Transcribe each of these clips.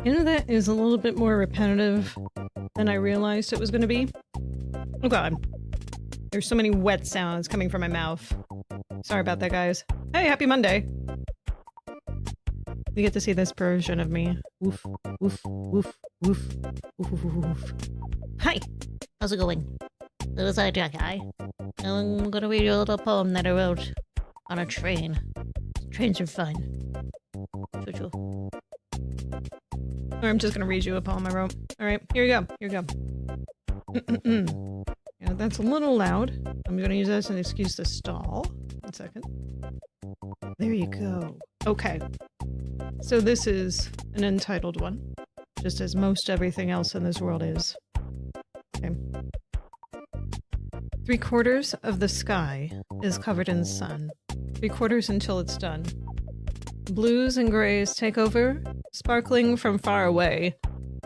You know, that is a little bit more repetitive than I realized it was going to be. Oh god. There's so many wet sounds coming from my mouth. Sorry about that, guys. Hey, happy Monday! You get to see this version of me. Woof, woof, woof, woof, woof, woof, woof. Hi! How's it going? This is Jacki. I'm gonna read you a little poem that I wrote on a train. Trains are fun. Choo-choo. Or I'm just gonna read you a poem I wrote. Alright, here you go. Here you go. Yeah, that's a little loud. I'm gonna use that as an excuse to stall. 1 second. There you go. Okay. So this is an untitled one, just as most everything else in this world is. Okay. 3/4 of the sky is covered in sun. 3/4 until it's done. Blues and grays take over, sparkling from far away.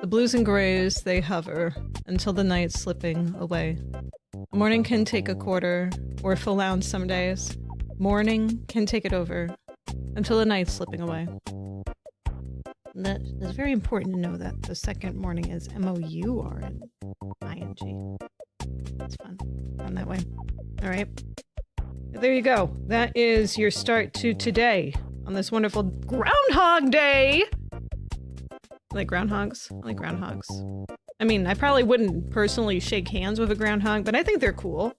The blues and grays, they hover until the night's slipping away. Morning can take a quarter, or full ounce some days. Morning can take it over until the night's slipping away. That's very important to know that the second morning is M-O-U-R-N-I-N-G. That's fun. Fun that way. Alright. There you go. That is your start to today on this wonderful Groundhog Day! I like groundhogs? I like groundhogs. I mean, I probably wouldn't personally shake hands with a groundhog, but I think they're cool.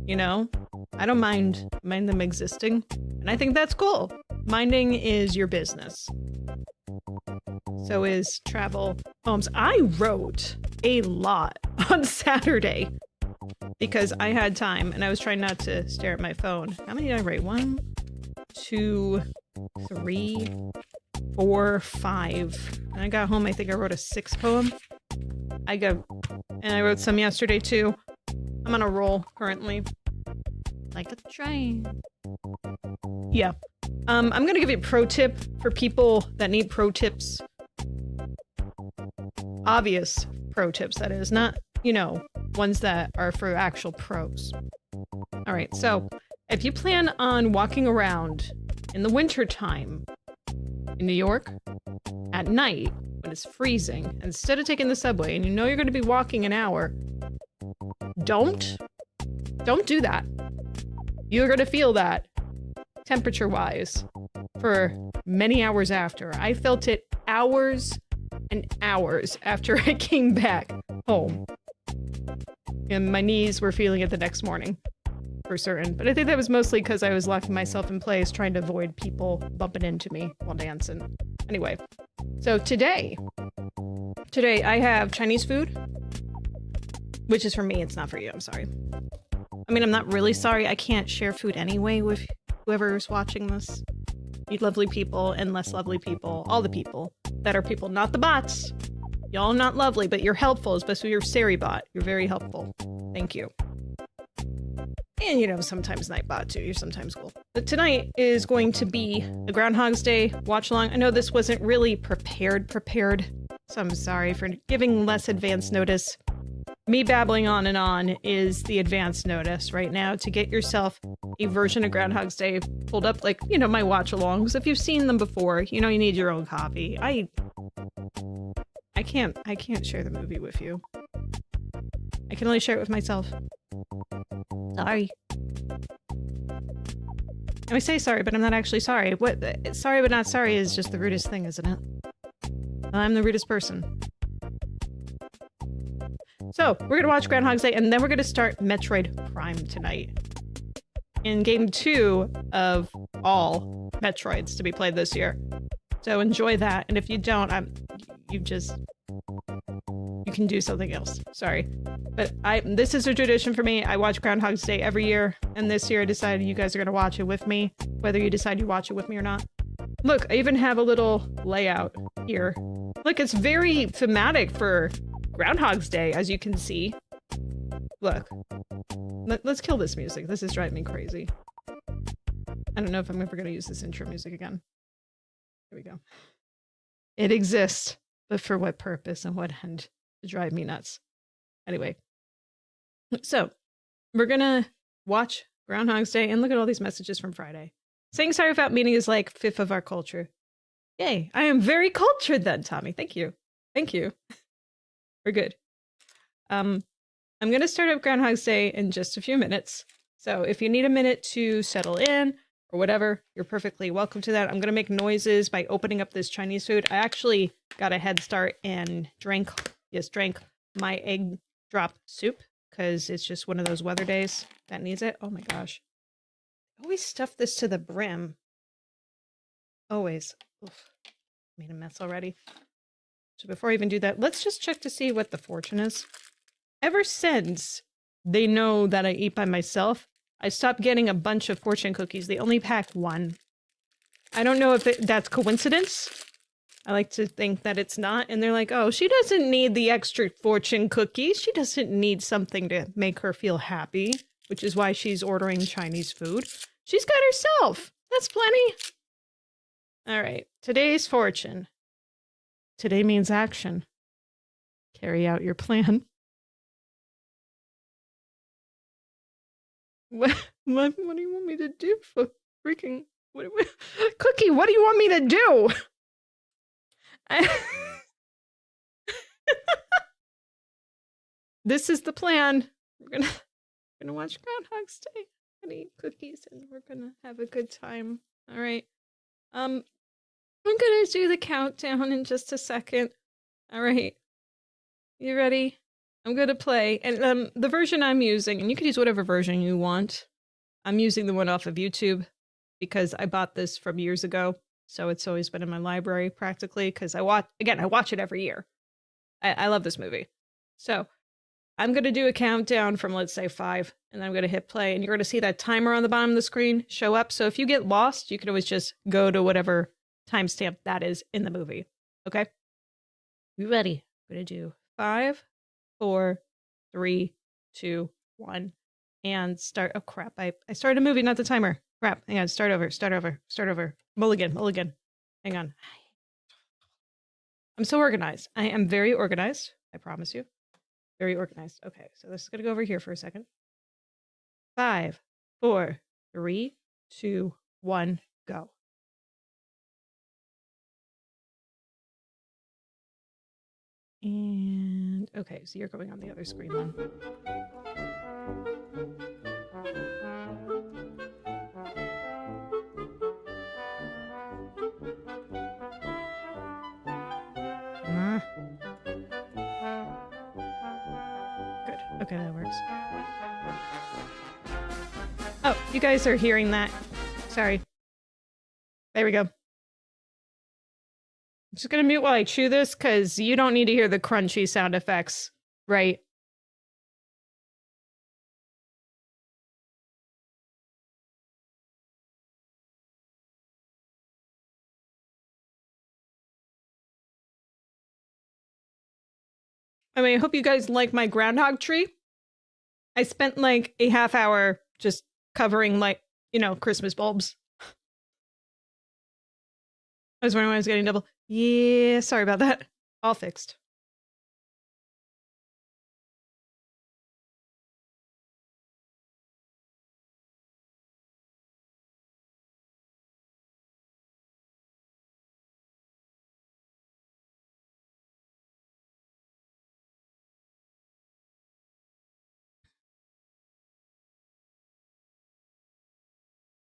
You know? I don't mind them existing. And I think that's cool. Minding is your business. So is travel poems. I wrote a lot on Saturday because I had time and I was trying not to stare at my phone. How many did I write? 1, 2, 3, 4, 5. And I got home, I think I wrote a 6th poem. And I wrote some yesterday too. I'm on a roll currently. Like a train. Yeah. I'm gonna give you a pro tip for people that need pro tips. Obvious pro tips, that is. Not, you know, ones that are for actual pros. Alright, so if you plan on walking around in the winter time in New York at night when it's freezing, instead of taking the subway and you know you're going to be walking an hour, don't do that. You're going to feel that temperature-wise for many hours after. I felt it hours and hours after I came back home. And my knees were feeling it the next morning, for certain. But I think that was mostly because I was locking myself in place, trying to avoid people bumping into me while dancing. Anyway, so today I have Chinese food, which is for me, it's not for you, I'm sorry. I mean, I'm not really sorry, I can't share food anyway with whoever's watching this. You lovely people and less lovely people, all the people that are people, not the bots. Y'all not lovely, but you're helpful, especially your Sari bot. You're very helpful. Thank you. And, you know, sometimes Nightbot too. You're sometimes cool. But tonight is going to be a Groundhog's Day watch-along. I know this wasn't really prepared, so I'm sorry for giving less advance notice. Me babbling on and on is the advance notice right now to get yourself a version of Groundhog's Day pulled up, like, you know, my watch-alongs. If you've seen them before, you know you need your own copy. I can't share the movie with you. I can only share it with myself. Sorry. And I say sorry, but I'm not actually sorry. What? Sorry but not sorry is just the rudest thing, isn't it? I'm the rudest person. So, we're gonna watch Groundhog's Day, and then we're gonna start Metroid Prime tonight. In game 2 of all Metroids to be played this year. So enjoy that, and if you don't, you can do something else. Sorry. But this is a tradition for me. I watch Groundhog's Day every year, and this year I decided you guys are gonna watch it with me, whether you decide you watch it with me or not. Look, I even have a little layout here. Look, it's very thematic for Groundhog's Day, as you can see. Look. Let's kill this music. This is driving me crazy. I don't know if I'm ever gonna use this intro music again. Here we go. It exists, but for what purpose and what end? To drive me nuts. Anyway. So, we're gonna watch Groundhog's Day and look at all these messages from Friday. Saying sorry without meaning is like fifth of our culture. Yay. I am very cultured then, Tommy. Thank you. Thank you. We're good. I'm going to start up Groundhog's Day in just a few minutes. So if you need a minute to settle in or whatever, you're perfectly welcome to that. I'm going to make noises by opening up this Chinese food. I actually got a head start and drank my egg drop soup because it's just one of those weather days that needs it. Oh my gosh. I always stuff this to the brim. Always. Oof. Made a mess already. So before I even do that, let's just check to see what the fortune is. Ever since they know that I eat by myself, I stopped getting a bunch of fortune cookies. They only pack one. I don't know if that's coincidence. I like to think that it's not. And they're like, oh, she doesn't need the extra fortune cookies. She doesn't need something to make her feel happy, which is why she's ordering Chinese food. She's got herself. That's plenty. All right. Today's fortune. Today means action. Carry out your plan. What do you want me to do for freaking... Cookie, what do you want me to do? This is the plan. We're gonna watch Groundhog's Day and eat cookies, and we're gonna have a good time. All right. I'm gonna do the countdown in just a second. All right. You ready? I'm gonna play, and the version I'm using, and you can use whatever version you want. I'm using the one off of YouTube because I bought this from years ago, so it's always been in my library practically. Because I watch it every year. I love this movie, so I'm gonna do a countdown from, let's say, 5, and then I'm gonna hit play, and you're gonna see that timer on the bottom of the screen show up. So if you get lost, you can always just go to whatever timestamp that is in the movie. Okay, you ready? I'm gonna do 5, 4, 3, 2, 1, and start. Oh crap! I started a movie, not the timer. Crap! Hang on. Start over. Mulligan. Hang on. I'm so organized. I am very organized. I promise you. Very organized. Okay, so this is gonna go over here for a second. 5, 4, 3, 2, 1, go. And okay, so you're going on the other screen then. Good. Okay, that works. Oh, you guys are hearing that. Sorry. There we go. I'm just gonna mute while I chew this, because you don't need to hear the crunchy sound effects, right? I mean, I hope you guys like my groundhog tree. I spent like a half hour just covering, like, you know, Christmas bulbs. I was wondering why I was getting double. Yeah, sorry about that. All fixed.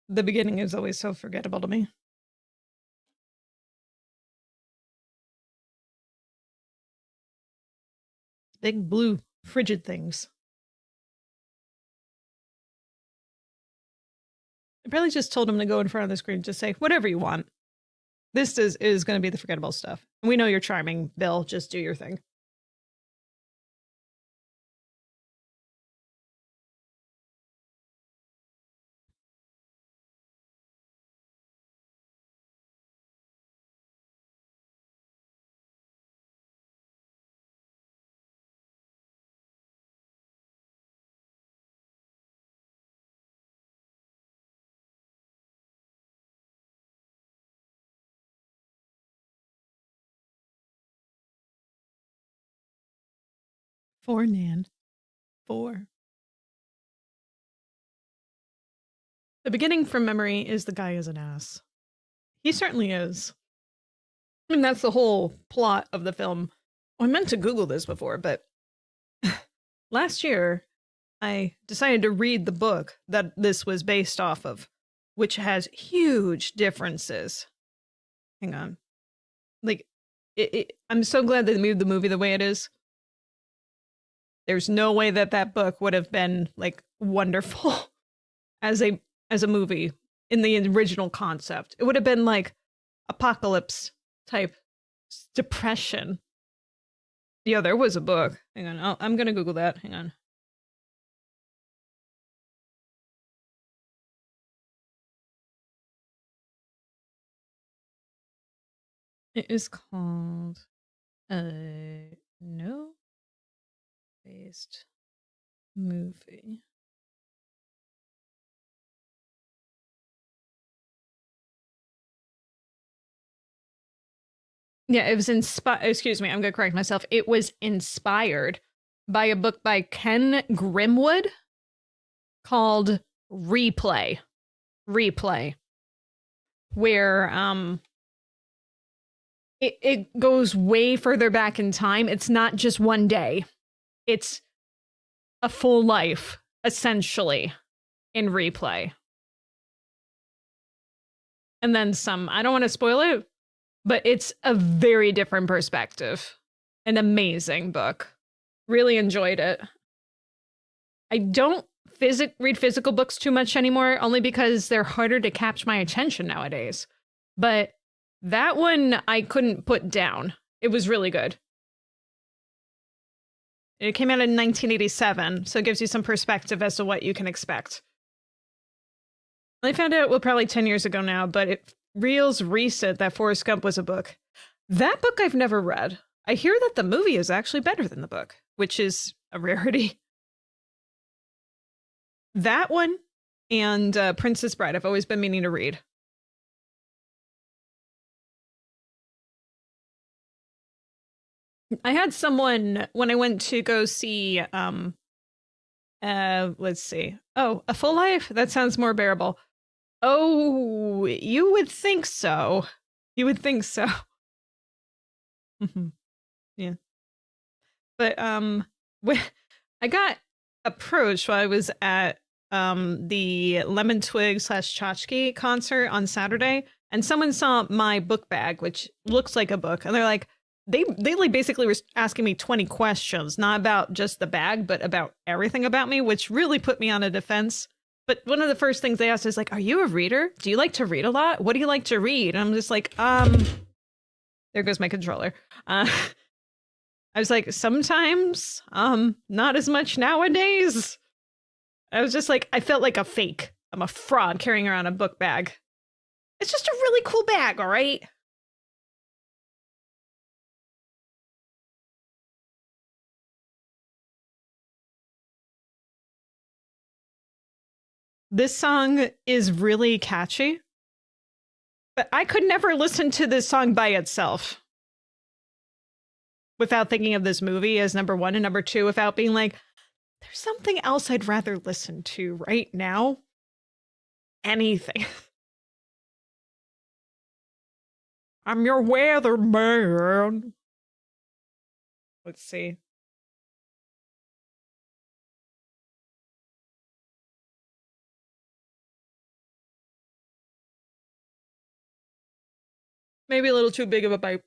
The beginning is always so forgettable to me. Big blue frigid things. I probably just told him to go in front of the screen and just say whatever you want. This is going to be the forgettable stuff. We know you're charming, Bill. Just do your thing. Four, Nan. 4. The beginning from memory is the guy is an ass. He certainly is. And that's the whole plot of the film. I meant to Google this before, but last year I decided to read the book that this was based off of, which has huge differences. Hang on. Like, I'm so glad they made the movie the way it is. There's no way that that book would have been, like, wonderful as a movie in the original concept. It would have been, like, apocalypse type depression. Yeah, there was a book. Hang on. I'm going to Google that. Hang on. It is called No Based Movie. Yeah, it was inspired. Excuse me, I'm going to correct myself. It was inspired by a book by Ken Grimwood called Replay. Replay. Where it goes way further back in time. It's not just one day. It's a full life, essentially, in Replay. And then some. I don't want to spoil it, but it's a very different perspective. An amazing book. Really enjoyed it. I don't read physical books too much anymore, only because they're harder to capture my attention nowadays. But that one I couldn't put down. It was really good. It came out in 1987, so it gives you some perspective as to what you can expect. I found out, well, probably 10 years ago now, but it reels recent that Forrest Gump was a book. That book I've never read. I hear that the movie is actually better than the book, which is a rarity. That one and Princess Bride I've always been meaning to read. I had someone, when I went to go see, let's see. Oh, A Full Life? That sounds more bearable. Oh, you would think so. You would think so. Yeah. But, I got approached while I was at the Lemon Twig / Tchotchke concert on Saturday, and someone saw my book bag, which looks like a book, and they're like, they like basically were asking me 20 questions, not about just the bag, but about everything about me, which really put me on a defense. But one of the first things they asked is like, are you a reader? Do you like to read a lot? What do you like to read? And I'm just like, there goes my controller. I was like, sometimes, not as much nowadays. I was just like, I felt like a fake. I'm a fraud carrying around a book bag. It's just a really cool bag, all right? This song is really catchy, but I could never listen to this song by itself without thinking of this movie as number one, and number two, without being like, there's something else I'd rather listen to right now. Anything. I'm your weatherman. Let's see. Maybe a little too big of a bite.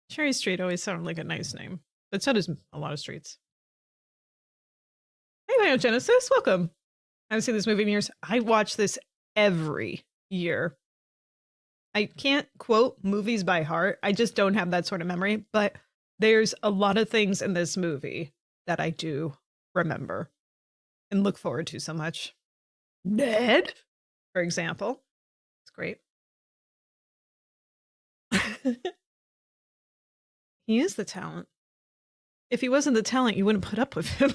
Cherry Street always sounded like a nice name, but so does a lot of streets. Hey, Genesis, welcome. I haven't seen this movie in years. I watch this every year. I can't quote movies by heart. I just don't have that sort of memory, but there's a lot of things in this movie that I do remember and look forward to so much. Ned, for example. It's great. He is the talent. If he wasn't the talent, you wouldn't put up with him.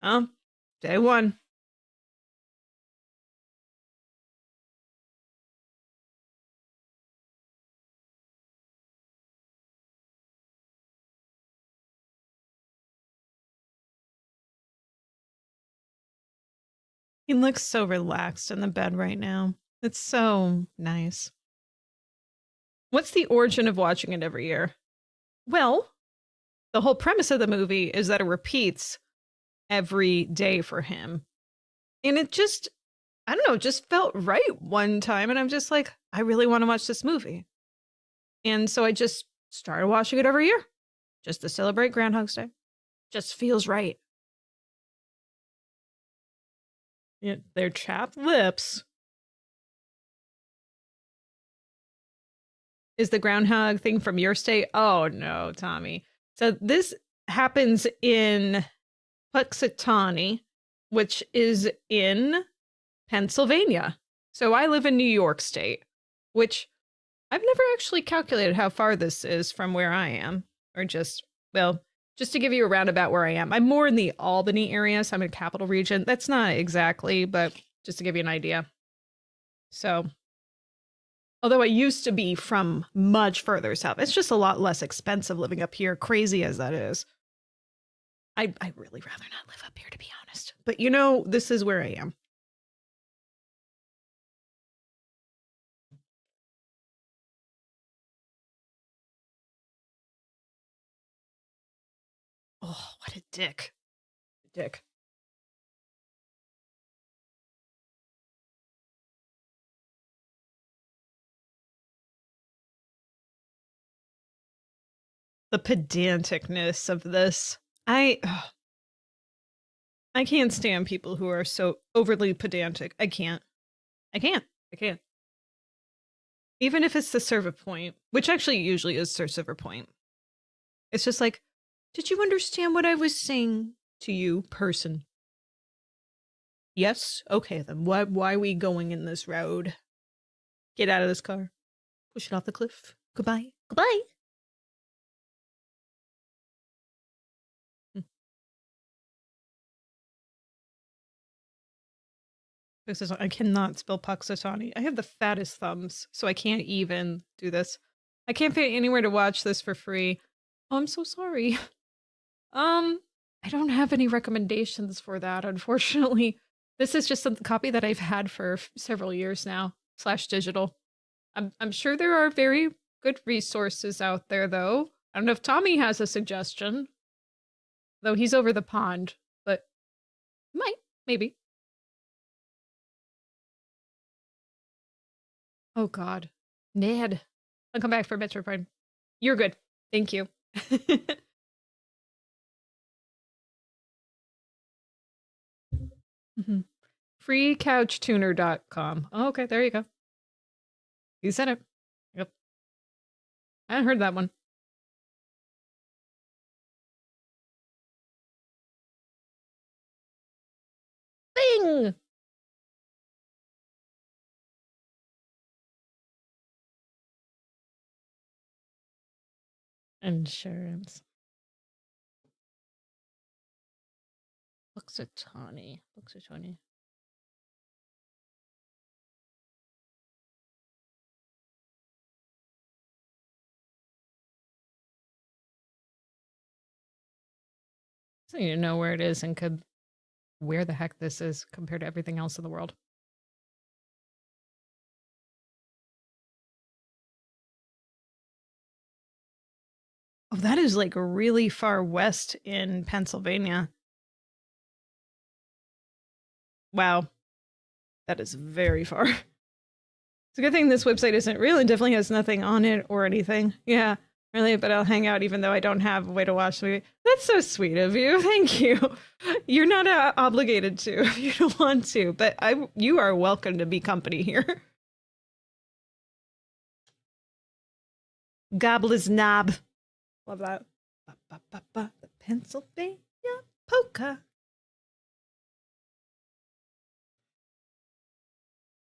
Day one. He looks so relaxed in the bed right now. It's so nice. What's the origin of watching it every year? Well, the whole premise of the movie is that it repeats every day for him. And it just, I don't know, just felt right one time. And I'm just like, I really want to watch this movie. And so I just started watching it every year just to celebrate Groundhog's Day. Just feels right. Yeah, their chapped lips. Is the groundhog thing from your state? Oh no, Tommy. So this happens in Puxatawny, which is in Pennsylvania. So I live in New York State, which I've never actually calculated how far this is from where I am. Or just, well, just to give you a roundabout where I am. I'm more in the Albany area, so I'm in Capital Region. That's not exactly, but just to give you an idea. So, although I used to be from much further south, it's just a lot less expensive living up here, crazy as that is. I'd really rather not live up here, to be honest. But you know, this is where I am. Oh, what a dick. Dick. The pedanticness of this. I can't stand people who are so overly pedantic. I can't. Even if it's to serve a point, which actually usually is to serve a point. It's just like, did you understand what I was saying to you, person? Yes? Okay, then why are we going in this road? Get out of this car. Push it off the cliff. Goodbye. Goodbye. This is, I cannot spell Puxatawny. I have the fattest thumbs, so I can't even do this. I can't find anywhere to watch this for free. Oh, I'm so sorry. I don't have any recommendations for that, unfortunately. This is just a copy that I've had for several years now, /digital. I'm sure there are very good resources out there, though. I don't know if Tommy has a suggestion, though he's over the pond, but might, maybe. Oh God, Ned, I'll come back for Metroid Prime. You're good, thank you. Mm-hmm. Freecouchtuner.com. Oh, okay, there you go. You said it. Yep. I hadn't heard that one. Bing! Insurance. Puxatawny. So you know where it is and could where the heck this is compared to everything else in the world. Oh, that is like really far west in Pennsylvania. Wow. That is very far. It's a good thing this website isn't real and definitely has nothing on it or anything. Yeah, really, but I'll hang out even though I don't have a way to watch the movie. That's so sweet of you. Thank you. You're not obligated to if you don't want to, but you are welcome to be company here. Gobbler's knob. Love that. The Pennsylvania polka.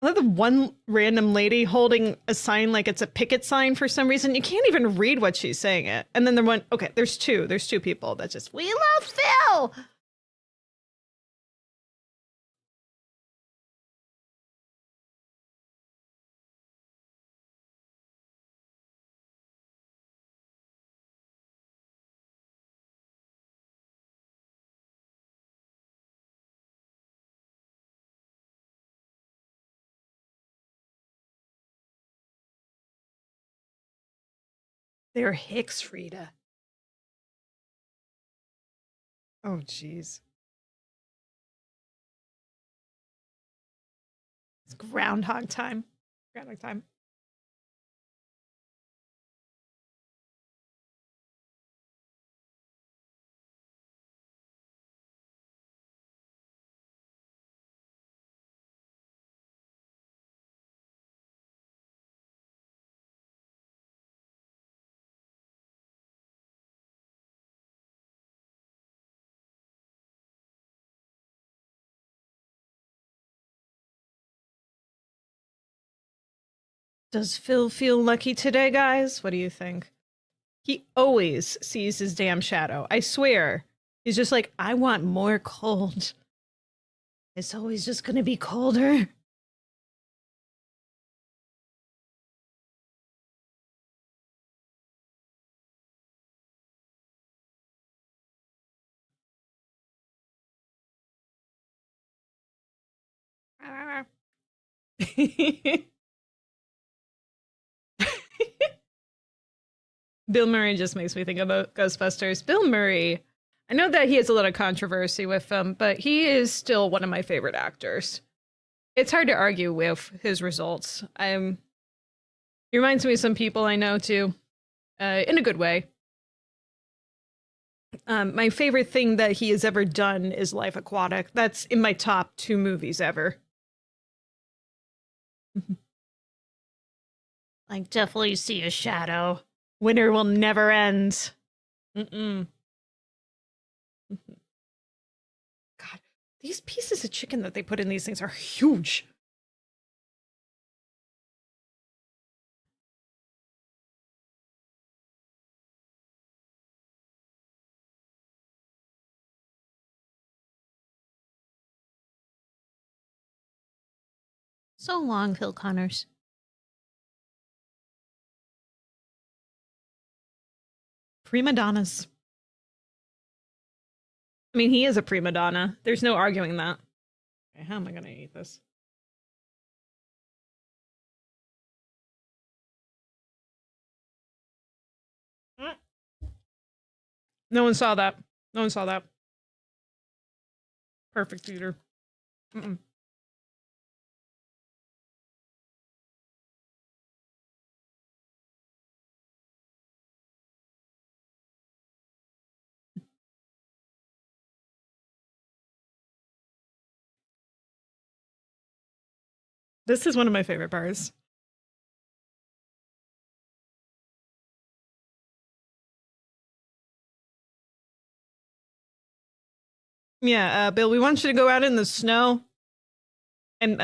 I love the one random lady holding a sign like it's a picket sign for some reason. You can't even read what she's saying it. And then the one, okay, there's two people that just, we love Phil. They're Hicks, Frida. Oh, jeez. It's Groundhog time. Groundhog time. Does Phil feel lucky today, guys? What do you think? He always sees his damn shadow. I swear. He's just like, I want more cold. It's always just gonna be colder. Bill Murray just makes me think about Ghostbusters. Bill Murray, I know that he has a lot of controversy with him, but he is still one of my favorite actors. It's hard to argue with his results. He reminds me of some people I know too, in a good way. My favorite thing that he has ever done is Life Aquatic. That's in my top 2 movies ever. I definitely see a shadow. Winter will never end. Mm-mm. God, these pieces of chicken that they put in these things are huge. So long, Phil Connors. Prima donnas. I mean, he is a prima donna. There's no arguing that. Okay, how am I gonna eat this? No one saw that. No one saw that. Perfect eater. Mm-mm. This is one of my favorite bars. Yeah, Bill, we want you to go out in the snow. And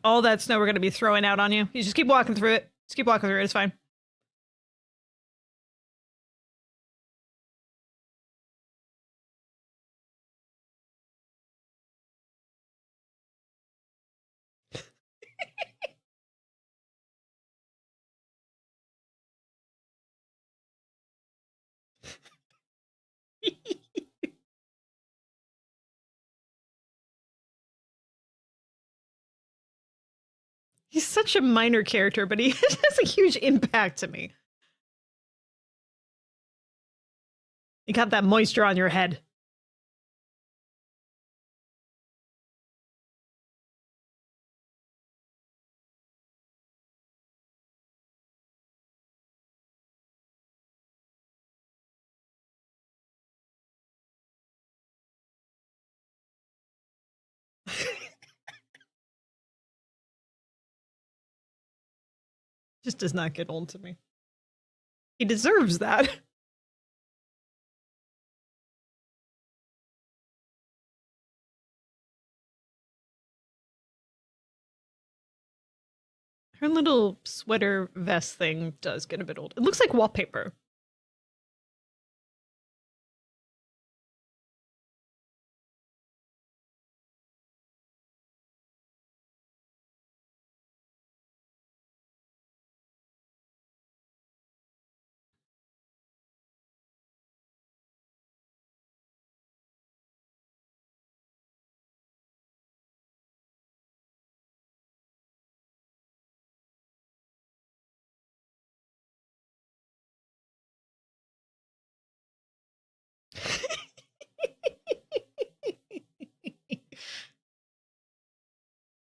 all that snow we're going to be throwing out on you. You just keep walking through it. Just keep walking through it. It's fine. He's such a minor character, but he has a huge impact to me. You got that moisture on your head. Just does not get old to me. He deserves that. Her little sweater vest thing does get a bit old. It looks like wallpaper.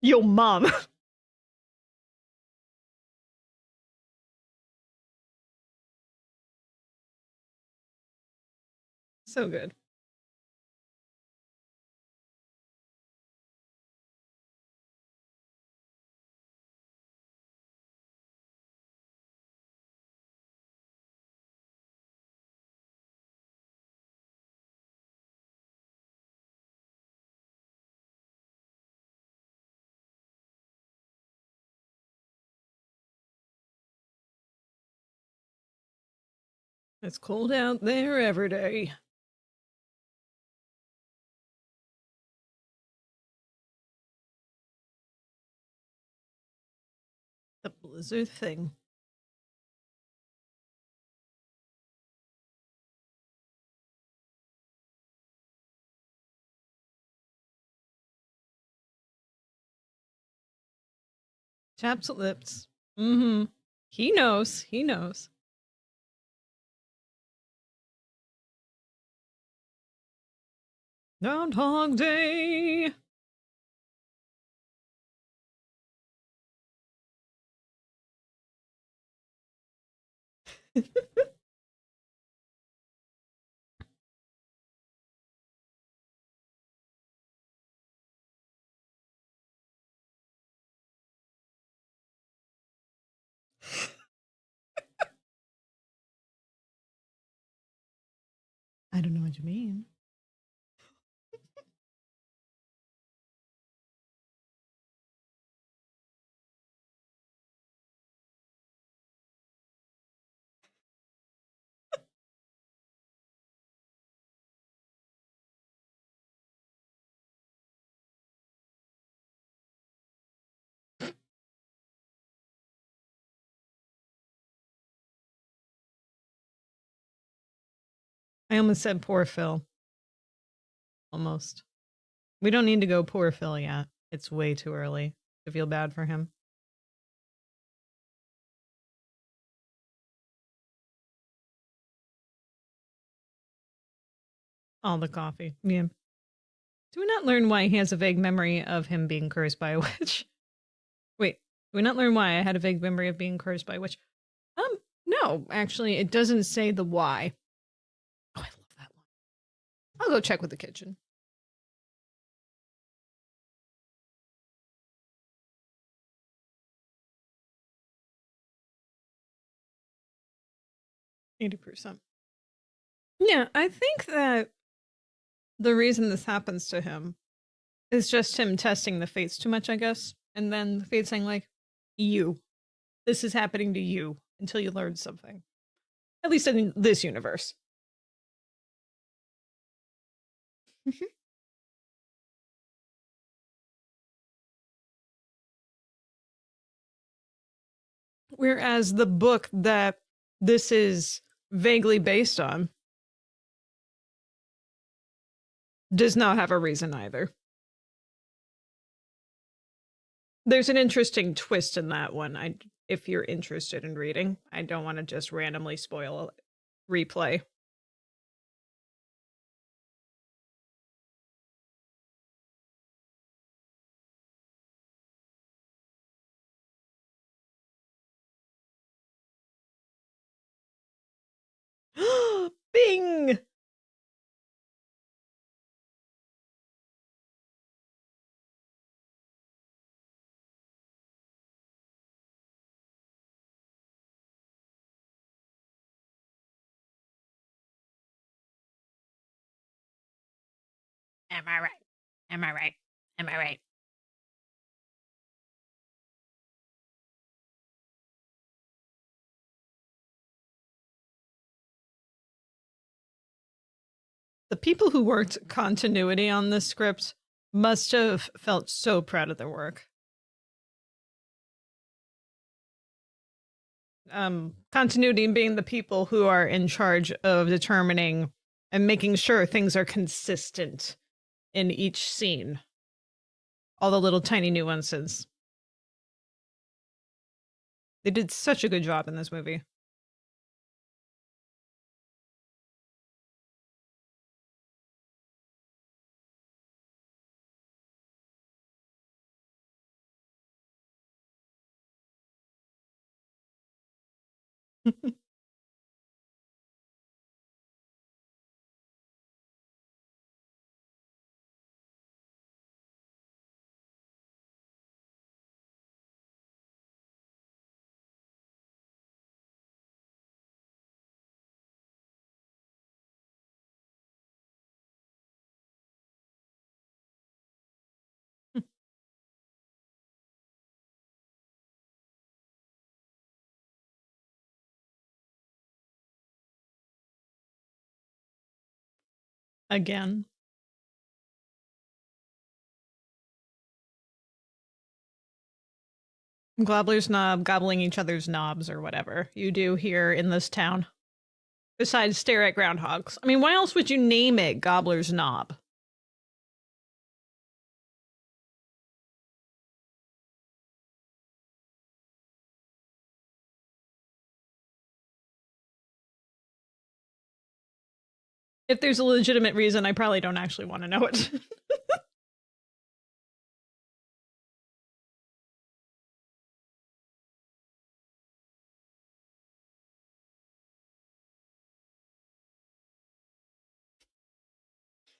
Yo, mom. So good. It's cold out there every day. The blizzard thing. Chaps lips. Mm-hmm. He knows. He knows. Groundhog Day. I don't know what you mean. I almost said poor Phil. Almost. We don't need to go poor Phil yet. It's way too early to feel bad for him. All the coffee. Yeah. Do we not learn why he has a vague memory of him being cursed by a witch? Wait, do we not learn why I had a vague memory of being cursed by a witch? No, actually, it doesn't say the why. Oh, I love that one. I'll go check with the kitchen. %. Yeah, I think that the reason this happens to him is just him testing the fates too much, I guess. And then the fates saying, like, you. This is happening to you until you learn something. At least in this universe. Whereas the book that this is vaguely based on does not have a reason either. There's an interesting twist in that one. If you're interested in reading, I don't want to just randomly spoil a replay. Bing! Am I right? Am I right? Am I right? The people who worked continuity on this script must have felt so proud of their work. Continuity being the people who are in charge of determining and making sure things are consistent in each scene. All the little tiny nuances. They did such a good job in this movie. Again. Gobbler's knob, gobbling each other's knobs or whatever you do here in this town. Besides stare at groundhogs. I mean, why else would you name it Gobbler's Knob? If there's a legitimate reason, I probably don't actually want to know it.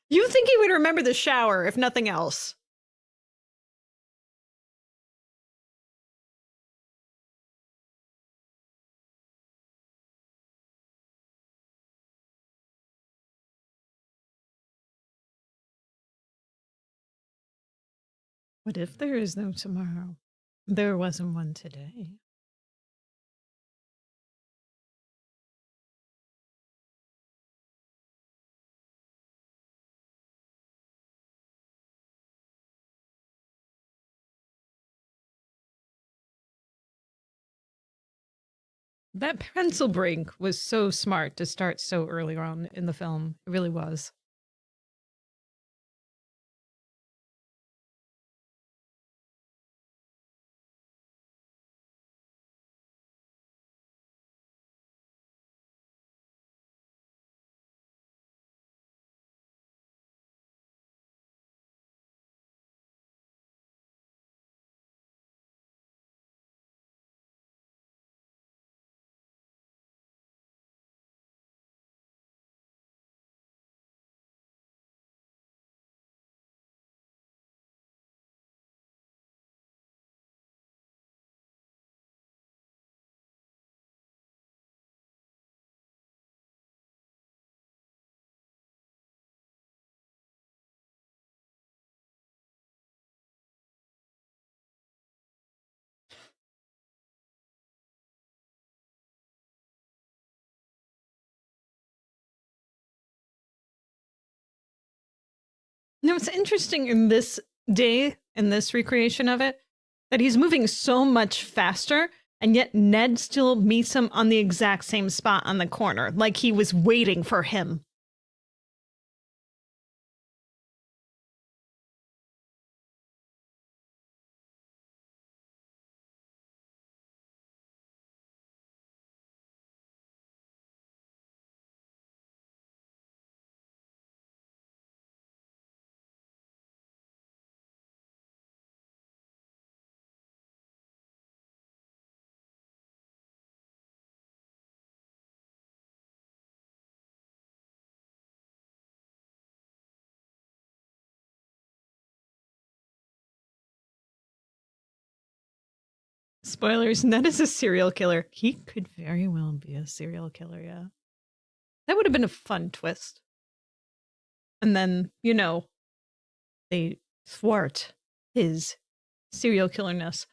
You think he would remember the shower, if nothing else. What if there is no tomorrow? There wasn't one today. That pencil break was so smart to start so early on in the film. It really was. No, it's interesting in this day, in this recreation of it, that he's moving so much faster, and yet Ned still meets him on the exact same spot on the corner, like he was waiting for him. Spoilers, Ned is a serial killer. He could very well be a serial killer, yeah. That would have been a fun twist. And then, you know, they thwart his serial killerness.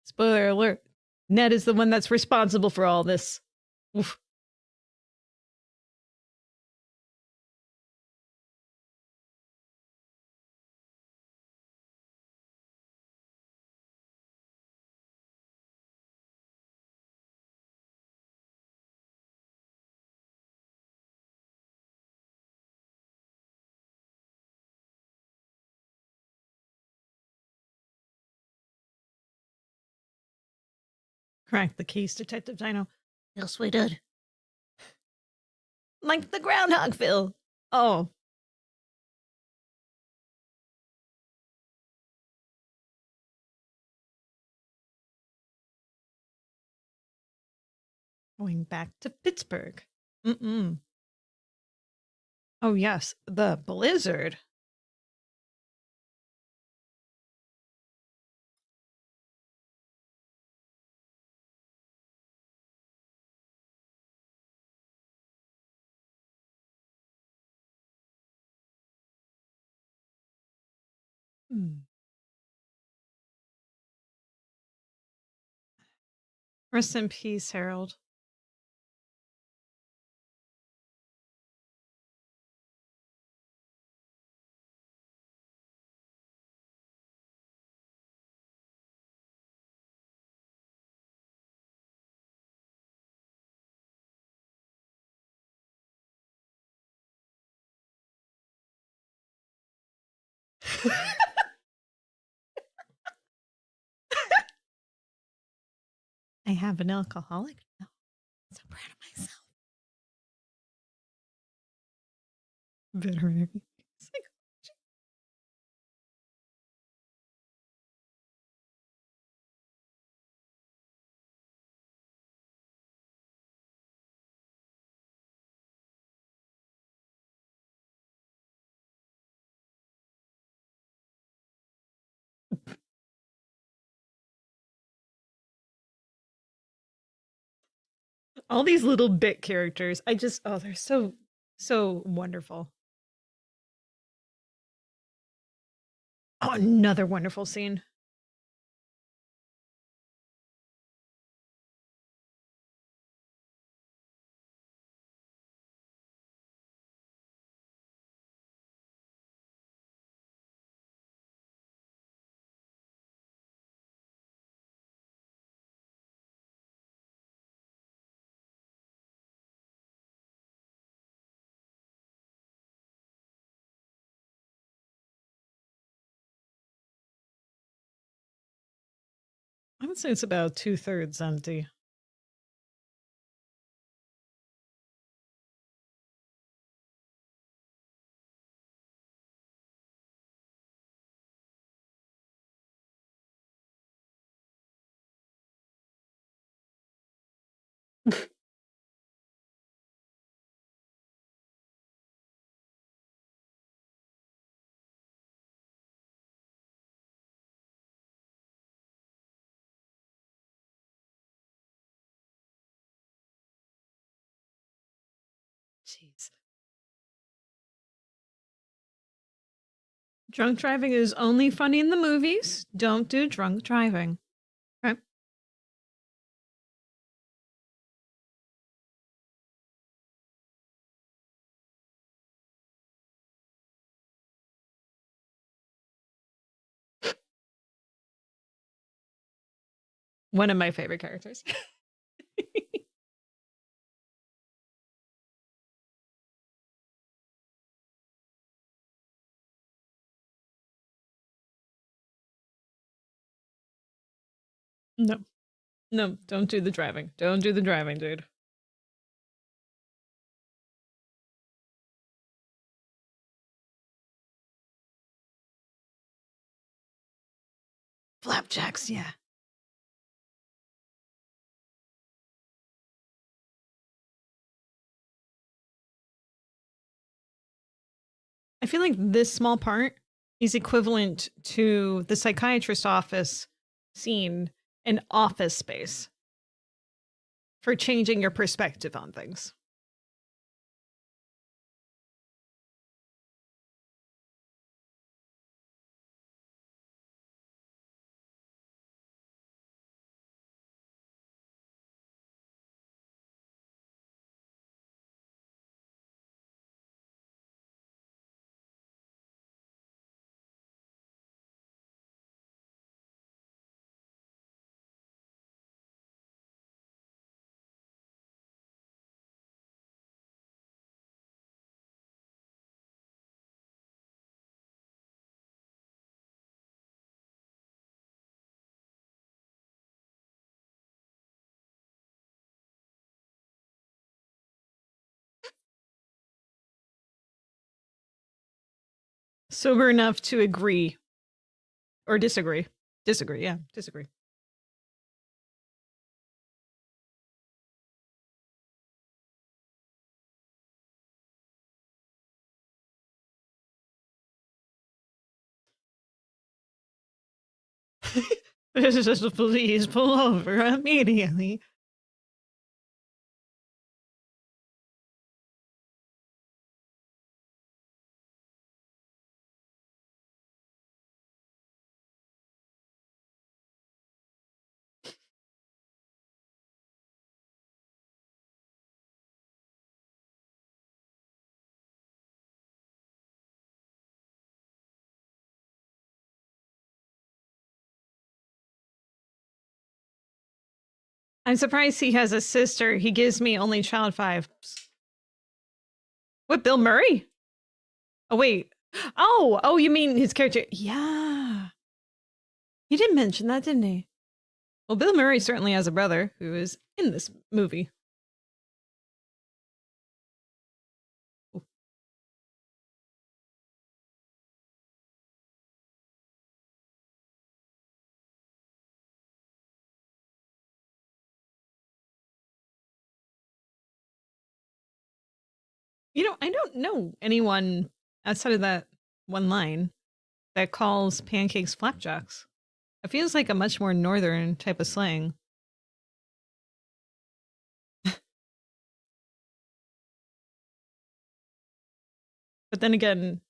Spoiler alert, Ned is the one that's responsible for all this. Oof. Crack the case, Detective Dino. Yes, we did. Like the Groundhog Phil. Oh. Going back to Pittsburgh. Mm-mm. Oh, yes, the blizzard. Hmm. Rest in peace, Harold. I have an alcoholic now. I'm so proud of myself. Veterinary. All these little bit characters. I just, oh, they're so wonderful. Oh, another wonderful scene. I would say it's about 2/3 empty. Jeez. Drunk driving is only funny in the movies. Don't do drunk driving. Okay. One of my favorite characters. No. No, don't do the driving. Don't do the driving, dude. Flapjacks, yeah. I feel like this small part is equivalent to the psychiatrist office scene in Office Space for changing your perspective on things. Sober enough to agree or disagree. Disagree, yeah, disagree. Please pull over immediately. I'm surprised he has a sister. He gives me only child vibes. What, Bill Murray? Oh, wait. Oh, you mean his character? Yeah. He did mention that, didn't he? Well, Bill Murray certainly has a brother who is in this movie. You know, I don't know anyone outside of that one line that calls pancakes flapjacks. It feels like a much more northern type of slang. But then again,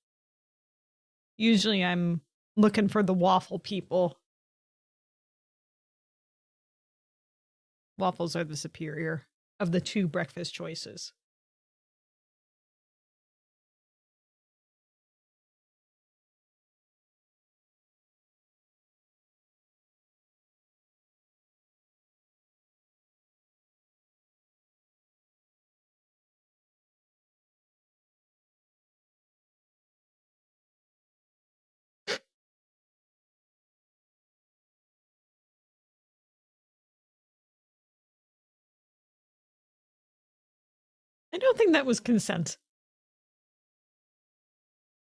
usually I'm looking for the waffle people. Waffles are the superior of the two breakfast choices. I don't think that was consent.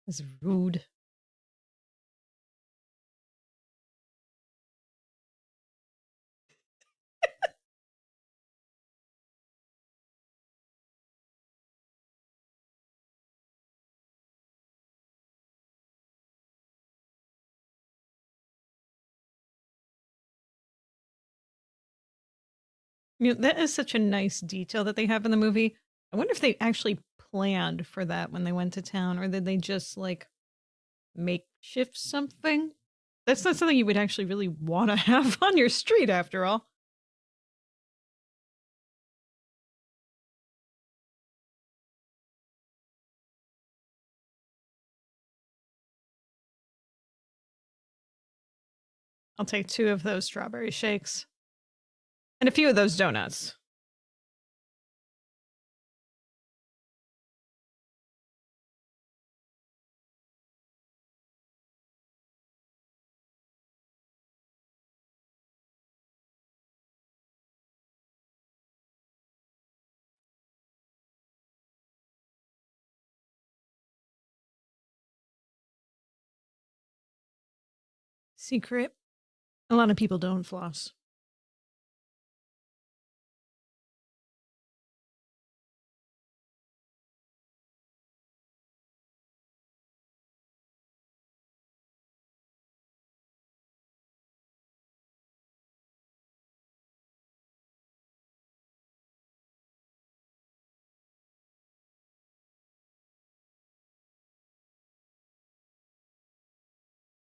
It's rude. You know, that is such a nice detail that they have in the movie. I wonder if they actually planned for that when they went to town, or did they just like makeshift something? That's not something you would actually really want to have on your street, after all. I'll take 2 of those strawberry shakes. And a few of those donuts. Secret. A lot of people don't floss.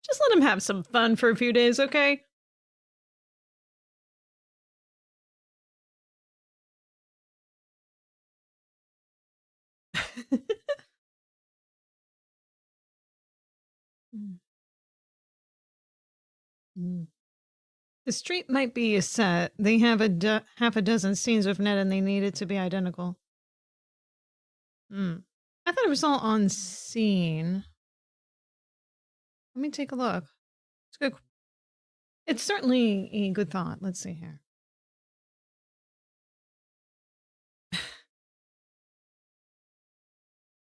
Just let him have some fun for a few days, okay? The street might be a set. They have half a dozen scenes with Ned and they need it to be identical. I thought it was all on scene. Let me take a look. It's good. It's certainly a good thought. Let's see here.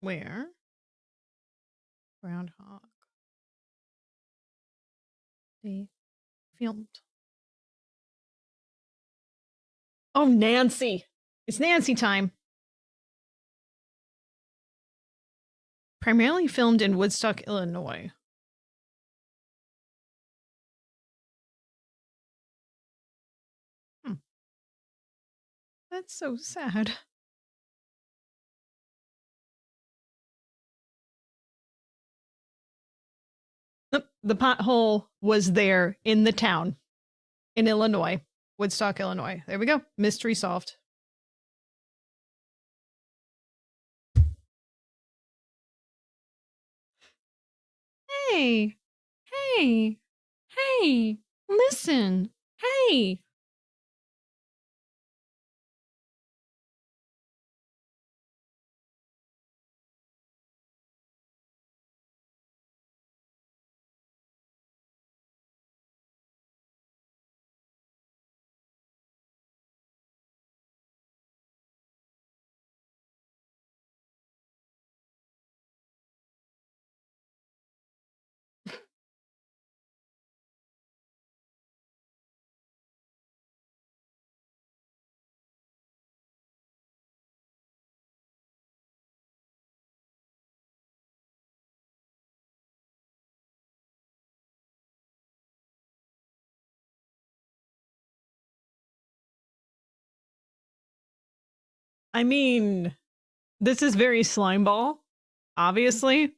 Where? Groundhog. They filmed. Oh, Nancy. It's Nancy time. Primarily filmed in Woodstock, Illinois. That's so sad. The pothole was there in the town in Illinois, Woodstock, Illinois. There we go. Mystery solved. Hey, hey, hey, listen, hey. I mean, this is very slimeball, obviously.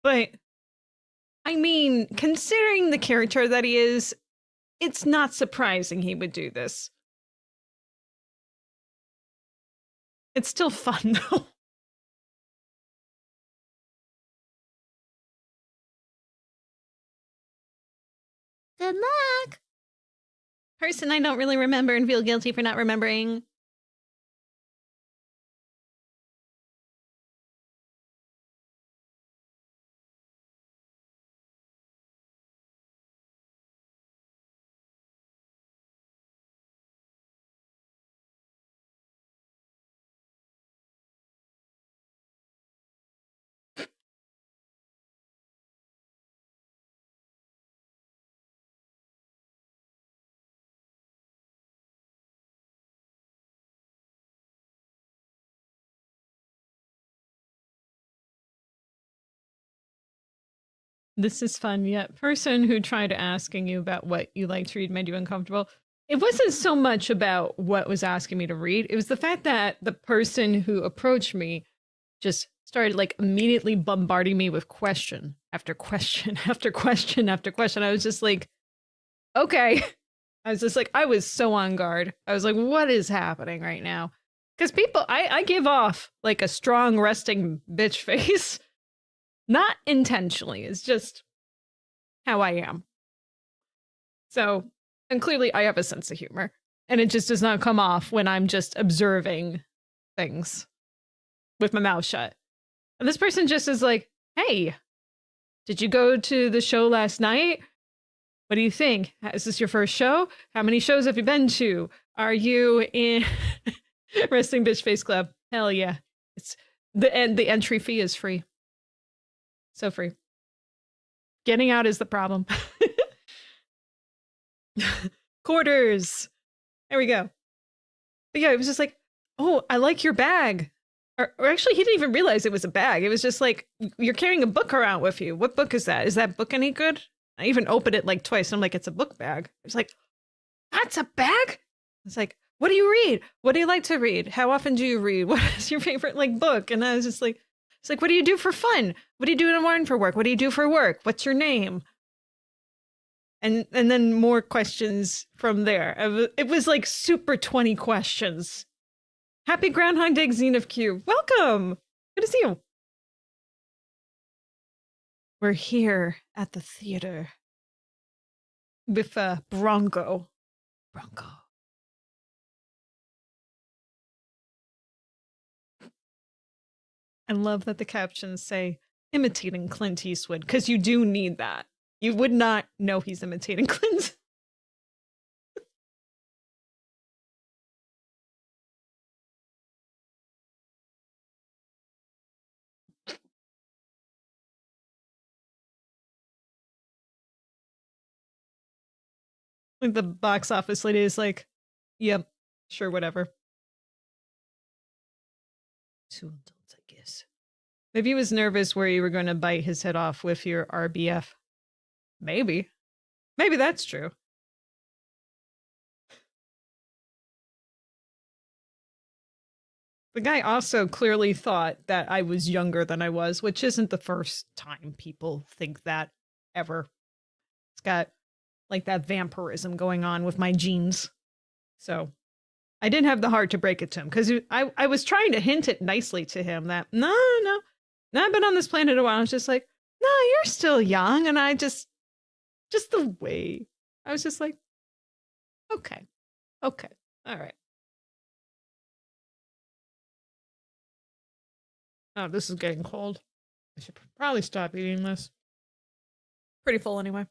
But, I mean, considering the character that he is, it's not surprising he would do this. It's still fun, though. Good luck! Person I don't really remember and feel guilty for not remembering. This is fun, yet person who tried asking you about what you like to read made you uncomfortable. It wasn't so much about what was asking me to read. It was the fact that the person who approached me just started like immediately bombarding me with question after question after question after question. I was just like, okay. I was just like, I was so on guard. I was like, what is happening right now? Because people, I give off like a strong resting bitch face. Not intentionally, it's just how I am. So, and clearly I have a sense of humor. And it just does not come off when I'm just observing things with my mouth shut. And this person just is like, hey, did you go to the show last night? What do you think? Is this your first show? How many shows have you been to? Are you in Resting Bitch Face Club? Hell yeah. It's the entry fee is free. So free. Getting out is the problem. Quarters. There we go. But yeah, it was just like, oh, I like your bag. Or actually, he didn't even realize it was a bag. It was just like, you're carrying a book around with you. What book is that? Is that book any good? I even opened it like twice. I'm like, it's a book bag. It's like, that's a bag? It's like, what do you read? What do you like to read? How often do you read? What is your favorite like book? And I was just like, it's like, what do you do for fun? What do you do in the morning for work? What do you do for work? What's your name? And then more questions from there. It was like super 20 questions. Happy Groundhog Day, Xenif Q. Welcome. Good to see you. We're here at the theater with Bronco. Bronco. I love that the captions say imitating Clint Eastwood, because you do need that. You would not know he's imitating Clint. Like the box office lady is like, yep, sure, whatever. Two adults, I guess. Maybe he was nervous where you were going to bite his head off with your RBF. Maybe. Maybe that's true. The guy also clearly thought that I was younger than I was, which isn't the first time people think that ever. It's got like that vampirism going on with my genes. So I didn't have the heart to break it to him because I was trying to hint it nicely to him that no, I've been on this planet a while. I was just like, no, you're still young. And I just the way I was just like, okay, all right. Oh, this is getting cold. I should probably stop eating this. Pretty full anyway.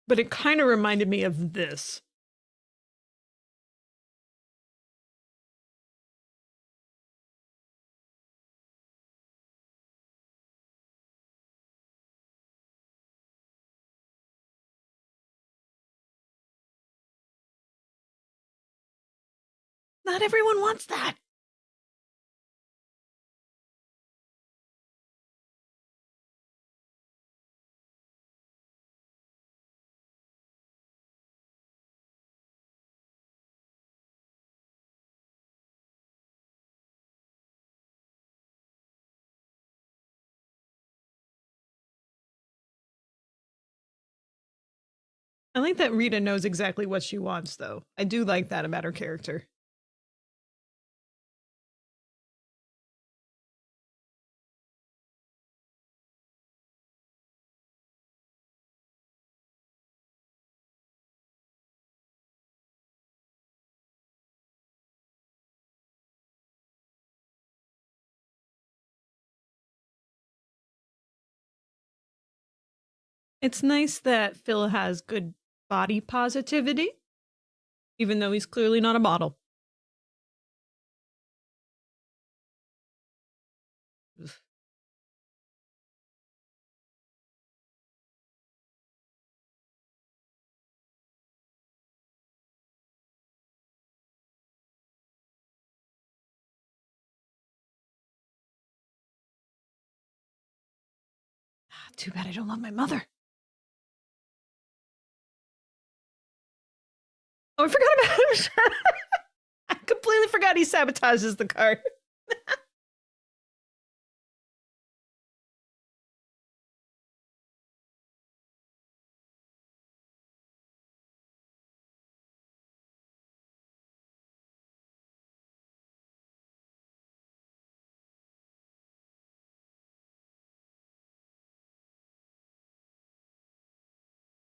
But it kind of reminded me of this. Not everyone wants that. I like that Rita knows exactly what she wants, though. I do like that about her character. It's nice that Phil has good body positivity, even though he's clearly not a model. Too bad I don't love my mother. Oh, I forgot about him. I completely forgot he sabotages the car.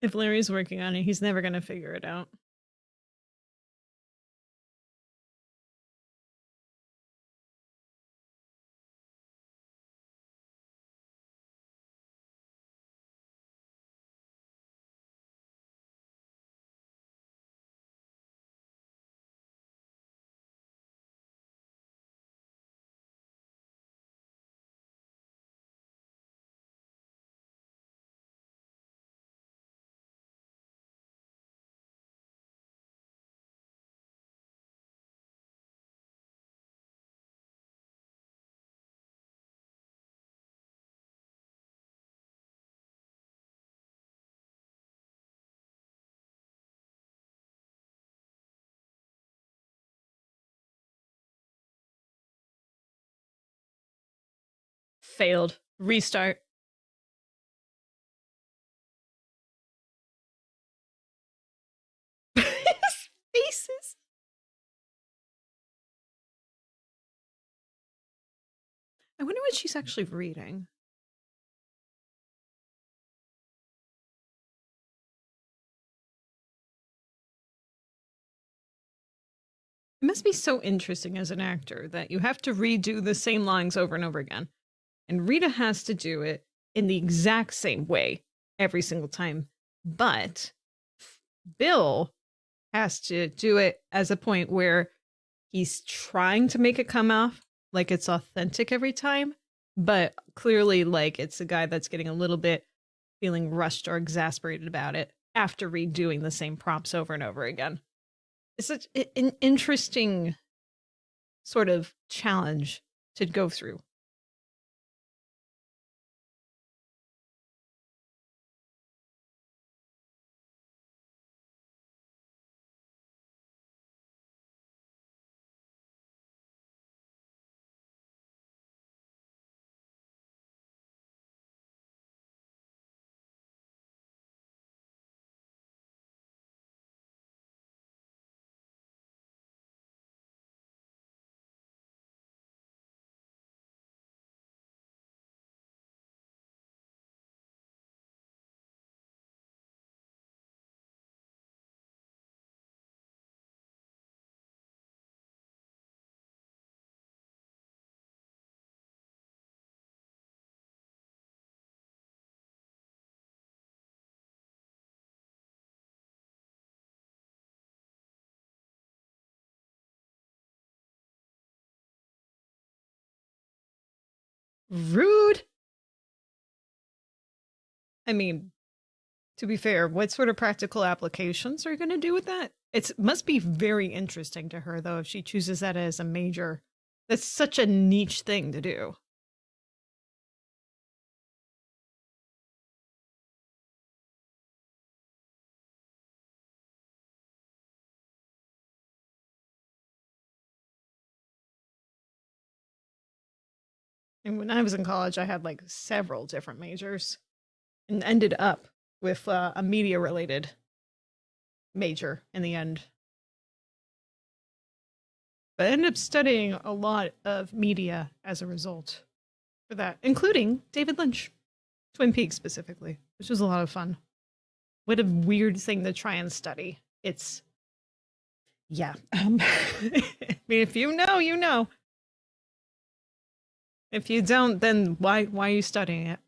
If Larry's working on it, he's never going to figure it out. Failed. Restart. His faces. I wonder what she's actually reading. It must be so interesting as an actor that you have to redo the same lines over and over again. And Rita has to do it in the exact same way every single time. But Bill has to do it as a point where he's trying to make it come off like it's authentic every time. But clearly, like, it's a guy that's getting a little bit feeling rushed or exasperated about it after redoing the same prompts over and over again. It's such an interesting sort of challenge to go through. Rude. I mean, to be fair, what sort of practical applications are you going to do with that? It must be very interesting to her, though, if she chooses that as a major. That's such a niche thing to do. And when I was in college, I had like several different majors and ended up with a media related major in the end. But I ended up studying a lot of media as a result for that, including David Lynch, Twin Peaks specifically, which was a lot of fun. What a weird thing to try and study. It's, yeah. I mean, if you know, you know. If you don't, then why are you studying it?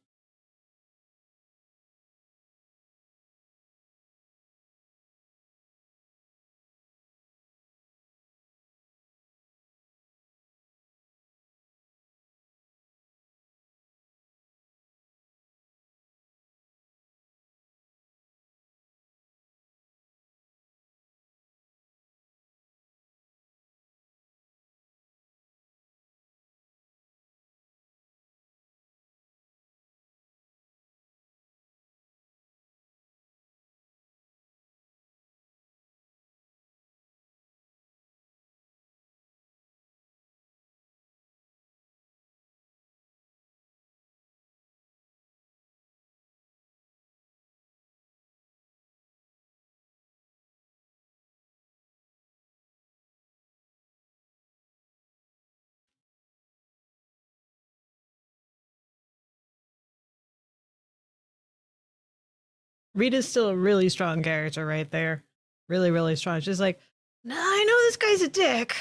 Rita's still a really strong character right there. Really, really strong. She's like, nah, I know this guy's a dick.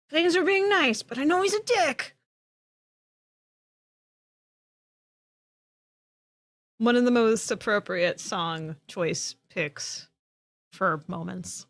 Things are being nice, but I know he's a dick. One of the most appropriate song choice picks for moments.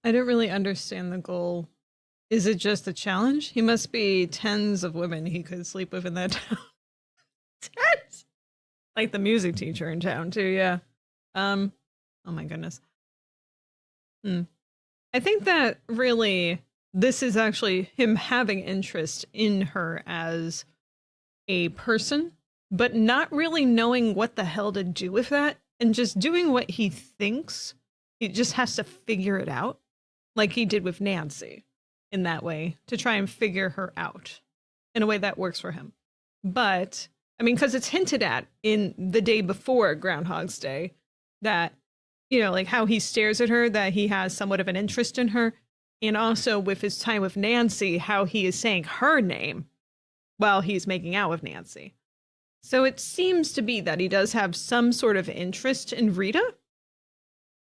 I don't really understand the goal. Is it just a challenge? He must be tens of women he could sleep with in that town. Tens! Like the music teacher in town, too, yeah. Oh my goodness. Hmm. I think that really this is actually him having interest in her as a person, but not really knowing what the hell to do with that and just doing what he thinks. He just has to figure it out, like he did with Nancy in that way, to try and figure her out in a way that works for him. But, I mean, because it's hinted at in the day before Groundhog's Day that, you know, like how he stares at her, that he has somewhat of an interest in her. And also with his time with Nancy, how he is saying her name while he's making out with Nancy. So it seems to be that he does have some sort of interest in Rita,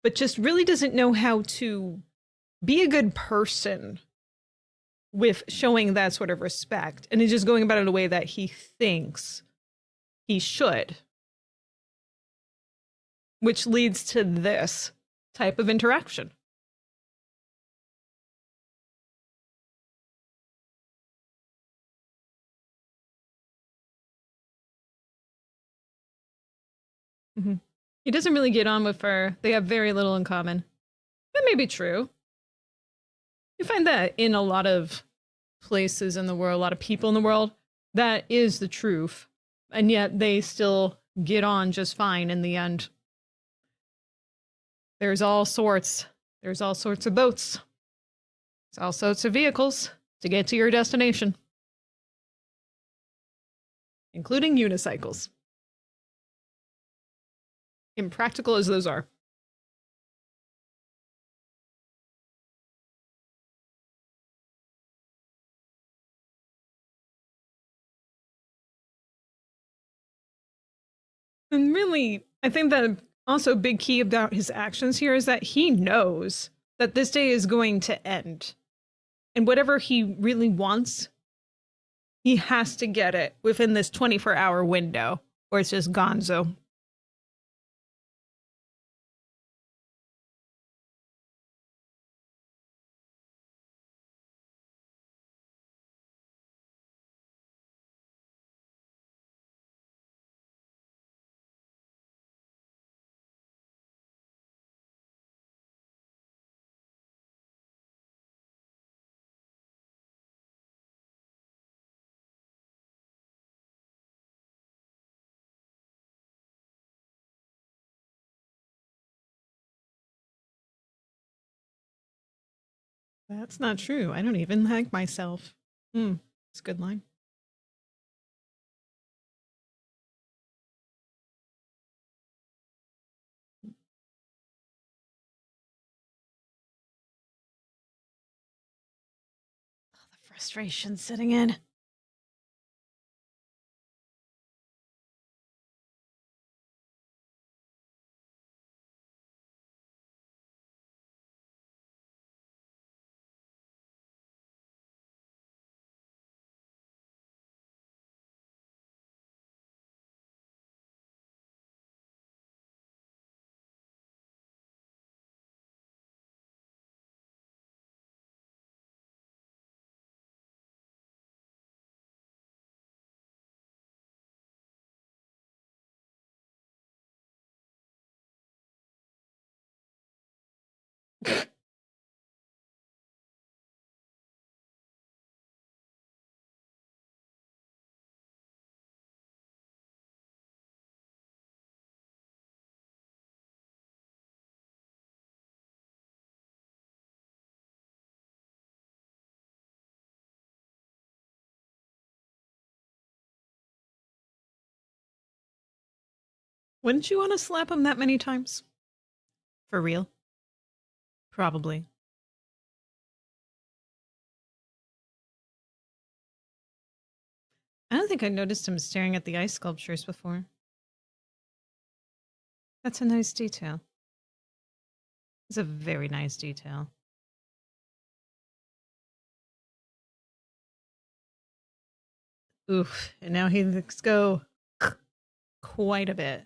but just really doesn't know how to be a good person with showing that sort of respect. And is just going about it in a way that he thinks he should, which leads to this type of interaction. Mm-hmm. He doesn't really get on with her. They have very little in common. That may be true. You find that in a lot of places in the world, a lot of people in the world, that is the truth. And yet they still get on just fine in the end. There's all sorts. There's all sorts of boats. There's all sorts of vehicles to get to your destination, including unicycles. Impractical as those are. And really, I think that also a big key about his actions here is that he knows that this day is going to end. And whatever he really wants, he has to get it within this 24-hour window, or it's just gonzo. That's not true. I don't even like myself. It's a good line. Oh, the frustration sitting in. Wouldn't you want to slap him that many times? For real? Probably. I don't think I noticed him staring at the ice sculptures before. That's a nice detail. It's a very nice detail. Oof. And now he looks go quite a bit.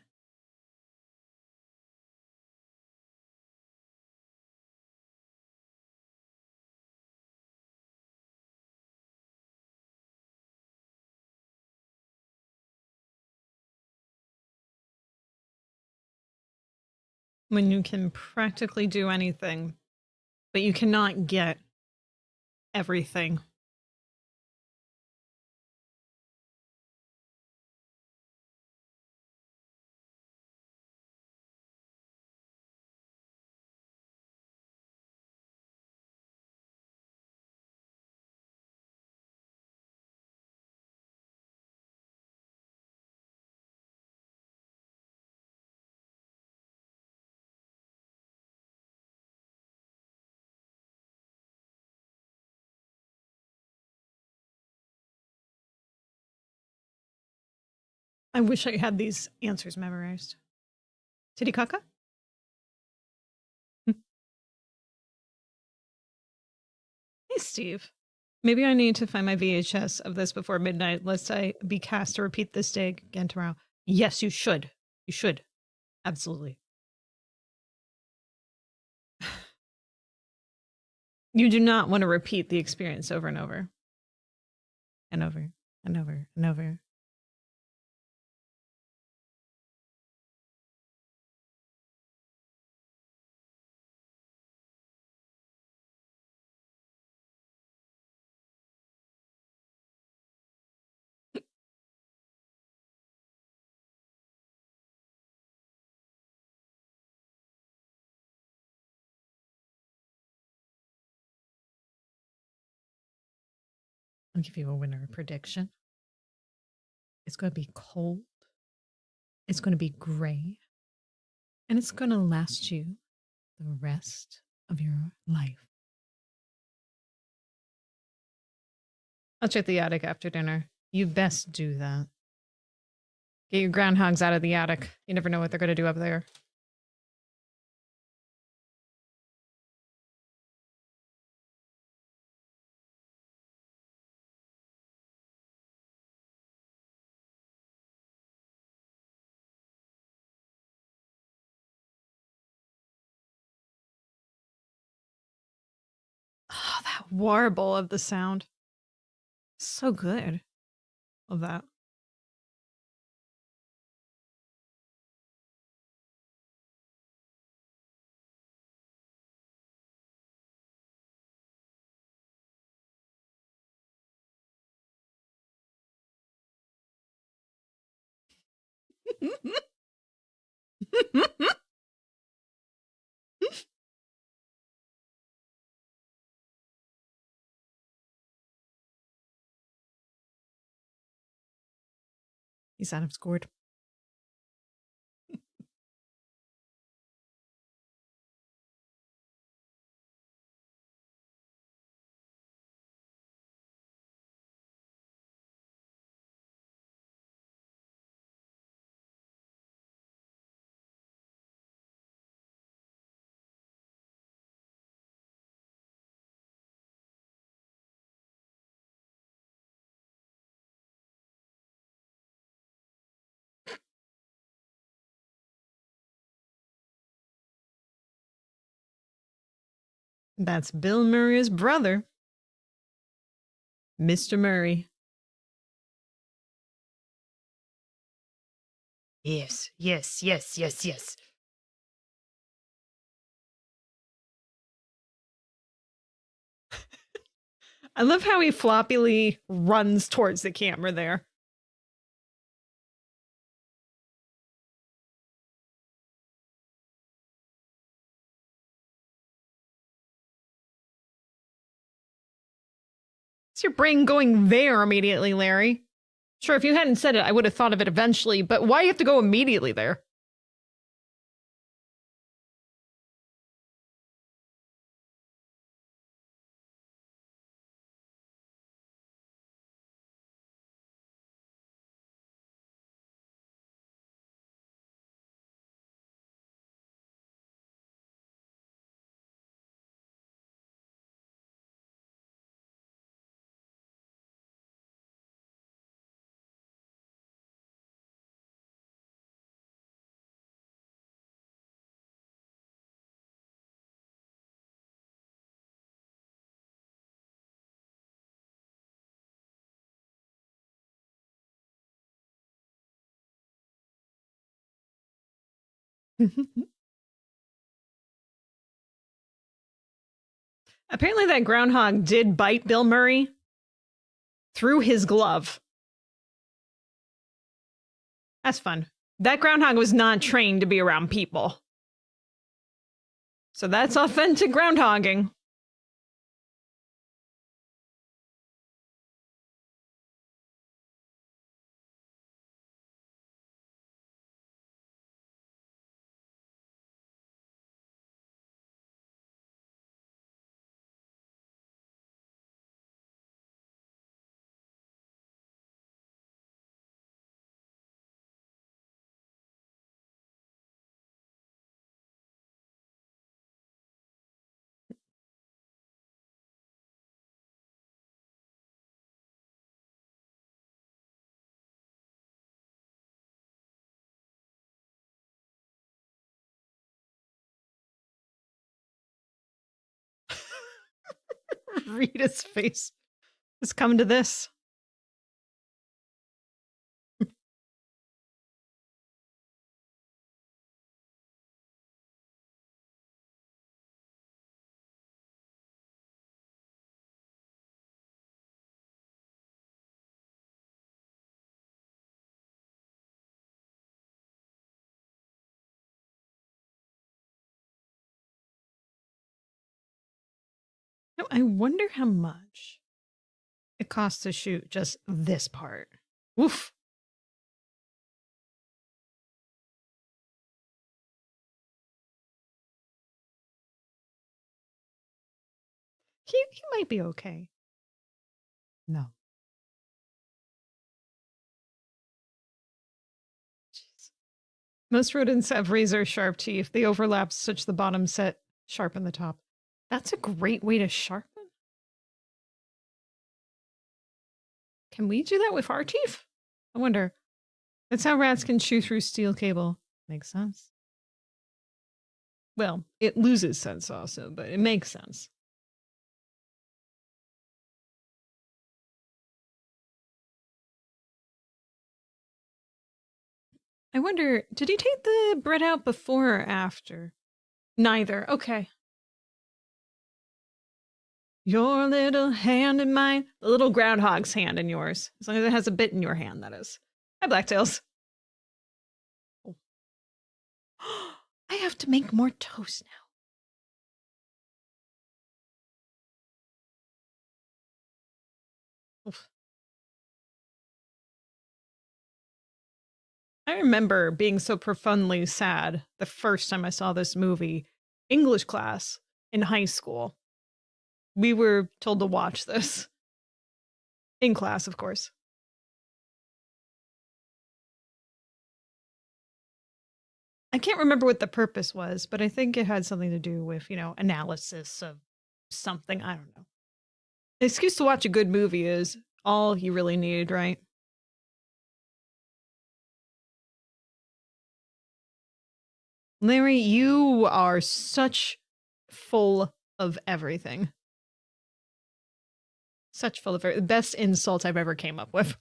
When you can practically do anything, but you cannot get everything. I wish I had these answers memorized. Titicaca? Hey, Steve. Maybe I need to find my VHS of this before midnight, lest I be cast to repeat this day again tomorrow. Yes, you should. You should. Absolutely. You do not want to repeat the experience over and over. And over and over and over. I'll give you a winner prediction. It's going to be cold. It's going to be gray. And it's going to last you the rest of your life. I'll check the attic after dinner. You best do that. Get your groundhogs out of the attic. You never know what they're going to do up there. Oh, that warble of the sound. So good. Love that. He's out of scored. That's Bill Murray's brother, Mr. Murray. Yes, yes, yes, yes, yes. I love how he floppily runs towards the camera there. It's your brain going there immediately, Larry. Sure, if you hadn't said it, I would have thought of it eventually, but why you have to go immediately there? Apparently that groundhog did bite Bill Murray through his glove. That's fun. That groundhog was not trained to be around people. So that's authentic groundhogging. Rita's face has come to this. No, I wonder how much it costs to shoot just this part. Oof. He might be okay. No. Most rodents have razor-sharp teeth. They overlap such the bottom set sharpen the top. That's a great way to sharpen. Can we do that with our teeth? I wonder. That's how rats can chew through steel cable. Makes sense. Well, it loses sense also, but it makes sense. I wonder, did he take the bread out before or after? Neither. Okay. Your little hand in mine. The little groundhog's hand in yours. As long as it has a bit in your hand, that is. Hi, Blacktails. Oh. I have to make more toast now. Oof. I remember being so profoundly sad the first time I saw this movie. English class in high school. We were told to watch this. In class, of course. I can't remember what the purpose was, but I think it had something to do with, you know, analysis of something. I don't know. The excuse to watch a good movie is all you really need, right? Larry, you are such full of everything. Such full of the best insult I've ever came up with.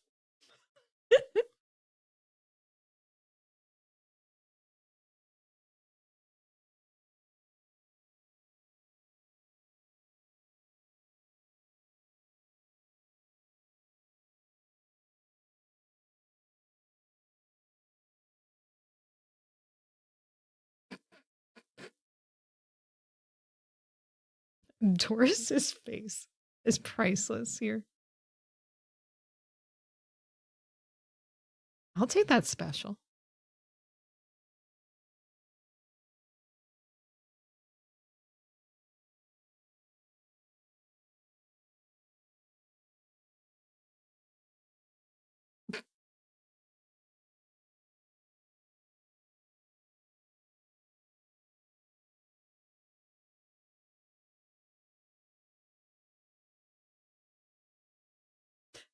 Doris's face is priceless here. I'll take that special.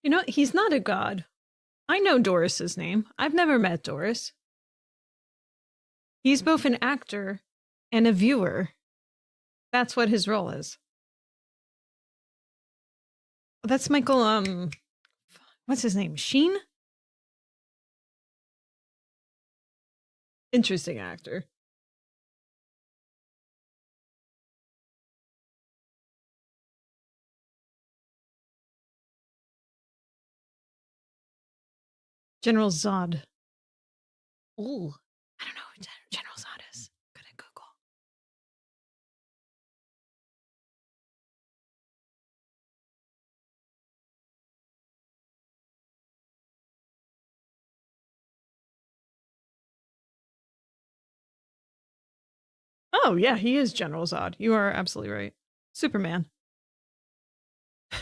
You know, he's not a god. I know Doris's name. I've never met Doris. He's both an actor and a viewer. That's what his role is. That's Michael, what's his name? Sheen? Interesting actor. General Zod. Ooh, I don't know who General Zod is. Gonna Google. Oh, yeah, he is General Zod. You are absolutely right. Superman. Did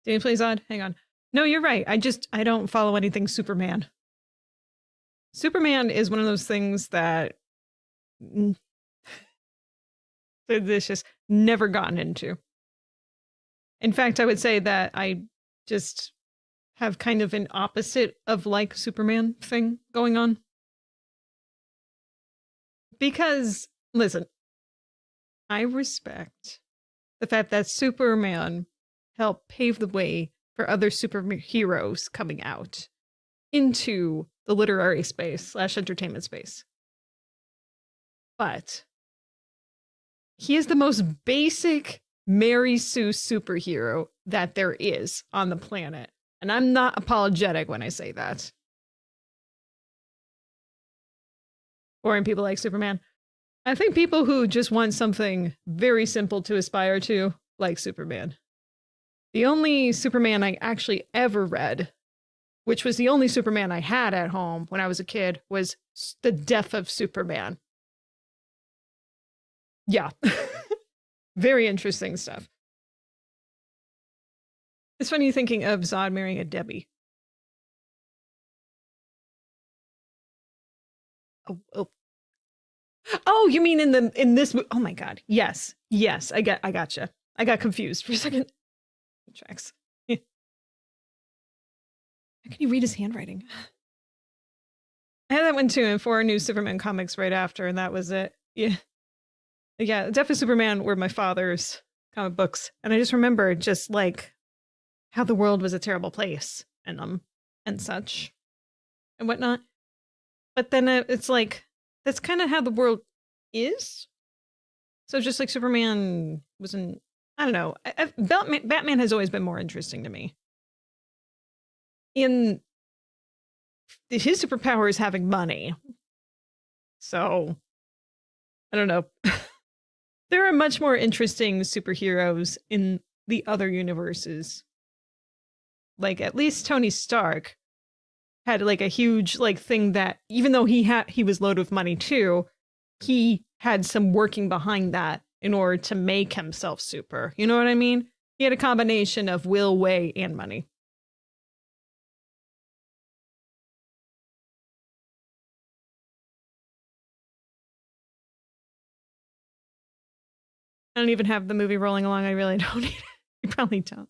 he play Zod? Hang on. No, you're right. I don't follow anything Superman. Superman is one of those things that this just never gotten into. In fact, I would say that I just have kind of an opposite of like Superman thing going on. Because, listen, I respect the fact that Superman helped pave the way for other superheroes coming out into the literary space / entertainment space. But he is the most basic Mary Sue superhero that there is on the planet. And I'm not apologetic when I say that. Boring people like Superman. I think people who just want something very simple to aspire to like Superman. The only Superman I actually ever read, which was the only Superman I had at home when I was a kid, was The Death of Superman. Yeah. Very interesting stuff. It's funny thinking of Zod marrying a Debbie. Oh, oh. Oh, you mean in this? Oh my God. Yes. Yes. I gotcha. I got confused for a second. Tracks. How can you read his handwriting? I had that one too in 4 new Superman comics right after, and that was it. Yeah. Yeah. Death of Superman were my father's comic books. And I just remember just like how the world was a terrible place in them and such and whatnot. But then it's like, that's kind of how the world is. So just like Superman wasn't, I don't know. Batman has always been more interesting to me. In his superpower is having money. So I don't know. There are much more interesting superheroes in the other universes. Like at least Tony Stark had like a huge like thing that even though he was loaded with money too, he had some working behind that in order to make himself super. You know what I mean? He had a combination of will, way, and money. I don't even have the movie rolling along. I really don't need it. You probably don't.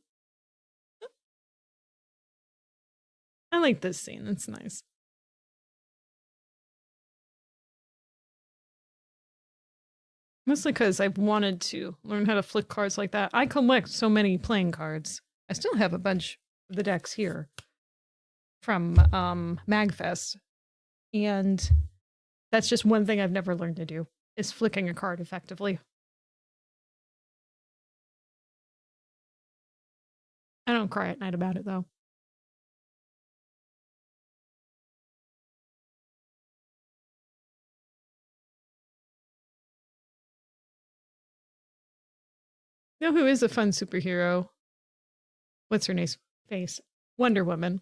I like this scene. It's nice. Mostly because I've wanted to learn how to flick cards like that. I collect so many playing cards. I still have a bunch of the decks here from Magfest. And that's just one thing I've never learned to do, is flicking a card effectively. I don't cry at night about it, though. You know who is a fun superhero? What's her name's face? Wonder Woman.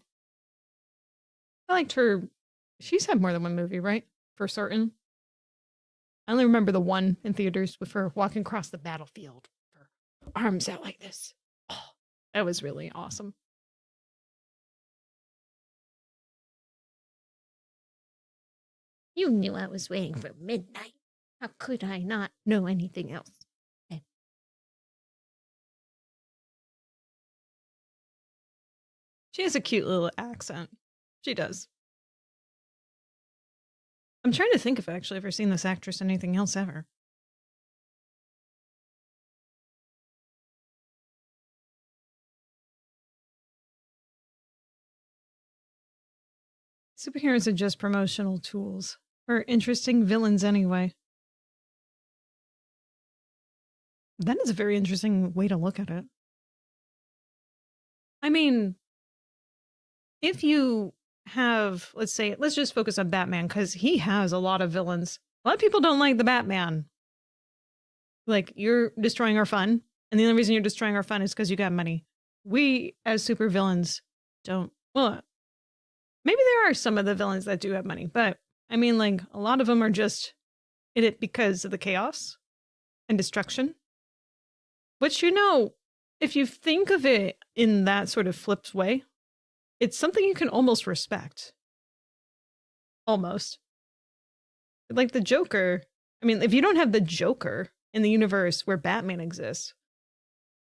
I liked her. She's had more than one movie, right? For certain. I only remember the one in theaters with her walking across the battlefield, her arms out like this. Oh, that was really awesome. You knew I was waiting for midnight. How could I not know anything else? She has a cute little accent. She does. I'm trying to think if I actually ever seen this actress in anything else ever. Superheroes are just promotional tools. Or interesting villains anyway. That is a very interesting way to look at it. I mean, if you have, let's say, let's just focus on Batman, because he has a lot of villains. A lot of people don't like the Batman. Like, you're destroying our fun, and the only reason you're destroying our fun is because you got money. We, as super villains, don't. Well, maybe there are some of the villains that do have money, but I mean, like, a lot of them are just in it because of the chaos and destruction. Which, you know, if you think of it in that sort of flipped way, it's something you can almost respect. Almost. Like the Joker. I mean, if you don't have the Joker in the universe where Batman exists,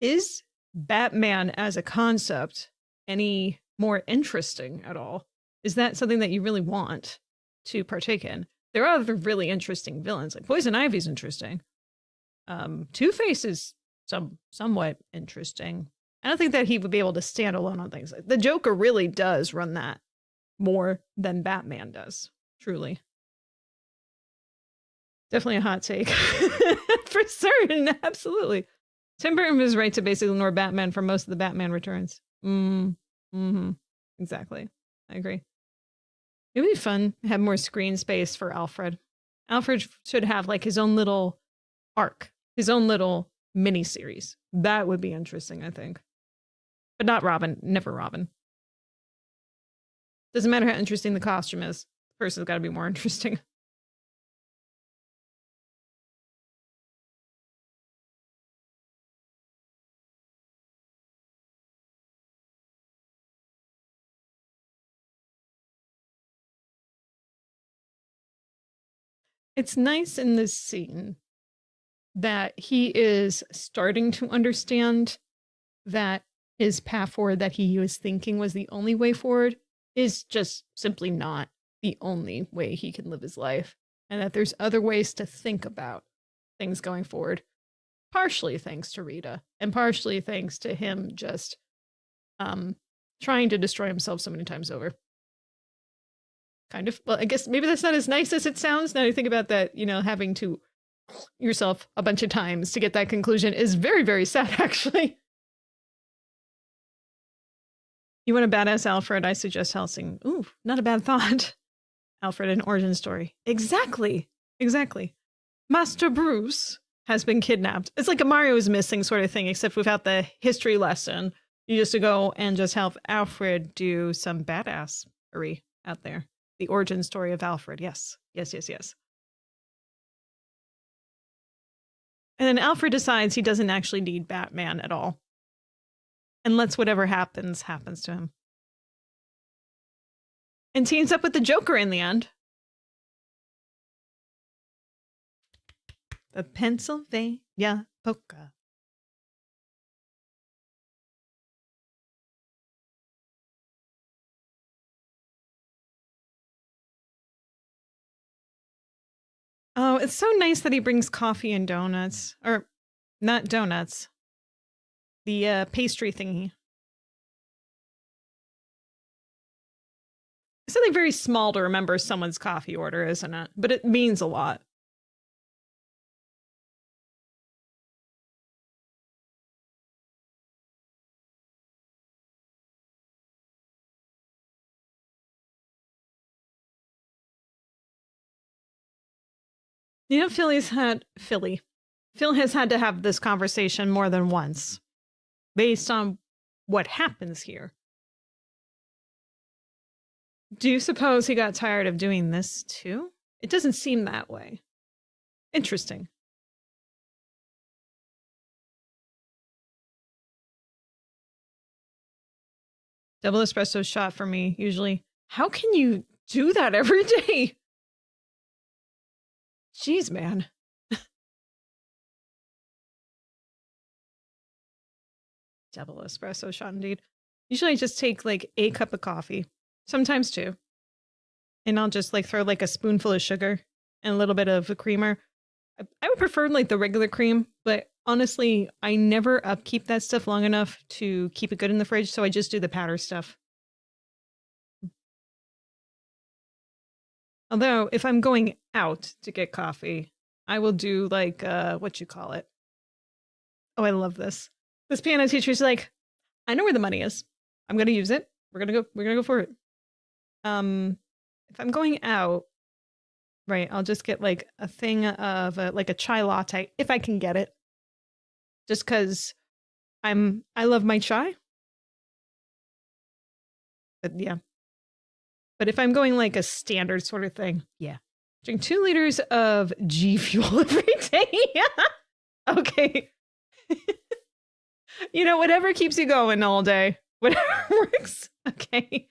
is Batman as a concept any more interesting at all? Is that something that you really want to partake in? There are other really interesting villains, like Poison Ivy's interesting. Two-Face is somewhat interesting. I don't think that he would be able to stand alone on things. The Joker really does run that more than Batman does, truly. Definitely a hot take. For certain, absolutely. Tim Burton was right to basically ignore Batman for most of the Batman returns. Mm-hmm. Exactly. I agree. It would be fun to have more screen space for Alfred. Alfred should have like his own little arc, his own little mini series. That would be interesting, I think. But not Robin. Never Robin. Doesn't matter how interesting the costume is. The person's got to be more interesting. It's nice in this scene that he is starting to understand that his path forward that he was thinking was the only way forward is just simply not the only way he can live his life, and that there's other ways to think about things going forward, partially thanks to Rita and partially thanks to him just trying to destroy himself so many times over. Kind of. Well, I guess maybe that's not as nice as it sounds. Now you think about that, you know, having to yourself a bunch of times to get that conclusion is very, very sad, actually. You want a badass Alfred? I suggest Helsing. Ooh, not a bad thought. Alfred, an origin story. Exactly. Exactly. Master Bruce has been kidnapped. It's like a Mario is missing sort of thing, except without the history lesson. You just to go and just help Alfred do some badassery out there. The origin story of Alfred. Yes. Yes, yes, yes. And then Alfred decides he doesn't actually need Batman at all. And lets whatever happens to him. And teams up with the Joker in the end. The Pennsylvania Polka. Oh, it's so nice that he brings coffee and donuts. Or, not donuts. The pastry thingy. It's something very small to remember someone's coffee order, isn't it? But it means a lot. You know, Phil has had to have this conversation more than once based on what happens here. Do you suppose he got tired of doing this too? It doesn't seem that way. Interesting. Double espresso shot for me, usually. How can you do that every day? Jeez, man. Double espresso shot indeed. Usually I just take like a cup of coffee, sometimes two. And I'll just like throw like a spoonful of sugar and a little bit of a creamer. I would prefer like the regular cream, but honestly, I never upkeep that stuff long enough to keep it good in the fridge, so I just do the powder stuff. Although, if I'm going out to get coffee, I will do like, what you call it? Oh, I love this. This piano teacher's like, I know where the money is. I'm gonna use it. We're gonna go for it. If I'm going out, right, I'll just get like a thing of like a chai latte, if I can get it. Just because I love my chai. But yeah. But if I'm going like a standard sort of thing, yeah. Drink 2 liters of G Fuel every day. Okay. You know, whatever keeps you going all day. Whatever works. Okay.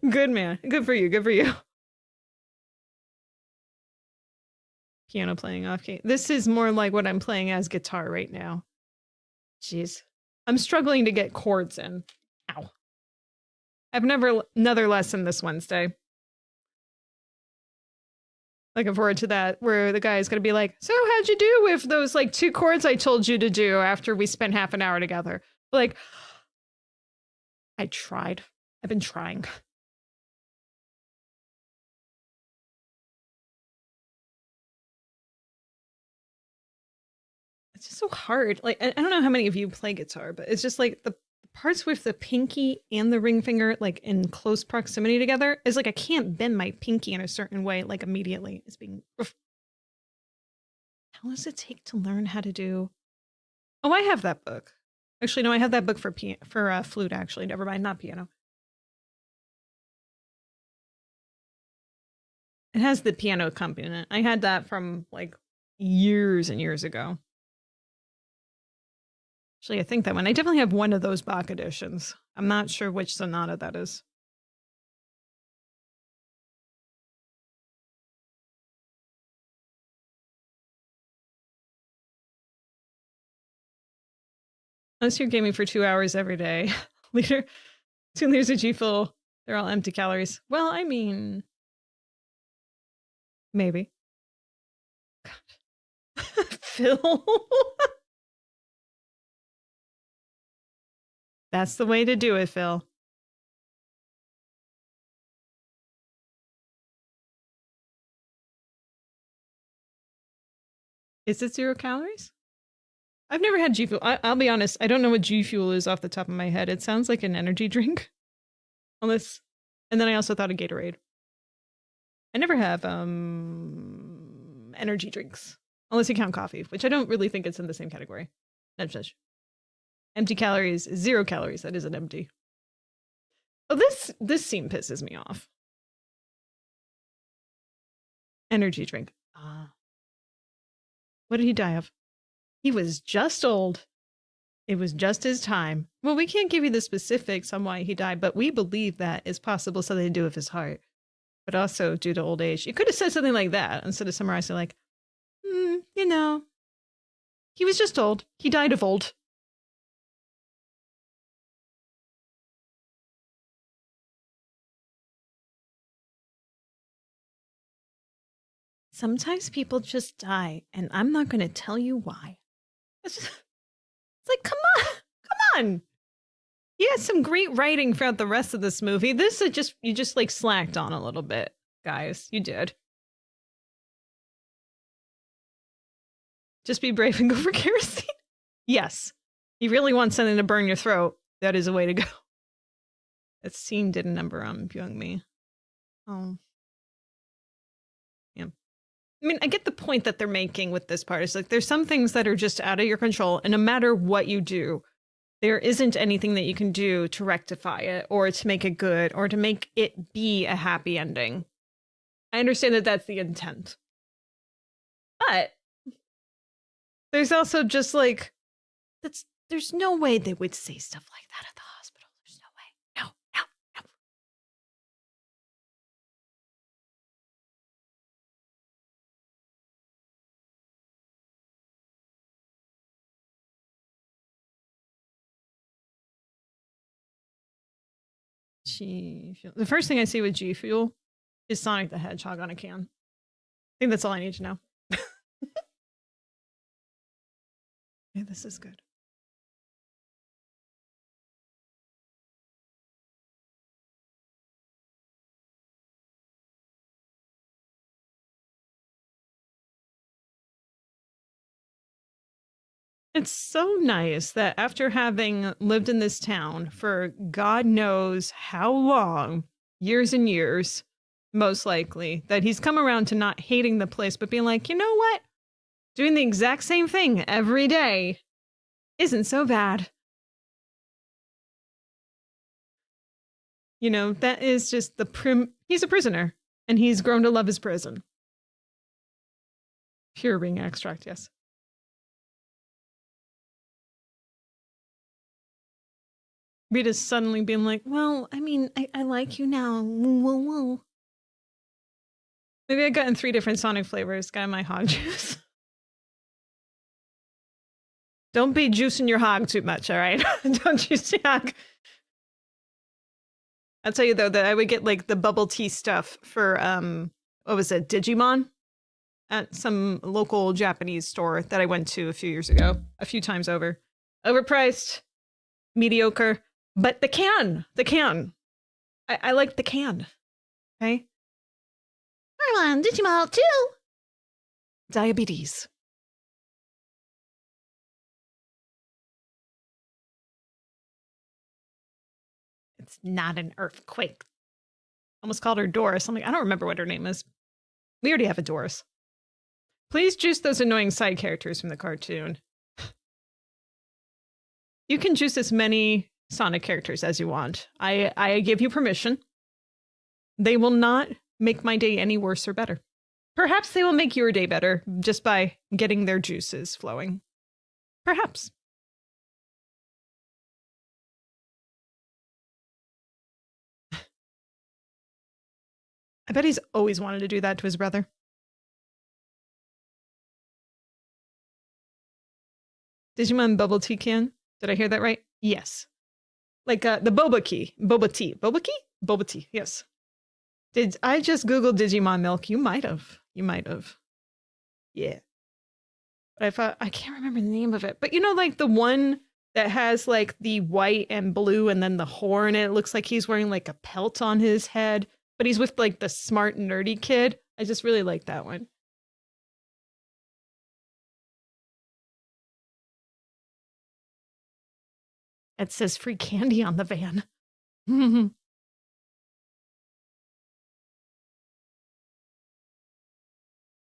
Good, man. Good for you. Good for you. Piano playing off key. This is more like what I'm playing as guitar right now. Jeez. I'm struggling to get chords in. Ow. I have another lesson this Wednesday. Looking forward to that, where the guy is going to be like, so how'd you do with those like 2 chords I told you to do after we spent half an hour together? Like, I tried. I've been trying. It's just so hard. Like, I don't know how many of you play guitar, but it's just like the parts with the pinky and the ring finger like in close proximity together is like I can't bend my pinky in a certain way like immediately. It's being how long does it take to learn how to do? Oh, I have that book. Actually, no, I have that book for flute. Actually, never mind, not piano. It has the piano accompaniment. I had that from like years and years ago. Actually, I think that one. I definitely have one of those Bach editions. I'm not sure which sonata that is. Unless you're gaming for 2 hours every day. Liter 2 liters of G Fuel. They're all empty calories. Well, I mean, maybe. God. Phil. That's the way to do it, Phil. Is it 0 calories? I've never had G Fuel. I'll be honest, I don't know what G Fuel is off the top of my head. It sounds like an energy drink. Unless, and then I also thought of Gatorade. I never have energy drinks. Unless you count coffee, which I don't really think it's in the same category. Empty calories, 0 calories. That isn't empty. Oh, this scene pisses me off. Energy drink. What did he die of? He was just old. It was just his time. Well, we can't give you the specifics on why he died, but we believe that it's possible something to do with his heart, but also due to old age. You could have said something like that instead of summarizing like, you know, he was just old. He died of old. Sometimes people just die, and I'm not going to tell you why. It's like, come on. He had some great writing throughout the rest of this movie. This is you just like slacked on a little bit, guys. You did. Just be brave and go for kerosene. Yes. You really want something to burn your throat. That is a way to go. That scene did a number on Young Me. Oh. Yeah. I mean, I get the point that they're making with this part. It's like there's some things that are just out of your control, and no matter what you do, there isn't anything that you can do to rectify it or to make it good or to make it be a happy ending. I understand that that's the intent. But there's also just like, there's no way they would say stuff like that at the hospital. There's no way. No. G Fuel. The first thing I see with G Fuel is Sonic the Hedgehog on a can. I think that's all I need to know. Yeah, this is good. It's so nice that after having lived in this town for God knows how long, years and years, most likely, that he's come around to not hating the place, but being like, you know what? Doing the exact same thing every day isn't so bad. You know, that is just he's a prisoner, and he's grown to love his prison. Pure ring extract, yes. Rita's suddenly being like, well, I mean, I like you now. Whoa. Maybe I got in 3 different Sonic flavors. Got my hog juice. Don't be juicing your hog too much, all right? Don't juice your hog. I'll tell you, though, that I would get, like, the bubble tea stuff for, what was it, Digimon? At some local Japanese store that I went to a few times over. Overpriced, mediocre. But the can. I like the can. Okay? I want Digimon too. Diabetes. It's not an earthquake. Almost called her Doris. I'm like, I don't remember what her name is. We already have a Doris. Please juice those annoying side characters from the cartoon. You can juice as many Sonic characters as you want. I give you permission. They will not make my day any worse or better. Perhaps they will make your day better just by getting their juices flowing. Perhaps. I bet he's always wanted to do that to his brother. Digimon bubble tea can. Did I hear that right? Yes. Like the boba key. Boba tea. Boba key? Boba tea, yes. Did I just Google Digimon milk? You might have. You might have. Yeah. But I thought, I can't remember the name of it. But you know, like the one that has like the white and blue and then the horn, and it looks like he's wearing like a pelt on his head, but he's with like the smart, nerdy kid. I just really like that one. It says free candy on the van.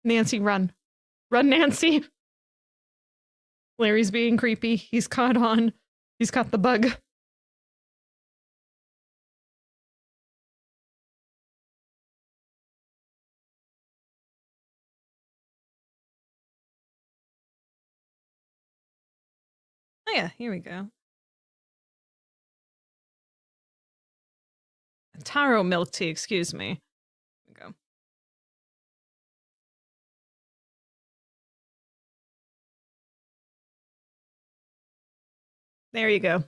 Nancy, run. Run, Nancy. Larry's being creepy. He's caught on. He's caught the bug. Oh yeah, here we go. Taro milk tea, excuse me. Here we go. There you go.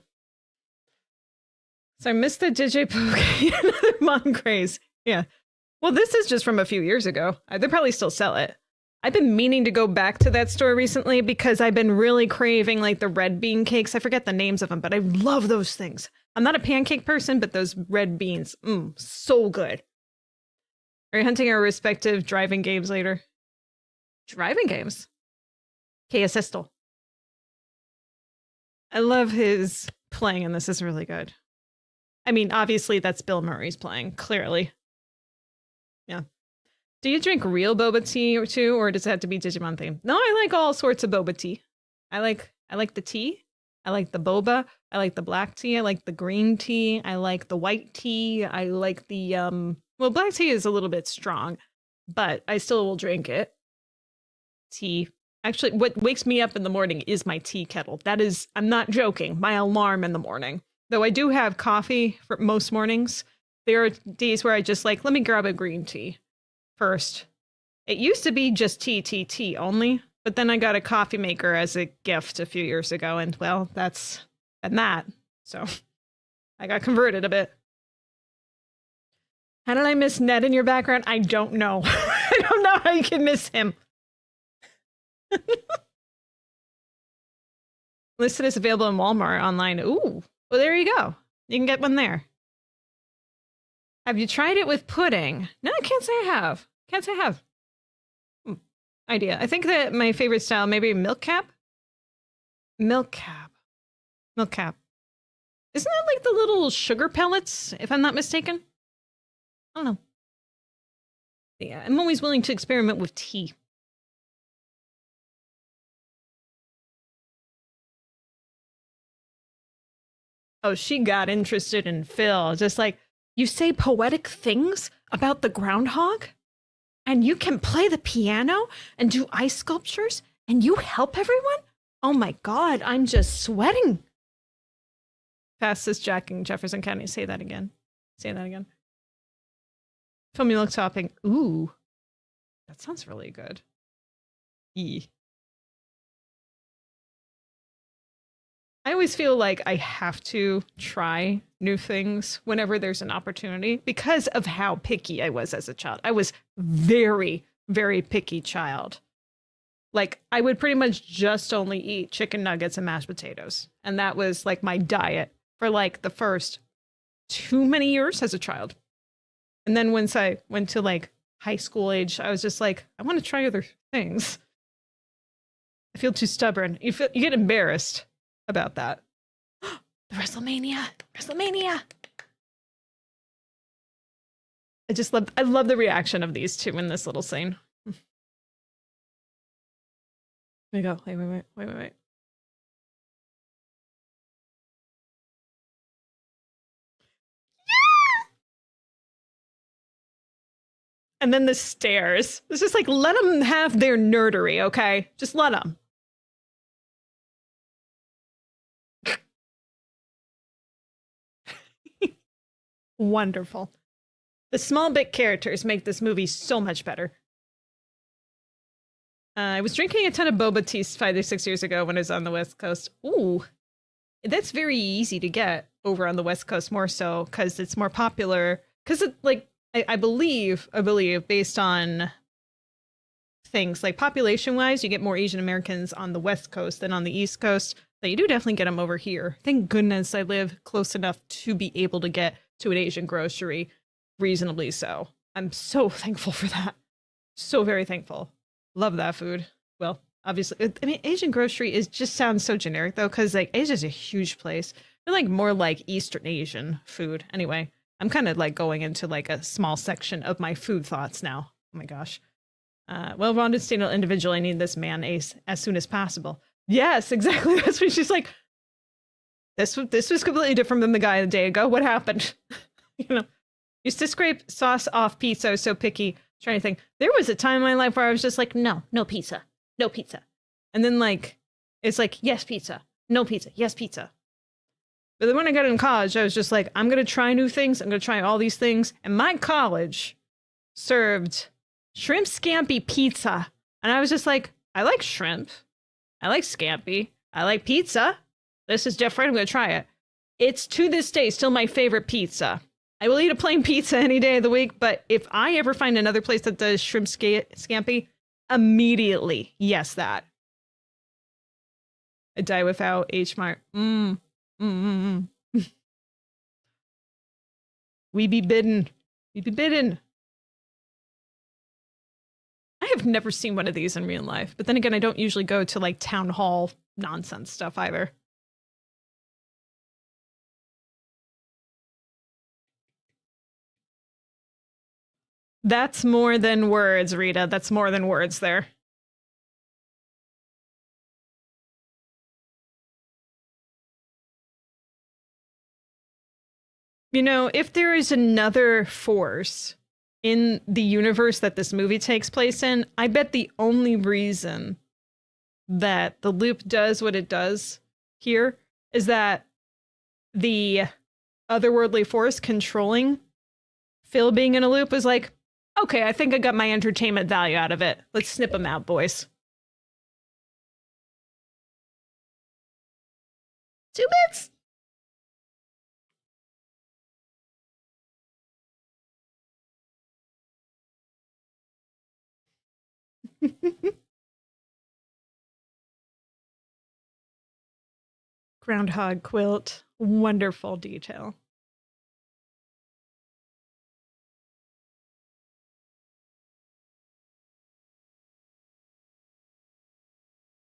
So I missed the Digipoke, another Mon craze. Yeah. Well, this is just from a few years ago. They probably still sell it. I've been meaning to go back to that store recently because I've been really craving like the red bean cakes. I forget the names of them, but I love those things. I'm not a pancake person, but those red beans, so good. Are you hunting our respective driving games later? Driving games? KSSTL. I love his playing in this. Is really good. I mean, obviously that's Bill Murray's playing, clearly. Yeah. Do you drink real boba tea or too, or does it have to be Digimon themed? No, I like all sorts of boba tea. I like the tea. I like the boba. I like the black tea. I like the green tea. I like the white tea. I like the well, black tea is a little bit strong, but I still will drink it. Tea. Actually, what wakes me up in the morning is my tea kettle. That is, I'm not joking, my alarm in the morning. Though I do have coffee for most mornings. There are days where I just like, let me grab a green tea first. It used to be just tea only, but then I got a coffee maker as a gift a few years ago, and well, that's that. So I got converted a bit. How did I miss Ned in your background? I don't know. I don't know how you can miss him. Listed as available in Walmart online. Ooh, well, there you go. You can get one there. Have you tried it with pudding? No, I can't say I have. Can't say I have. Idea. I think that my favorite style, maybe milk cap? Milk cap. Milk cap. Isn't that like the little sugar pellets, if I'm not mistaken? I don't know. Yeah, I'm always willing to experiment with tea. Oh, she got interested in Phil. Just like, you say poetic things about the groundhog? And you can play the piano and do ice sculptures? And you help everyone? Oh my god, I'm just sweating. Fastest jacking Jefferson County. Say that again. Say that again. Filmy milk topping. Ooh. That sounds really good. Eee. I always feel like I have to try new things whenever there's an opportunity because of how picky I was as a child. I was very, very picky child. Like, I would pretty much just only eat chicken nuggets and mashed potatoes. And that was like my diet for like the first too many years as a child. And then once I went to like high school age, I was just like, I want to try other things. I feel too stubborn. You get embarrassed about that. The WrestleMania. I love the reaction of these two in this little scene. Here we go. Wait. And then the stairs. It's just like, let them have their nerdery, okay? Just let them. Wonderful. The small bit characters make this movie so much better. I was drinking a ton of boba tea 5 or 6 years ago when I was on the West Coast. Ooh. That's very easy to get over on the West Coast, more so because it's more popular. Because it like I believe based on things like population wise, you get more Asian Americans on the West Coast than on the East Coast. But you do definitely get them over here. Thank goodness I live close enough to be able to get to an Asian grocery reasonably so. I'm so thankful for that. So very thankful. Love that food. Well, obviously, I mean, Asian grocery is just sounds so generic though, because like Asia's a huge place. They're like more like Eastern Asian food. Anyway, I'm kind of like going into like a small section of my food thoughts now. Oh my gosh. Well-rounded stable individual. I need this man ace as soon as possible. Yes, exactly. That's what she's like. This was completely different than the guy a day ago. What happened? You know, used to scrape sauce off pizza. I was so picky. Trying to think. There was a time in my life where I was just like, no pizza, no pizza. And then like, it's like, yes, pizza, no pizza, yes, pizza. But then when I got in college, I was just like, I'm going to try new things. I'm going to try all these things. And my college served shrimp scampi pizza. And I was just like, I like shrimp. I like scampi. I like pizza. This is different. I'm going to try it. It's to this day still my favorite pizza. I will eat a plain pizza any day of the week, but if I ever find another place that does shrimp scampi, immediately, yes, that. I die without H Mart. We be bidden. We be bidden. I have never seen one of these in real life, but then again, I don't usually go to like town hall nonsense stuff either. That's more than words, Rita. That's more than words there. You know, if there is another force in the universe that this movie takes place in, I bet the only reason that the loop does what it does here is that the otherworldly force controlling Phil being in a loop is like, okay, I think I got my entertainment value out of it. Let's snip them out, boys. 2 bits? Groundhog quilt. Wonderful detail.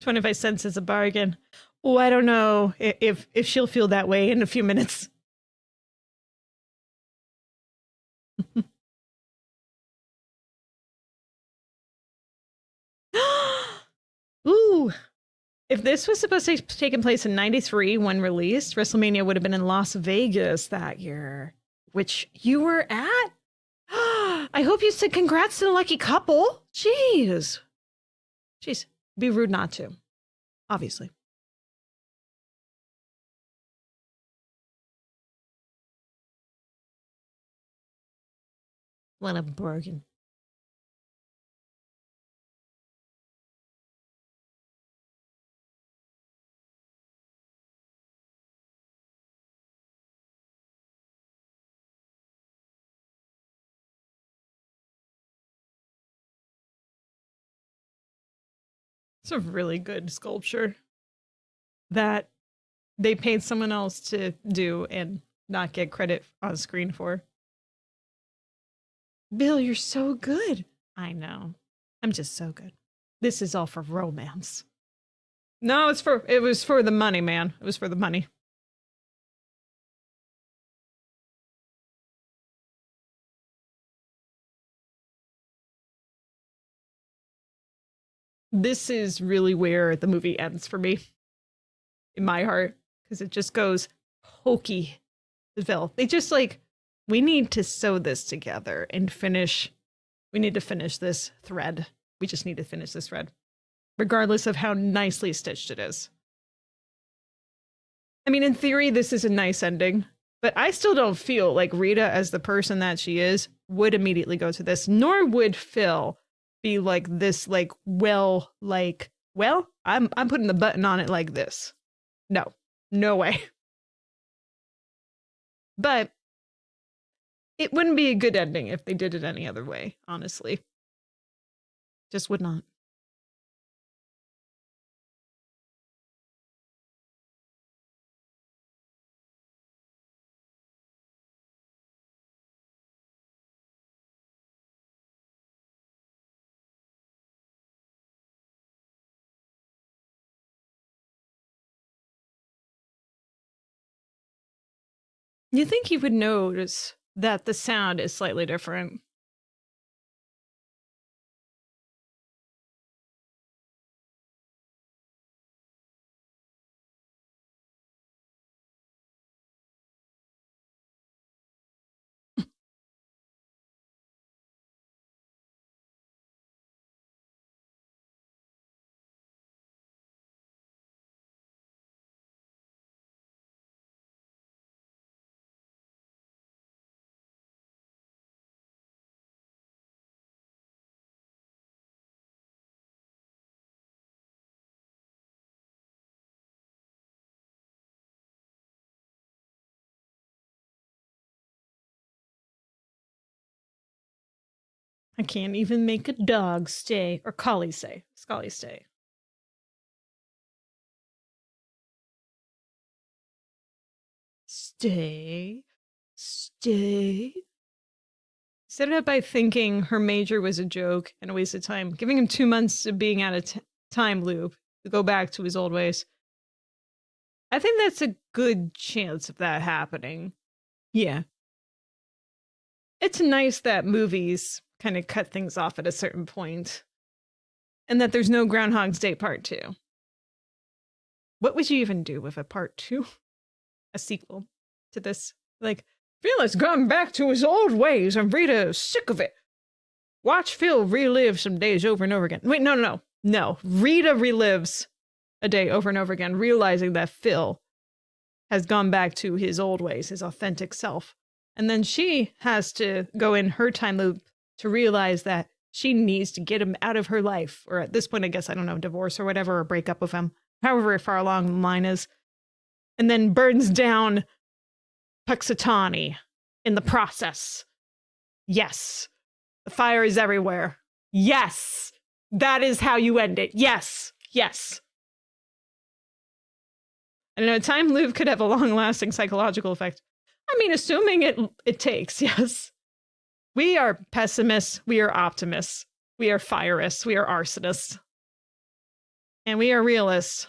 25 cents is a bargain. Oh, I don't know if she'll feel that way in a few minutes. Ooh. If this was supposed to take taken place in 93 when released, WrestleMania would have been in Las Vegas that year, which you were at? I hope you said congrats to the lucky couple. Jeez. Jeez. Be rude not to. Obviously. What a bargain. It's a really good sculpture that they paid someone else to do and not get credit on screen for. Bill, you're so good. I know. I'm just so good. This is all for romance. No, it was for the money, man. It was for the money. This is really where the movie ends for me. In my heart. Because it just goes hokey. Phil. They just like, we need to sew this together and finish. We need to finish this thread. We just need to finish this thread. Regardless of how nicely stitched it is. I mean, in theory, this is a nice ending. But I still don't feel like Rita, as the person that she is, would immediately go to this. Nor would Phil be like this, like, well, I'm putting the button on it like this. No. No way. But it wouldn't be a good ending if they did it any other way, honestly. Just would not. You think he would notice that the sound is slightly different? I can't even make a dog stay, or collie stay. Scully stay. Stay. Stay. Set it up by thinking her major was a joke and a waste of time, giving him 2 months of being out of time loop to go back to his old ways. I think that's a good chance of that happening. Yeah. It's nice that movies kind of cut things off at a certain point, and that there's no Groundhog's Day Part 2. What would you even do with a Part 2? A sequel to this? Like, Phil has gone back to his old ways and Rita is sick of it. Watch Phil relive some days over and over again. Wait, no. Rita relives a day over and over again, realizing that Phil has gone back to his old ways, his authentic self. And then she has to go in her time loop to realize that she needs to get him out of her life. Or at this point, I guess, I don't know, divorce or whatever, or break up with him, however far along the line is. And then burns down Puxatani in the process. Yes. The fire is everywhere. Yes. That is how you end it. Yes. Yes. I know a time loop could have a long-lasting psychological effect. I mean, assuming it takes, yes. We are pessimists. We are optimists. We are fireists. We are arsonists. And we are realists.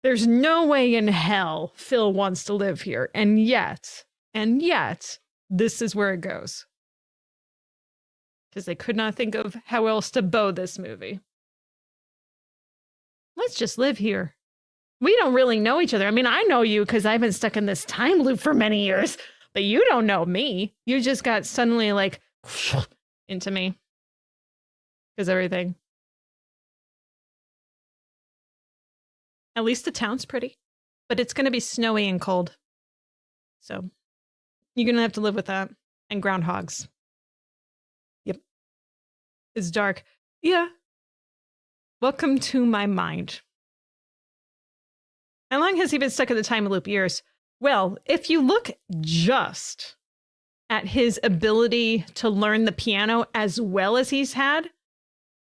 There's no way in hell Phil wants to live here. And yet, this is where it goes. Because they could not think of how else to bow this movie. Let's just live here. We don't really know each other. I mean, I know you because I've been stuck in this time loop for many years. But you don't know me. You just got suddenly like into me. Because everything. At least the town's pretty. But it's going to be snowy and cold. So you're going to have to live with that. And groundhogs. Yep. It's dark. Yeah. Welcome to my mind. How long has he been stuck in the time loop? Years. Well, if you look just at his ability to learn the piano as well as he's had,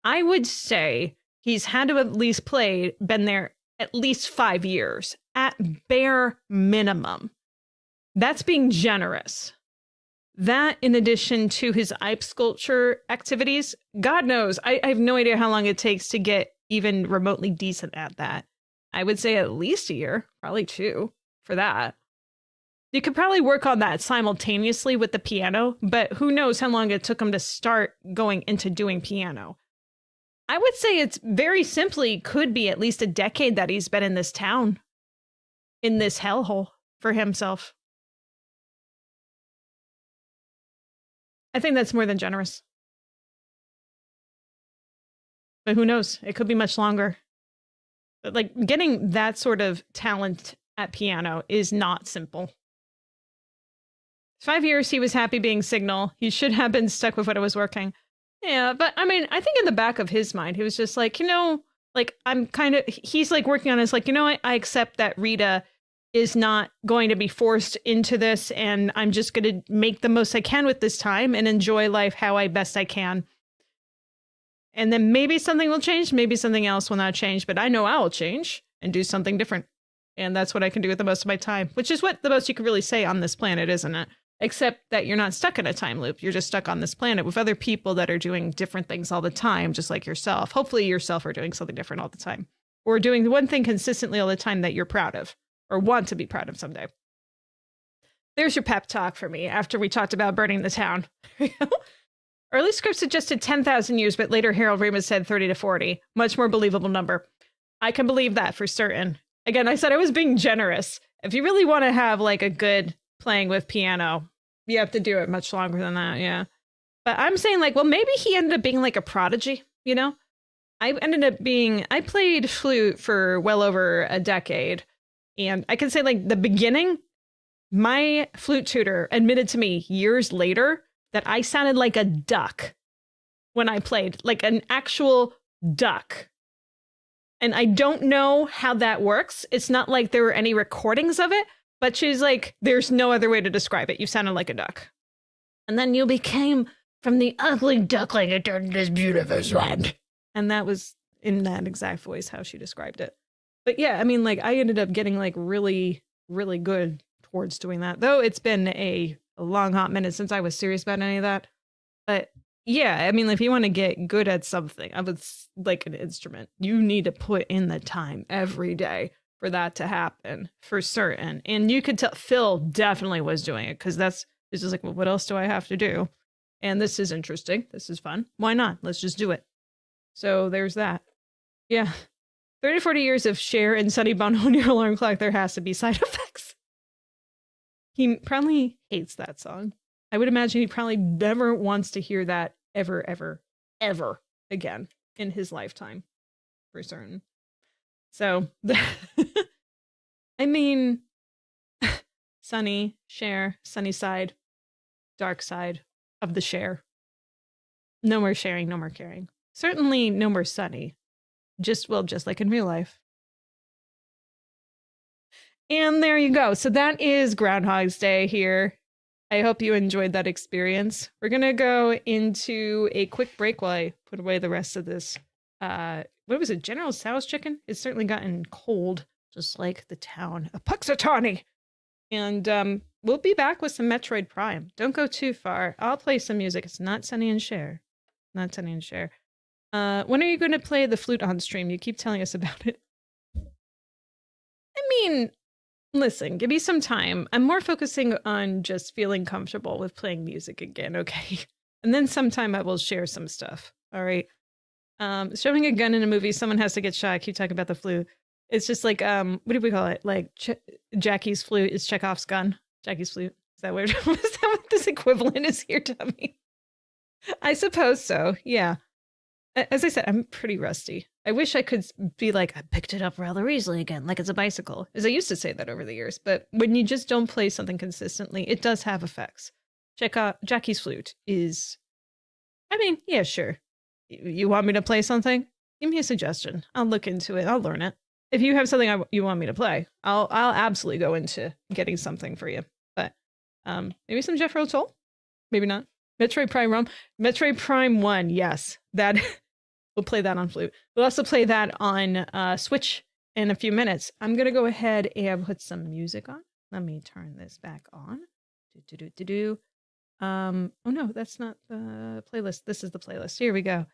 I would say he's had to at least been there at least 5 years, at bare minimum. That's being generous. That, in addition to his ice sculpture activities, God knows, I have no idea how long it takes to get even remotely decent at that. I would say at least a year, probably 2 for that. You could probably work on that simultaneously with the piano, but who knows how long it took him to start going into doing piano. I would say it's very simply could be at least a decade that he's been in this town, in this hellhole for himself. I think that's more than generous. But who knows? It could be much longer. But like getting that sort of talent at piano is not simple. 5 years he was happy being Signal. He should have been stuck with what it was working. Yeah, but I mean, I think in the back of his mind, he was just like, you know, Like, I'm kind of, he's like working on it. It's like, you know what? I accept that Rita is not going to be forced into this, and I'm just going to make the most I can with this time and enjoy life how I best I can. And then maybe something will change, maybe something else will not change, but I know I will change and do something different. And that's what I can do with the most of my time, which is what the most you can really say on this planet, isn't it? Except that you're not stuck in a time loop. You're just stuck on this planet with other people that are doing different things all the time, just like yourself. Hopefully yourself are doing something different all the time, or doing the one thing consistently all the time that you're proud of or want to be proud of someday. There's your pep talk for me after we talked about burning the town. Early scripts suggested 10,000 years, but later Harold Ramis said 30 to 40. Much more believable number. I can believe that for certain. Again, I said I was being generous. If you really want to have like a good playing with piano, you have to do it much longer than that, yeah. But I'm saying like, well, maybe he ended up being like a prodigy, you know? I played flute for well over a decade. And I can say like the beginning, my flute tutor admitted to me years later that I sounded like a duck when I played, like an actual duck. And I don't know how that works. It's not like there were any recordings of it, but she's like, there's no other way to describe it. You sounded like a duck. And then you became from the ugly duckling, it turned into this beautiful swan. And that was in that exact voice how she described it. But yeah, I mean, like I ended up getting like really, really good towards doing that. Though it's been a long hot minute since I was serious about any of that. But yeah, I mean, if you want to get good at something, I would like an instrument, you need to put in the time every day for that to happen for certain. And you could tell Phil definitely was doing it because it's just like, well, what else do I have to do? And this is interesting. This is fun. Why not? Let's just do it. So there's that. Yeah. 30 to 40 years of Cher and Sunny Bono on your alarm clock. There has to be side effects. He probably hates that song. I would imagine he probably never wants to hear that ever, ever, ever again in his lifetime, for certain. So, I mean, Sunny, Cher, sunny side, dark side of the Cher. No more sharing, no more caring. Certainly no more Sunny. Just like in real life. And there you go. So that is Groundhog's Day here. I hope you enjoyed that experience. We're going to go into a quick break while I put away the rest of this. What was it? General Tso's chicken? It's certainly gotten cold, just like the town of Puxatawny. And we'll be back with some Metroid Prime. Don't go too far. I'll play some music. It's not Sunny and Cher. Not Sunny and Cher. When are you going to play the flute on stream? You keep telling us about it. I mean, listen, give me some time. I'm more focusing on just feeling comfortable with playing music again, okay? And then sometime I will share some stuff, all right? Showing a gun in a movie, someone has to get shot. I keep talking about the flute. It's just like, what do we call it? Like Jacki's flute is Chekhov's gun. Jacki's flute. Is that what this equivalent is here, Tommy? I suppose so, yeah. As I said, I'm pretty rusty. I wish I could be like, I picked it up rather easily again, like it's a bicycle. As I used to say that over the years. But when you just don't play something consistently, it does have effects. Check out Jacki's flute is, I mean, yeah, sure. You want me to play something? Give me a suggestion. I'll look into it. I'll learn it. If you have something you want me to play, I'll absolutely go into getting something for you. But maybe some Jethro Tull? Maybe not. Metroid Prime ROM. Metroid Prime 1, yes. That we'll play that on flute. We'll also play that on Switch in a few minutes. I'm going to go ahead and put some music on. Let me turn this back on. Oh no, that's not the playlist. This is the playlist. Here we go.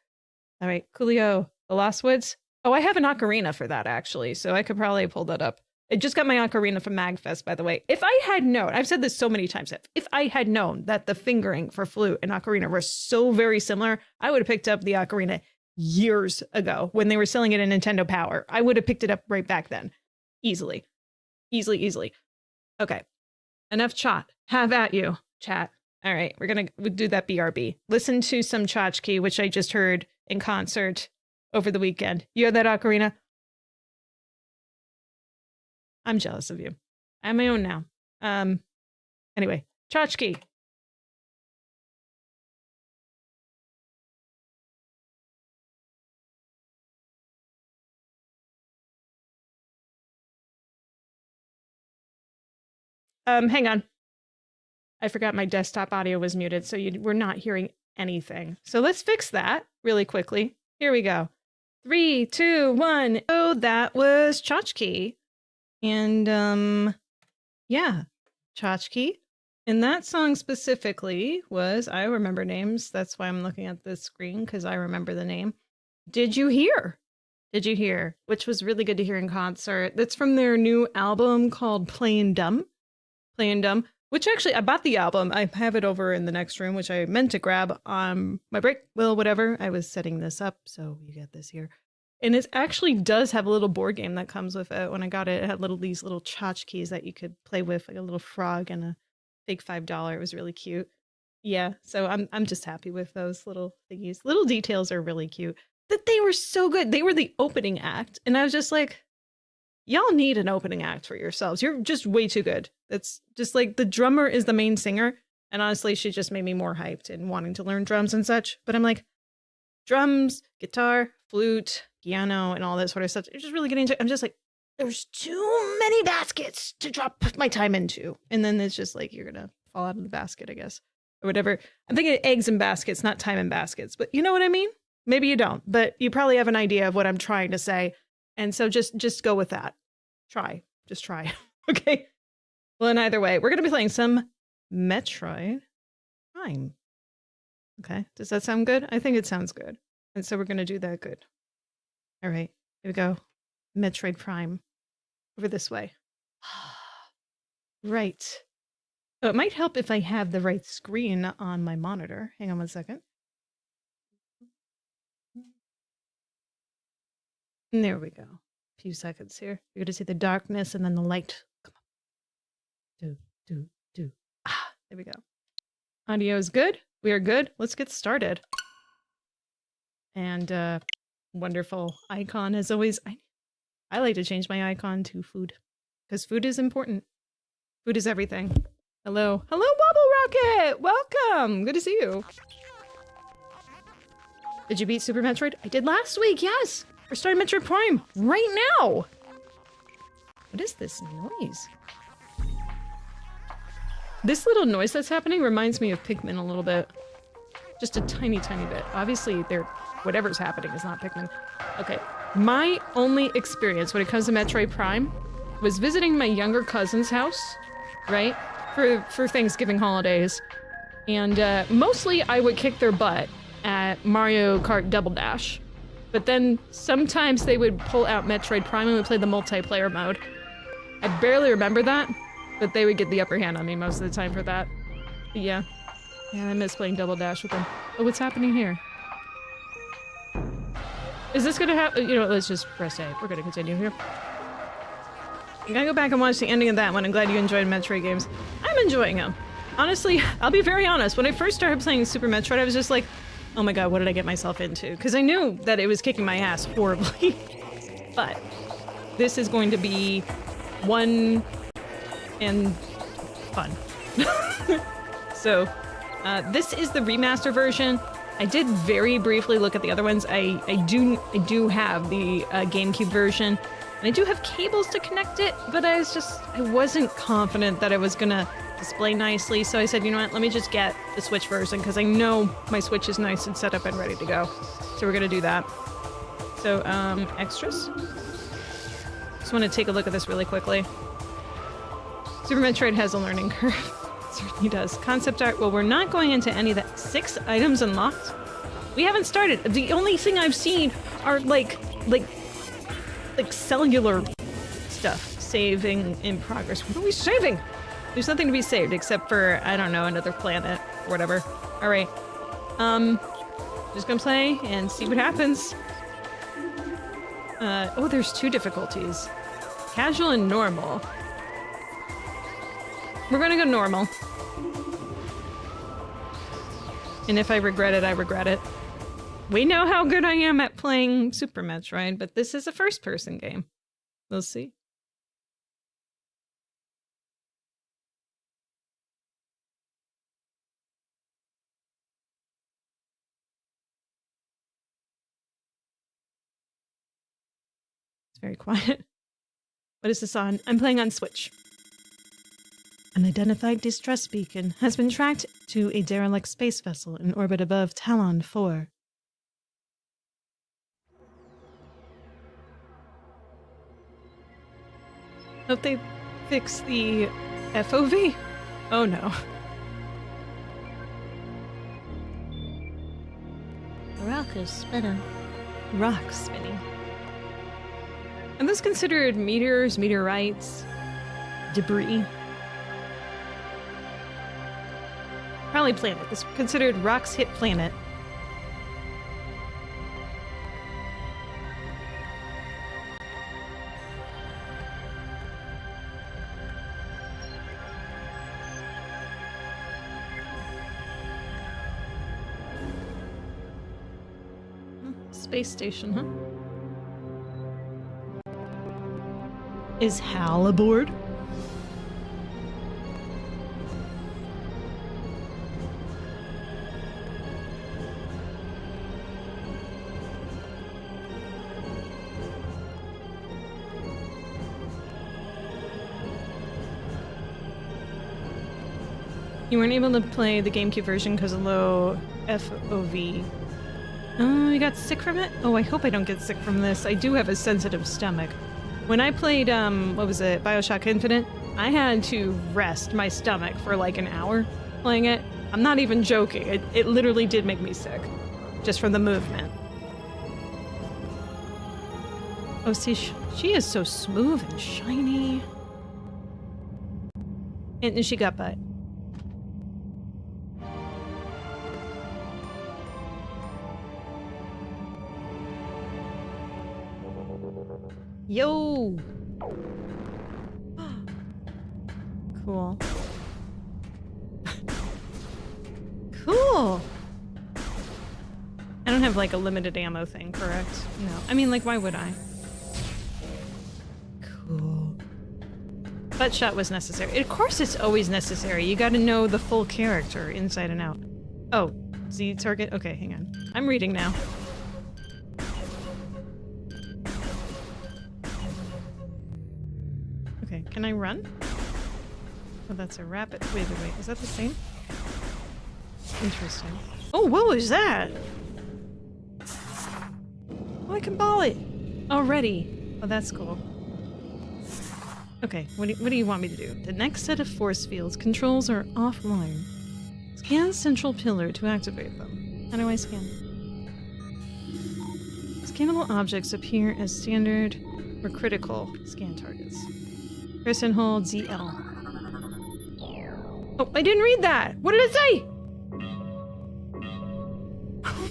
All right, Coolio, The Lost Woods. Oh, I have an ocarina for that, actually, so I could probably pull that up. I just got my ocarina from MagFest, by the way. If I had known, I've said this so many times, if I had known that the fingering for flute and ocarina were so very similar, I would have picked up the ocarina years ago when they were selling it in Nintendo Power. I would have picked it up right back then. Easily. Easily. Okay. Enough chat. Have at you, chat. All right, we'll do that BRB. Listen to some tchotchke, which I just heard in concert over the weekend. You had that ocarina? I'm jealous of you. I have my own now. Anyway, tchotchke. Hang on. I forgot my desktop audio was muted, so we're not hearing anything. So let's fix that really quickly. Here we go. 3, 2, 1. Oh, that was Jacki. And, yeah, Jacki. And that song specifically was, I remember names. That's why I'm looking at this screen, because I remember the name. Did You Hear? Did You Hear? Which was really good to hear in concert. That's from their new album called Playin' Dumb. Playin' Dumb. Which actually, I bought the album. I have it over in the next room, which I meant to grab on my break. Well, whatever. I was setting this up, so you get this here. And it actually does have a little board game that comes with it. When I got it, it had these little tchotchkes that you could play with, like a little frog and a fake $5. It was really cute. Yeah, so I'm just happy with those little thingies. Little details are really cute. That they were so good. They were the opening act, and I was just like, y'all need an opening act for yourselves. You're just way too good. It's just like the drummer is the main singer, and honestly, she just made me more hyped and wanting to learn drums and such. But I'm like, drums, guitar, flute, piano, and all that sort of stuff. It's just really getting into. I'm just like, there's too many baskets to drop my time into, and then it's just like you're gonna fall out of the basket, I guess, or whatever. I'm thinking eggs in baskets, not time in baskets. But you know what I mean? Maybe you don't, but you probably have an idea of what I'm trying to say. And so just go with that. Just try. Okay. Well, in either way, we're going to be playing some Metroid Prime. Okay. Does that sound good? I think it sounds good. And so we're going to do that good. All right. Here we go. Metroid Prime. Over this way. Right. Oh, it might help if I have the right screen on my monitor. Hang on one second. And there we go. A few seconds here. You're going to see the darkness and then the light. Come on. Do. Ah, there we go. Audio is good. We are good. Let's get started. And wonderful icon as always. I like to change my icon to food because food is important. Food is everything. Hello. Hello, Bubble Rocket. Welcome. Good to see you. Did you beat Super Metroid? I did last week. Yes. We're starting Metroid Prime right now! What is this noise? This little noise that's happening reminds me of Pikmin a little bit. Just a tiny, tiny bit. Obviously, whatever's happening is not Pikmin. Okay, my only experience when it comes to Metroid Prime was visiting my younger cousin's house, right? For Thanksgiving holidays. And mostly I would kick their butt at Mario Kart Double Dash. But then sometimes they would pull out Metroid Prime and we play the multiplayer mode. I barely remember that, but they would get the upper hand on me most of the time for that. But yeah. Yeah, I miss playing Double Dash with them. Oh, what's happening here? Is this gonna happen? You know what, let's just press A. We're gonna continue here. I'm gonna go back and watch the ending of that one. I'm glad you enjoyed Metroid games. I'm enjoying them. Honestly, I'll be very honest. When I first started playing Super Metroid, I was just like, oh my god, what did I get myself into? Because I knew that it was kicking my ass horribly. But this is going to be one and fun. So, this is the remaster version. I did very briefly look at the other ones. I do have the GameCube version. And I do have cables to connect it, but I wasn't confident that it was gonna display nicely, so I said, you know what, let me just get the Switch version, because I know my Switch is nice and set up and ready to go. So we're gonna do that. So, extras? Just want to take a look at this really quickly. Super Metroid has a learning curve. It certainly does. Concept art, well, we're not going into any of that. 6 items unlocked? We haven't started. The only thing I've seen are, like cellular stuff. Saving in progress. What are we saving? There's nothing to be saved except for, I don't know, another planet or whatever. All right. Just gonna play and see what happens. Oh, there's 2 difficulties. Casual and normal. We're gonna go normal. And if I regret it, I regret it. We know how good I am at playing Super Metroid, but this is a first-person game. We'll see. It's very quiet. What is this on? I'm playing on Switch. unidentified distress beacon has been tracked to a derelict space vessel in orbit above Tallon IV. Hope they fix the FOV? Oh no. The rock is spinning. Rock spinning. Are those considered meteors, meteorites, debris? Probably planet. It's considered rocks hit planet. Space station, huh? Is Hal aboard? You weren't able to play the GameCube version because of low FOV. Oh, you got sick from it? Oh, I hope I don't get sick from this. I do have a sensitive stomach. When I played, what was it, BioShock Infinite, I had to rest my stomach for like an hour playing it. I'm not even joking. It literally did make me sick. Just from the movement. Oh, see, she is so smooth and shiny. And she got butt. Yo! Cool. Cool! I don't have like a limited ammo thing, correct? No. I mean, like, why would I? Cool. Butt shot was necessary. Of course it's always necessary. You gotta know the full character inside and out. Oh, Z target? Okay, hang on. I'm reading now. Okay, can I run? Oh, that's a rapid. Wait. Is that the same? Interesting. Oh, what was that? Oh, I can ball it already. Oh, that's cool. Okay, what do you want me to do? The next set of force fields controls are offline. Scan central pillar to activate them. How do I scan? Scannable objects appear as standard or critical scan targets. Press and hold ZL. Oh, I didn't read that! What did it say?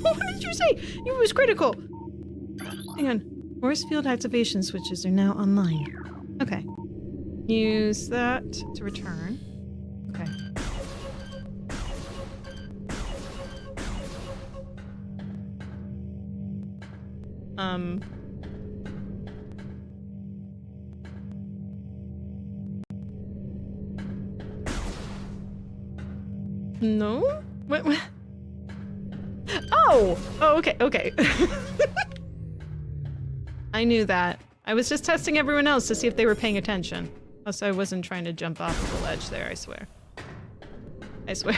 What did you say? It was critical! Hang on. Force field activation switches are now online. Okay. Use that to return. Okay. No? What? Oh! Oh, okay. I knew that. I was just testing everyone else to see if they were paying attention. Also, I wasn't trying to jump off of the ledge there, I swear. I swear.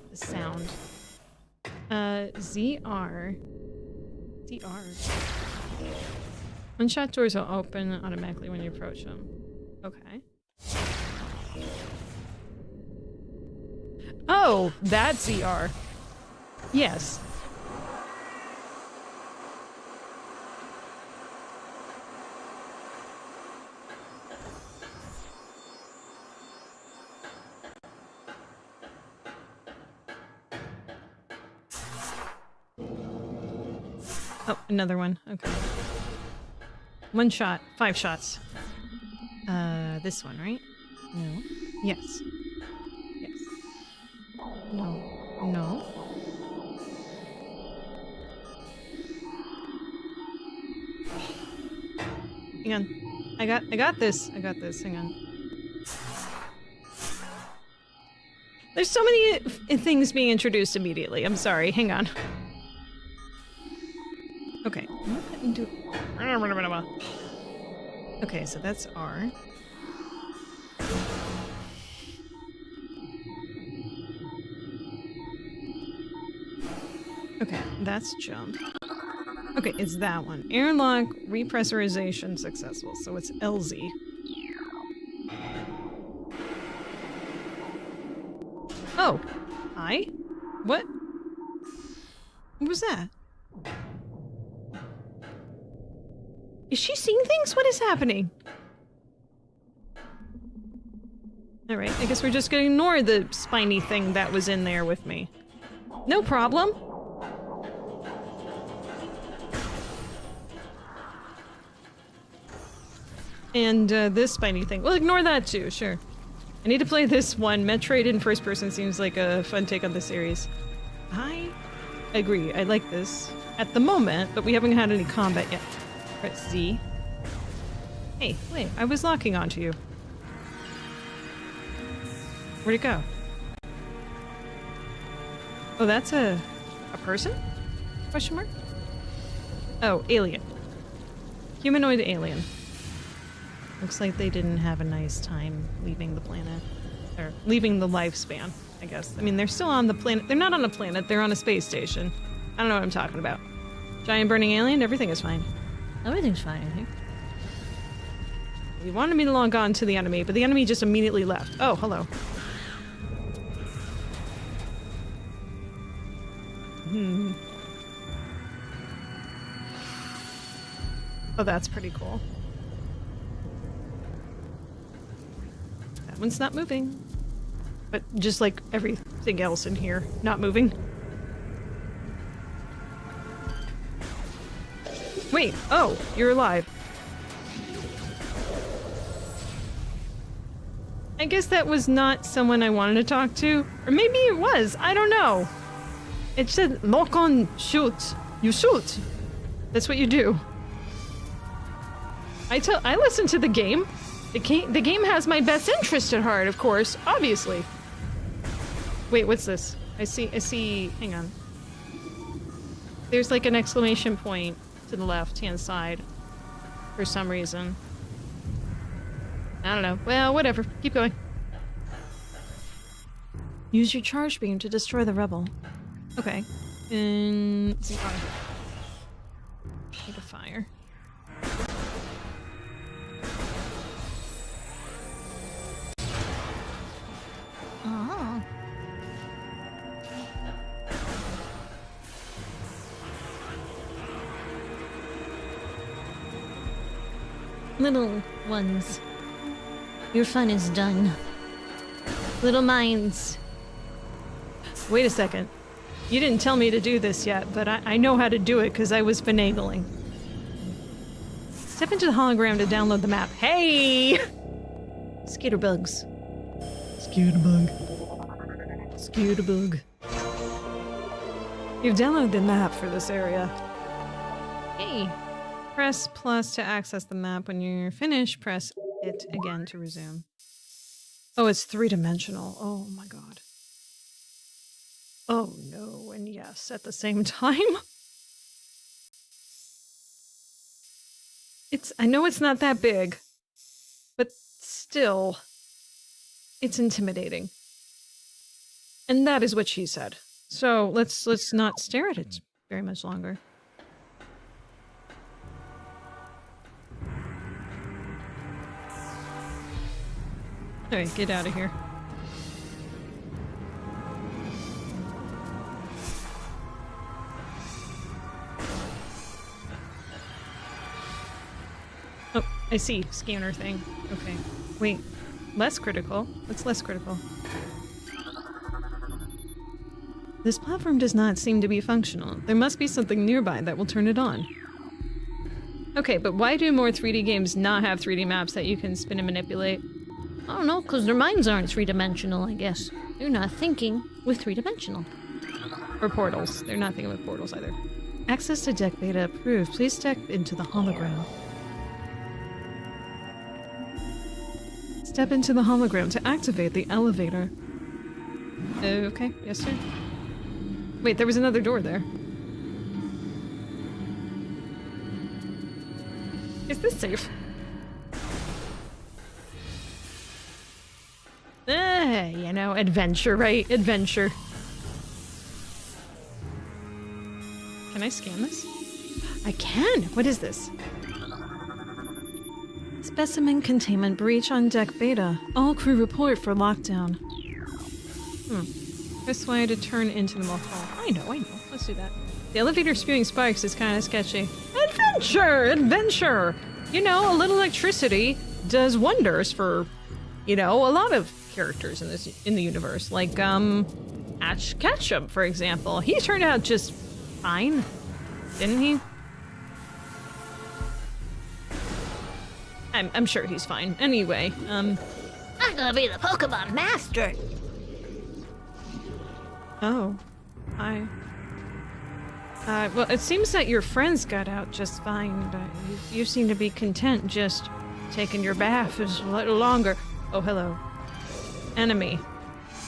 The sound. ZR. One-shot doors will open automatically when you approach them. Okay. Oh, that's ZR. Yes. Oh, another one. Okay. One shot. 5 shots. This one, right? No. Yes. Yes. No. No. Hang on. I got this. Hang on. There's so many things being introduced immediately. I'm sorry. Hang on. Okay. I'm not putting into... Okay, so that's R. Okay, that's jump. Okay, it's that one. Airlock repressurization successful, so it's LZ. Oh, hi? What? What was that? Is she seeing things? What is happening? Alright, I guess we're just gonna ignore the spiny thing that was in there with me. No problem. And this spiny thing. We'll ignore that too, sure. I need to play this one. Metroid in first person seems like a fun take on the series. I agree. I like this at the moment, but we haven't had any combat yet. Press Z. Hey, wait, I was locking onto you. Where'd it go? Oh, that's a person? Question mark? Oh, alien. Humanoid alien. Looks like they didn't have a nice time leaving the planet. Or leaving the lifespan, I guess. I mean, they're still on the planet. They're not on a planet, they're on a space station. I don't know what I'm talking about. Giant burning alien, everything is fine. Everything's fine, I think. You wanted me to log on to the enemy, but the enemy just immediately left. Oh, hello. Oh, that's pretty cool. That one's not moving. But just like everything else in here, not moving. Wait, oh, you're alive. I guess that was not someone I wanted to talk to. Or maybe it was, I don't know. It said, lock on, shoot. You shoot. That's what you do. I listen to the game. The game has my best interest at heart, of course, obviously. Wait, what's this? I see, hang on. There's like an exclamation point to the left-hand side for some reason. I don't know. Well, whatever. Keep going. Use your charge beam to destroy the rebel. Okay. And let's see. Take a fire. Oh. Little ones, your fun is done. Little minds. Wait a second. You didn't tell me to do this yet, but I know how to do it because I was finagling. Step into the hologram to download the map. Hey! Skitterbugs. Skitterbug. Skitterbug. You've downloaded the map for this area. Hey. Press plus to access the map. When you're finished, press it again to resume. Oh, it's three-dimensional. Oh my god. Oh no, and yes, at the same time. I know it's not that big, but still, it's intimidating. And that is what she said. So let's not stare at it very much longer. Alright, get out of here. Oh, I see. Scanner thing. Okay. Wait. Less critical? What's less critical? This platform does not seem to be functional. There must be something nearby that will turn it on. Okay, but why do more 3D games not have 3D maps that you can spin and manipulate? I don't know, because their minds aren't three-dimensional, I guess. They're not thinking with three-dimensional. Or portals. They're not thinking with portals either. Access to deck beta approved. Please step into the hologram. Step into the hologram to activate the elevator. Okay, yes sir. Wait, there was another door there. Is this safe? You know, adventure, right? Adventure. Can I scan this? I can! What is this? Specimen containment breach on deck beta. All crew report for lockdown. This way to turn into the hall. I know. Let's do that. The elevator spewing sparks is kind of sketchy. Adventure! You know, a little electricity does wonders for, you know, a lot of characters in the universe. Like, Ash Ketchum, for example. He turned out just fine, didn't he? I'm sure he's fine. Anyway, I'm gonna be the Pokemon master. Oh. Hi. Well, it seems that your friends got out just fine, but you seem to be content just taking your bath a little longer. Oh, hello. Enemy.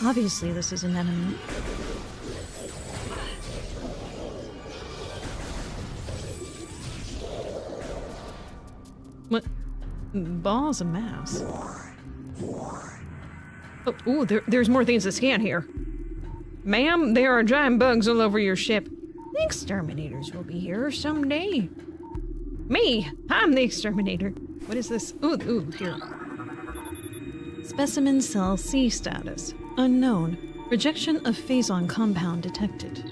Obviously, this is an enemy. What? Balls of mass. Oh, ooh, there's more things to scan here. Ma'am, there are giant bugs all over your ship. The exterminators will be here someday. Me! I'm the exterminator. What is this? Ooh, here. Specimen cell C status. Unknown. Rejection of Phazon compound detected.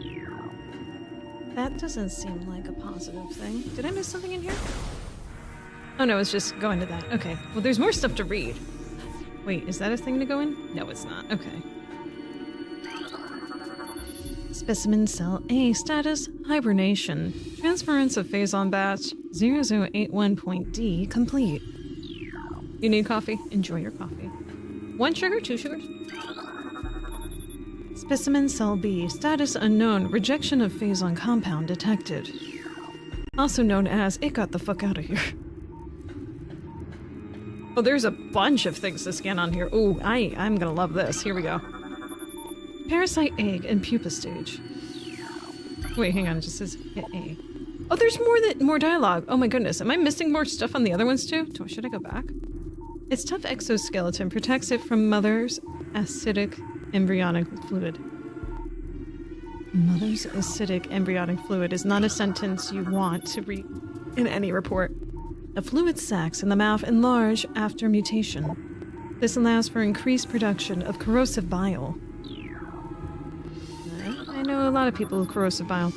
That doesn't seem like a positive thing. Did I miss something in here? Oh no, it's just going to that. Okay. Well, there's more stuff to read. Wait, is that a thing to go in? No, it's not. Okay. Specimen cell A status hibernation. Transference of Phazon batch 0081.D complete. You need coffee? Enjoy your coffee. 1 sugar? 2 sugars? Specimen cell B status unknown. Rejection of Phazon compound detected. Also known as it got the fuck out of here. Oh, there's a bunch of things to scan on here. Ooh, I'm gonna love this. Here we go. Parasite egg and pupa stage. Wait, hang on. It just says hit A. Oh, there's more dialogue. Oh my goodness. Am I missing more stuff on the other ones too? Should I go back? Its tough exoskeleton protects it from mother's acidic embryonic fluid. Mother's acidic embryonic fluid is not a sentence you want to read in any report. The fluid sacs in the mouth enlarge after mutation. This allows for increased production of corrosive bile. I know a lot of people with corrosive bile.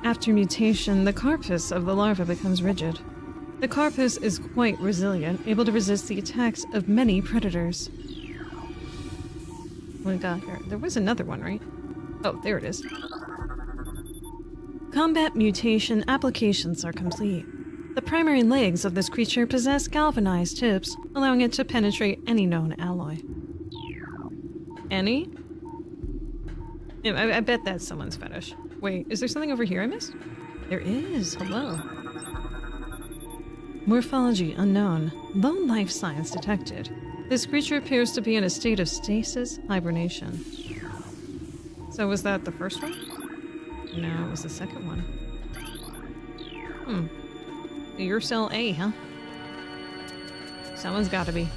After mutation, the carapace of the larva becomes rigid. The carapace is quite resilient, able to resist the attacks of many predators. What we got here? There was another one, right? Oh, there it is. Combat mutation applications are complete. The primary legs of this creature possess galvanized tips, allowing it to penetrate any known alloy. Any? I bet that's someone's fetish. Wait, is there something over here I missed? There is. Hello. Morphology unknown. Low life signs detected. This creature appears to be in a state of stasis hibernation. So was that the first one? No, it was the second one. You're cell A, huh? Someone's gotta be.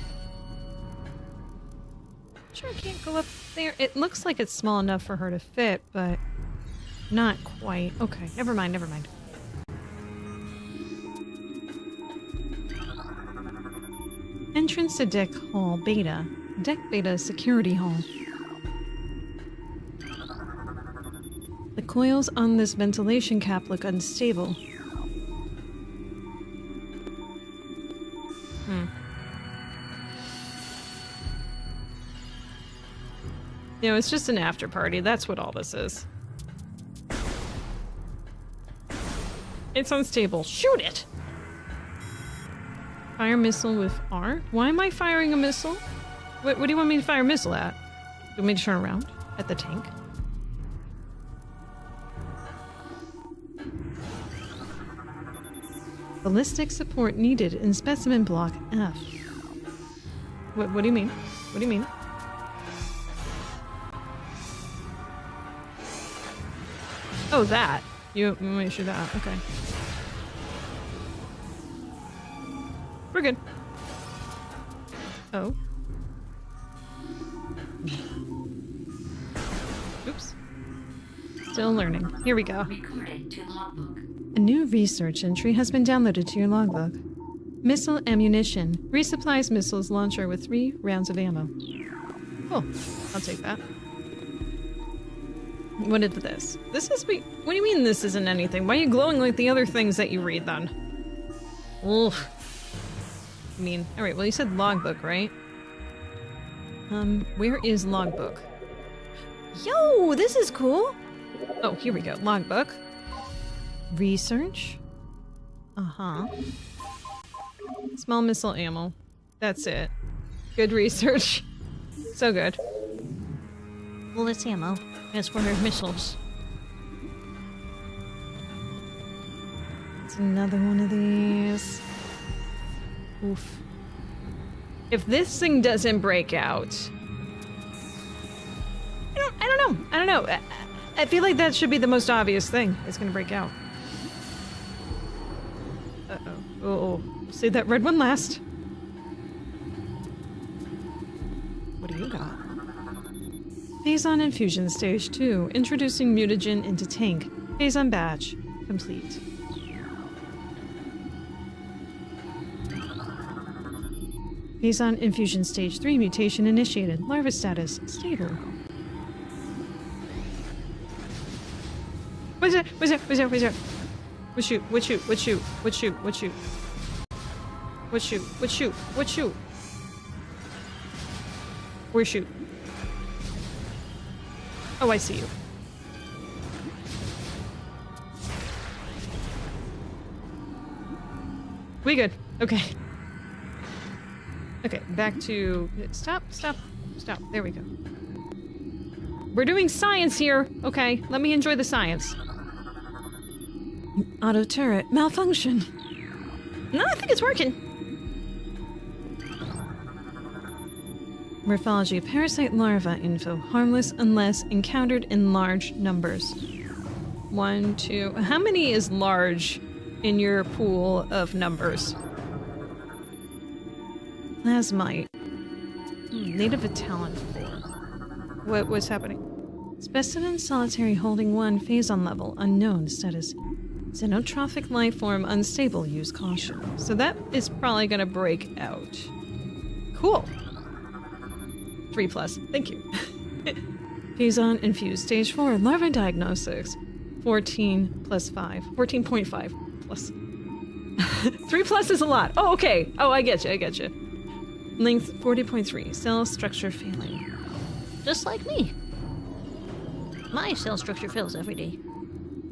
Sure, I can't go up there. It looks like it's small enough for her to fit, but not quite. Okay, never mind. Entrance to Deck Hall Beta. Deck Beta Security Hall. The coils on this ventilation cap look unstable. You know, it's just an after party. That's what all this is. It's unstable. Shoot it! Fire missile with R? Why am I firing a missile? What do you want me to fire a missile at? Do you want me to turn around? At the tank? Ballistic support needed in specimen block F. What do you mean? What do you mean? Oh, that. You want me to shoot that? Okay. good. Oh. Oops. Still learning. Here we go. Recording to logbook. A new research entry has been downloaded to your logbook. Missile ammunition. Resupplies missiles launcher with 3 rounds of ammo. Cool. I'll take that. What is this? This is... What do you mean this isn't anything? Why are you glowing like the other things that you read, then? Ugh. I mean... Alright, well you said logbook, right? Where is logbook? Yo, this is cool! Oh, here we go. Logbook. Research. Uh-huh. Small missile ammo. That's it. Good research. So good. Well, it's ammo. It's for missiles. It's another one of these. Oof. If this thing doesn't break out... I don't know. I feel like that should be the most obvious thing. It's gonna break out. Uh-oh. Oh, save that red one last. What do you got? Phazon Infusion Stage 2. Introducing mutagen into tank. Phazon badge. Complete. Phazon Infusion Stage 3. Mutation initiated. Larva status. Stable. What's it? What's it? What's it? What's it? What shoot? What shoot? What shoot? What shoot? What shoot? What shoot? What shoot? What shoot? Where shoot? Oh, I see you. We good. Okay. Okay, back to... Stop, stop, stop. There we go. We're doing science here. Okay, let me enjoy the science. Auto turret malfunction. No, I think it's working. Morphology parasite larva info. Harmless unless encountered in large numbers. 1, 2... How many is large in your pool of numbers? Plasmite. Native of Tallon IV. What's happening? Specimen solitary holding 1 Phazon level. Unknown status. Xenotrophic life form unstable. Use caution. So that is probably gonna break out. Cool. 3+. Thank you. Phazon infused stage 4 larva diagnostics. 14 plus 5. 14.5 plus. 3+ is a lot. Oh, okay. Oh, I get you. I get you. Length 40.3. Cell structure failing. Just like me. My cell structure fails every day.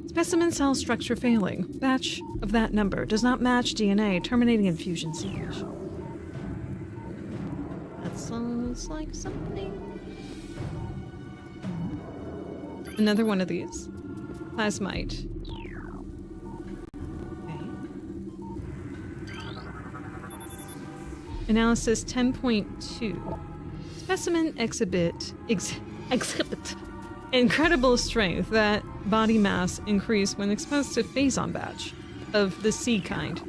Specimen cell structure failing. Batch of that number does not match DNA. Terminating infusion sequence. That sounds like something. Another one of these. Plasmite. Okay. Analysis 10.2. Specimen exhibit incredible strength that body mass increase when exposed to Phazon batch of the C kind.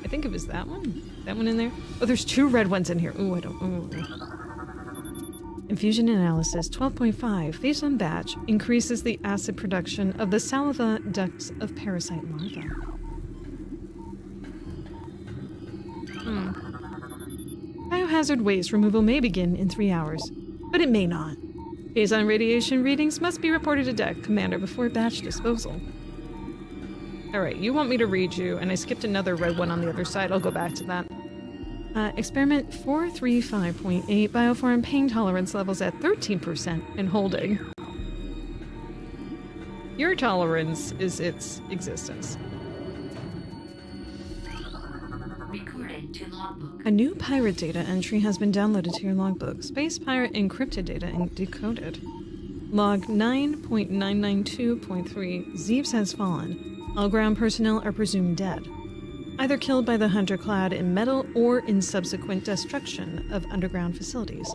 I think it was that one. That one in there? Oh, there's 2 red ones in here. Ooh, I don't... Ooh. Infusion analysis 12.5. Phazon batch increases the acid production of the saliva ducts of parasite larvae. Biohazard waste removal may begin in 3 hours, but it may not. Phazon radiation readings must be reported to deck commander before batch disposal. Alright, you want me to read you, and I skipped another red one on the other side. I'll go back to that. Experiment 435.8 bioform pain tolerance levels at 13% and holding. Your tolerance is its existence. Recording to logbook. A new pirate data entry has been downloaded to your logbook. Space pirate encrypted data and decoded. Log 9.992.3. Zeebs has fallen. All ground personnel are presumed dead, either killed by the hunter clad in metal or in subsequent destruction of underground facilities.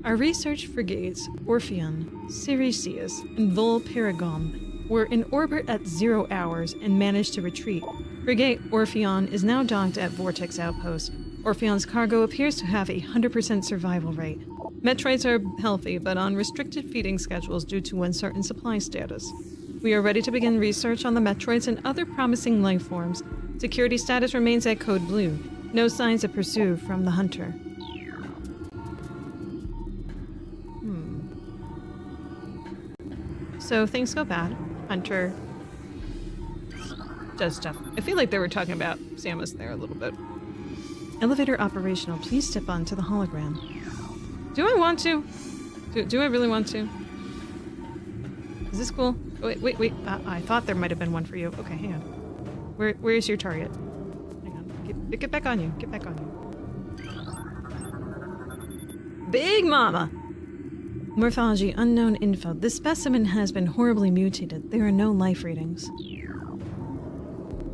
Our research frigates, Orpheon, Siricius, and Vol Paragom, were in orbit at 0 hours and managed to retreat. Frigate Orpheon is now docked at Vortex Outpost. Orpheon's cargo appears to have a 100% survival rate. Metroids are healthy, but on restricted feeding schedules due to uncertain supply status. We are ready to begin research on the Metroids and other promising life forms. Security status remains at Code Blue. No signs of pursuit from the hunter. So things go bad. Hunter does stuff. I feel like they were talking about Samus there a little bit. Elevator operational. Please step onto the hologram. Do I want to? Do I really want to? Is this cool? Wait. I thought there might have been one for you. Okay, hang on. Where is your target? Hang on. Get back on you. Get back on you. Big Mama! Morphology, unknown info. This specimen has been horribly mutated. There are no life readings.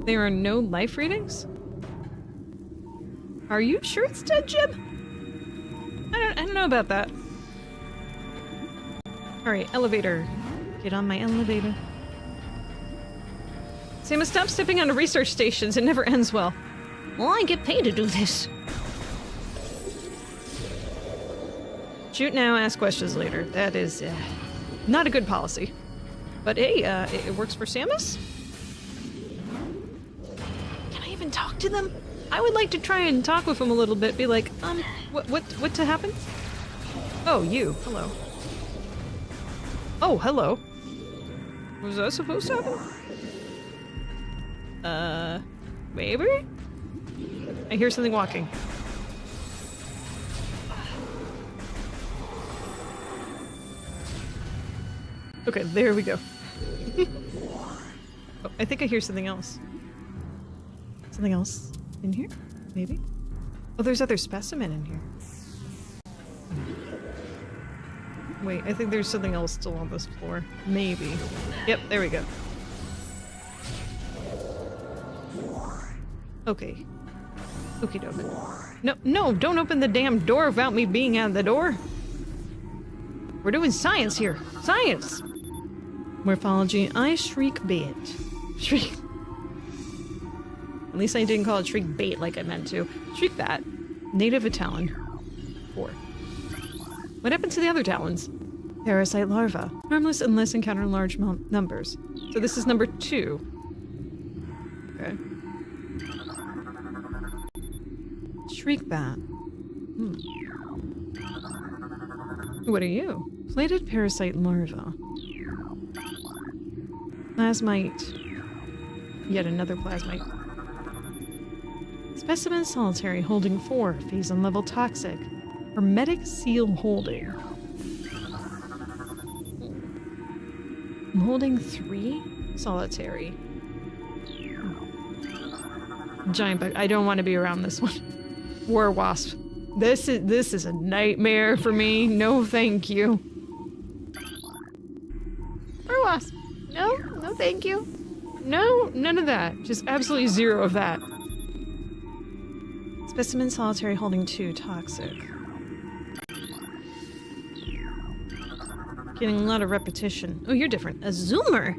There are no life readings? Are you sure it's dead, Jim? I don't know about that. Alright, elevator. Get on my elevator. Samus, stop stepping onto research stations. It never ends well. Well, I get paid to do this. Shoot now, ask questions later. That is not a good policy. But hey, it works for Samus? Can I even talk to them? I would like to try and talk with them a little bit. Be like, what to happen? Oh, you. Hello. Oh, hello. Was that supposed to happen? Maybe? I hear something walking. Okay, there we go. Oh, I think I hear something else. Something else in here? Maybe? Oh, there's other specimen in here. Wait, I think there's something else still on this floor. Maybe. Yep, there we go. Okay. Okie doke. No, don't open the damn door without me being at the door. We're doing science here. Science! Morphology, I shriek bait. Shriek. At least I didn't call it shriek bait like I meant to. Shriek bat. Native of Tallon 4. What happened to the other Talons? Parasite larva. Harmless unless encountered in large numbers. So this is number 2. Okay. Shriek bat. What are you? Plated parasite larva. Plasmite. Yet another plasmite. Specimen solitary holding 4. Phazon level toxic. Hermetic seal holding. I'm holding 3? Solitary. Giant bug. I don't want to be around this one. War wasp. This is a nightmare for me. No thank you. War wasp. No thank you. No, none of that. Just absolutely 0 of that. Specimen solitary holding 2. Toxic. Getting a lot of repetition. Oh, you're different. A zoomer.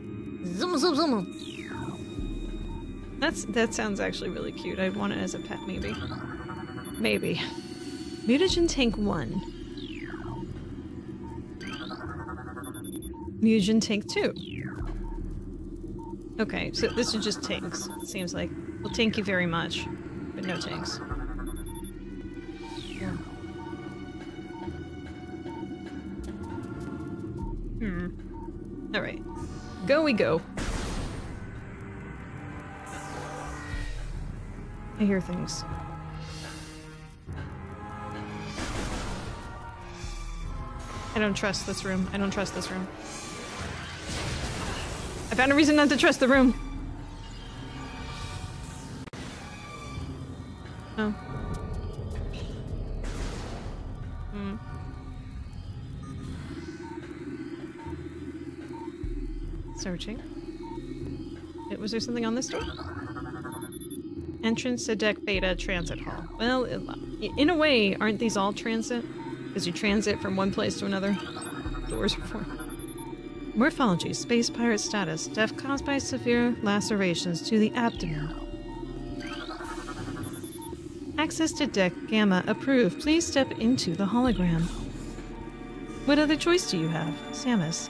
Zoom. That sounds actually really cute. I'd want it as a pet, maybe. Maybe. Mutagen tank 1. Mutagen tank 2. Okay, so this is just tanks, it seems like. Well, thank you very much, but no tanks. Yeah. Alright. Go we go. I hear things. I don't trust this room. I don't trust this room. I found a reason not to trust the room. Oh. Searching. Was there something on this door? Entrance to deck beta transit hall. Well, in a way, aren't these all transit? Because you transit from one place to another. Doors are for. Morphology, space pirate status, death caused by severe lacerations to the abdomen. Access to deck Gamma approved. Please step into the hologram. What other choice do you have, Samus?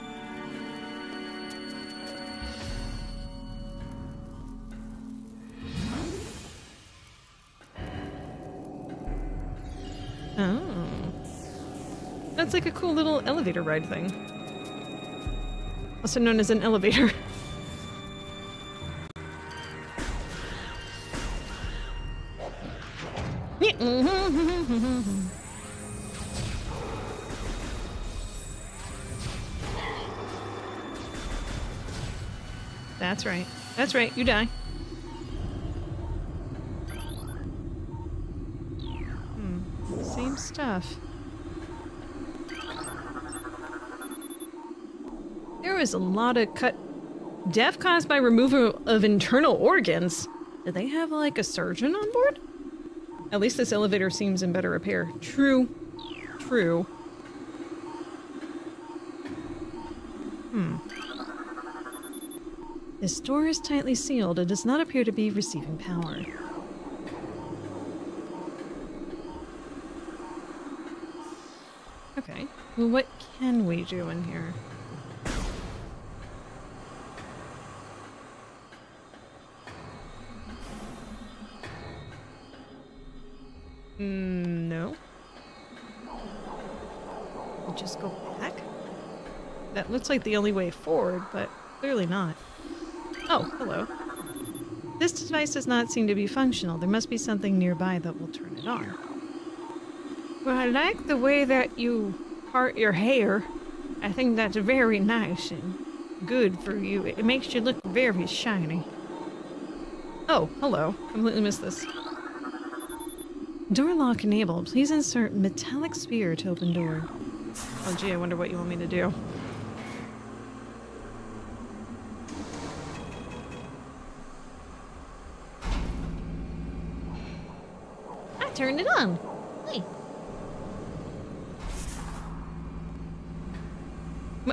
Oh. That's like a cool little elevator ride thing. Also known as an elevator. That's right. That's right, you die. Same stuff. There was a lot of death caused by removal of internal organs. Did they have like a surgeon on board? At least this elevator seems in better repair. True. True. This door is tightly sealed. It does not appear to be receiving power. Okay. Well, what can we do in here? No. We'll just go back? That looks like the only way forward, but clearly not. Oh, hello. This device does not seem to be functional. There must be something nearby that will turn it on. Well, I like the way that you part your hair. I think that's very nice and good for you. It makes you look very shiny. Oh, hello. Completely missed this. Door lock enabled. Please insert metallic sphere to open door. Oh gee, I wonder what you want me to do. I turned it on. Hey.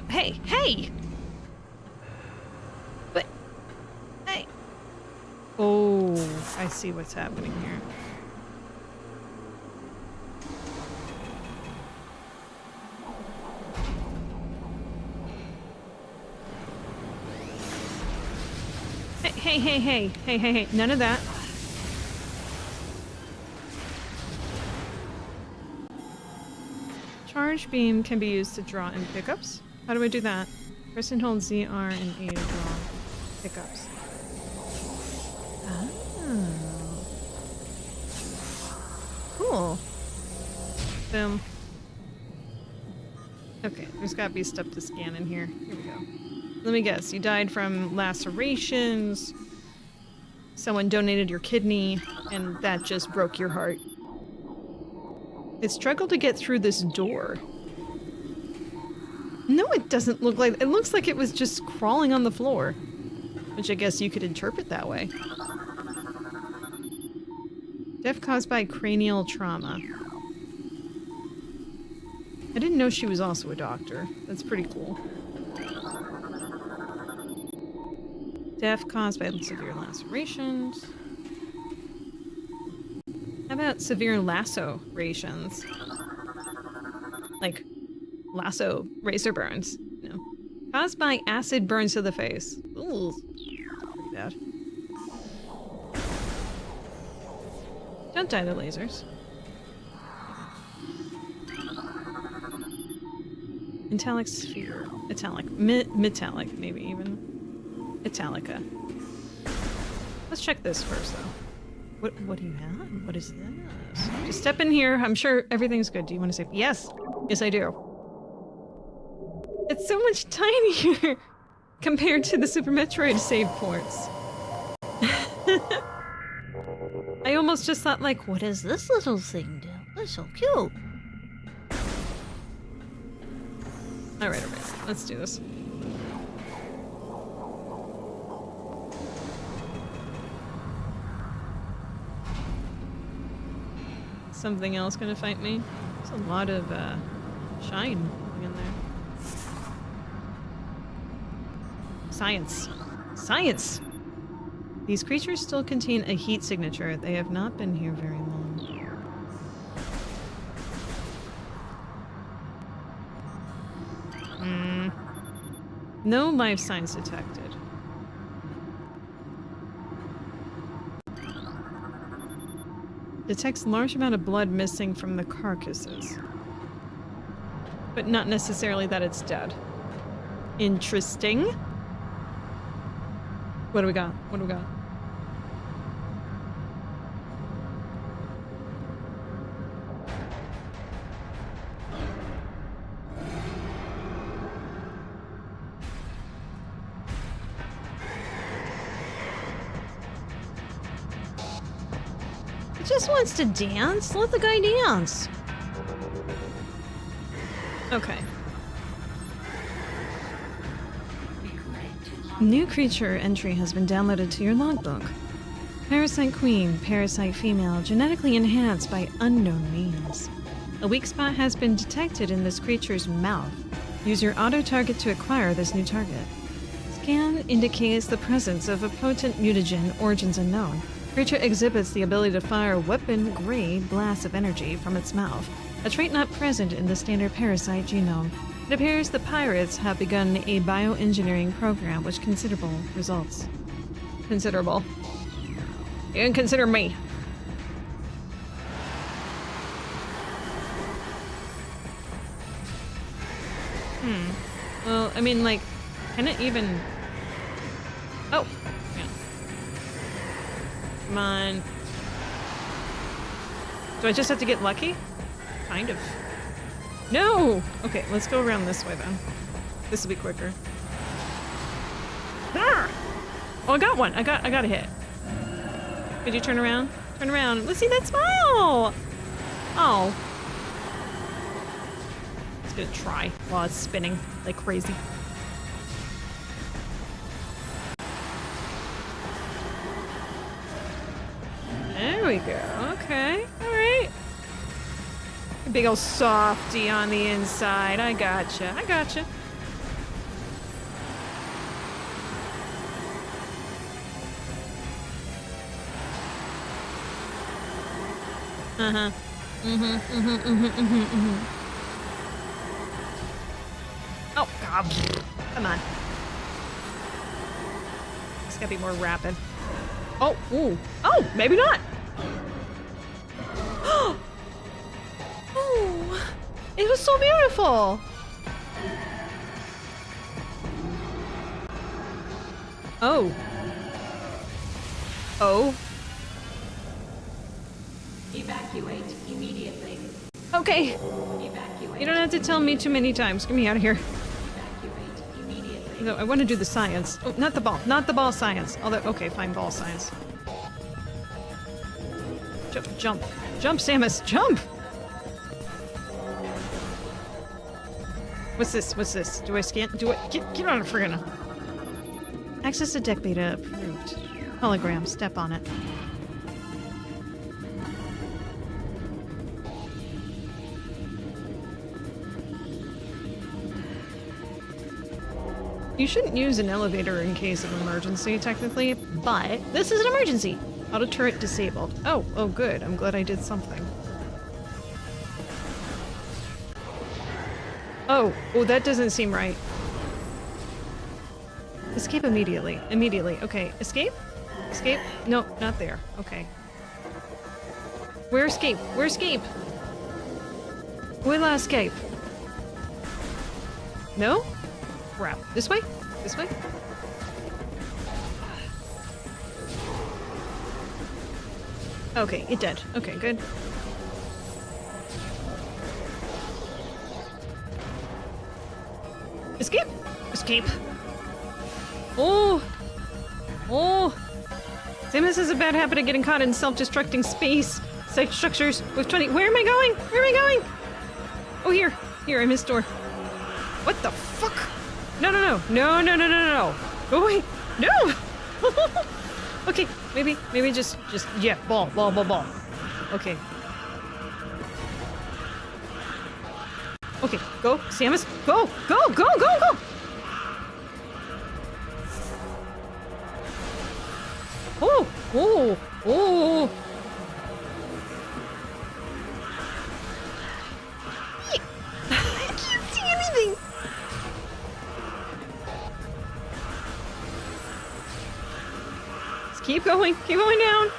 Hey, hey! But, hey! Oh, I see what's happening here. Hey, none of that. Charge beam can be used to draw in pickups. How do I do that? Press and hold ZR and A to draw pickups. Oh. Cool. Boom. Okay, there's gotta be stuff to scan in here. Here we go. Let me guess, you died from lacerations, someone donated your kidney, and that just broke your heart. It struggled to get through this door. No, it doesn't look like... It looks like it was just crawling on the floor. Which I guess you could interpret that way. Death caused by cranial trauma. I didn't know she was also a doctor. That's pretty cool. Death caused by severe lacerations. How about severe lacerations? Like, lasso razor burns. No. Caused by acid burns to the face. Ooh. Pretty bad. Don't die to lasers. Metallic sphere. Metallic, maybe even. Italica. Let's check this first, though. What do you have? What is this? Just step in here. I'm sure everything's good. Do you want to save? Yes! Yes, I do. It's so much tinier compared to the Super Metroid save ports. I almost just thought, like, What does this little thing do? That's so cute. Alright. Let's do this. Something else gonna fight me? There's a lot of shine in there. Science. Science! These creatures still contain a heat signature. They have not been here very long. No life signs detected. Detects large amount of blood missing from the carcasses. But not necessarily that it's dead. Interesting. What do we got? What do we got? He just wants to dance. Let the guy dance. Okay. Recording to logbook. New creature entry has been downloaded to your logbook. Parasite queen, parasite female, genetically enhanced by unknown means. A weak spot has been detected in this creature's mouth. Use your auto-target to acquire this new target. Scan indicates the presence of a potent mutagen, origins unknown. Creature exhibits the ability to fire weapon-grade blasts of energy from its mouth, a trait not present in the standard parasite genome. It appears the pirates have begun a bioengineering program with considerable results. Considerable. You can consider me. Well, I mean, like, can it even... Oh! Yeah. Come on. Do I just have to get lucky? Kind of. No! Okay, let's go around this way then. This will be quicker. Ah! Oh, I got one. I got a hit. Could you turn around? Turn around. Let's see that smile! Oh. It's gonna try while it's spinning like crazy. There we go. Okay. Alright. Big ol' softy on the inside. I gotcha. I gotcha. Uh-huh. Oh, God. Come on. It's gotta be more rapid. Oh, ooh. Oh, maybe not. Oh, it was so beautiful. Oh. Oh. Evacuate immediately. Okay. Evacuate. You don't have to tell me too many times. Get me out of here. Evacuate immediately. No, I want to do the science. Oh, not the ball. Not the ball science. Although, okay, fine, ball science. Jump, jump. Jump, Samus, jump! What's this? What's this? Do I scan? Do I? Get on it, friggin'. Access to deck beta approved. Hologram, step on it. You shouldn't use an elevator in case of emergency, technically, but this is an emergency. Auto turret disabled. Oh, oh good. I'm glad I did something. Oh, oh, that doesn't seem right. Escape immediately. Immediately. Okay, escape? Escape? No, not there. Okay. Where escape? Where escape? Will I escape? No? Crap. This way? This way? Okay, it did. Okay, good. Escape! Escape! Oh! Oh! Samus has a bad habit of getting caught in self-destructing space structures with 20. Where am I going? Where am I going? Oh, here. Here, I missed door. What the fuck? No, no, no. No, no, no, no, no, no. Go away. No! Okay, maybe just, yeah, ball. Okay. Okay, go, Samus. Go! Oh! I can't see anything. Keep going down.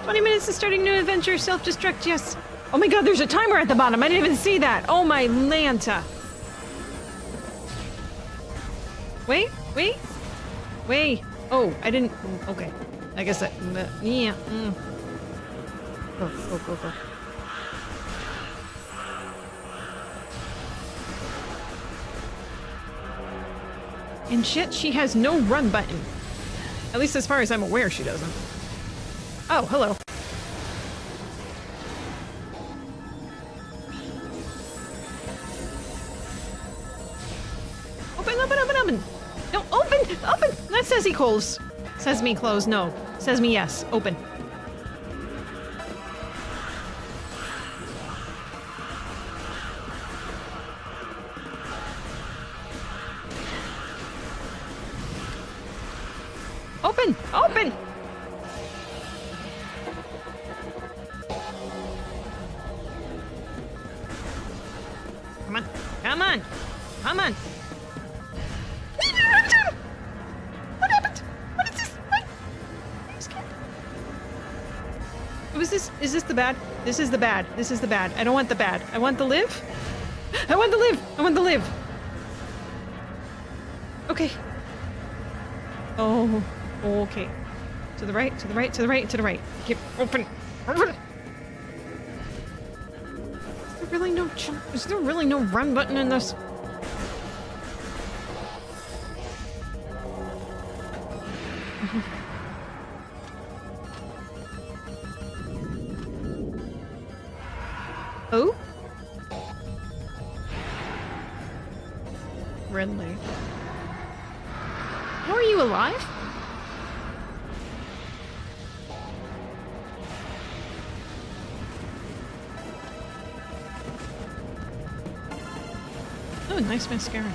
20 minutes to starting new adventure. Self-destruct, yes. Oh my god, there's a timer at the bottom. I didn't even see that. Oh my Lanta. Wait. Oh, I didn't. Okay. I guess that. Yeah. Go. And shit, she has no run button. At least as far as I'm aware, she doesn't. Oh, hello. Open. No, open. That says he close. Says me close, no. Says me yes, open. Open! Come on! What happened? What is this? What? I'm scared. Was this? Is this the bad? This is the bad. I don't want the bad. I want the live. I want the live. Okay. Oh, okay. To the right. Keep open. Is there really no run button in this? Oh? Ridley. How are you alive? Oh, nice mascara.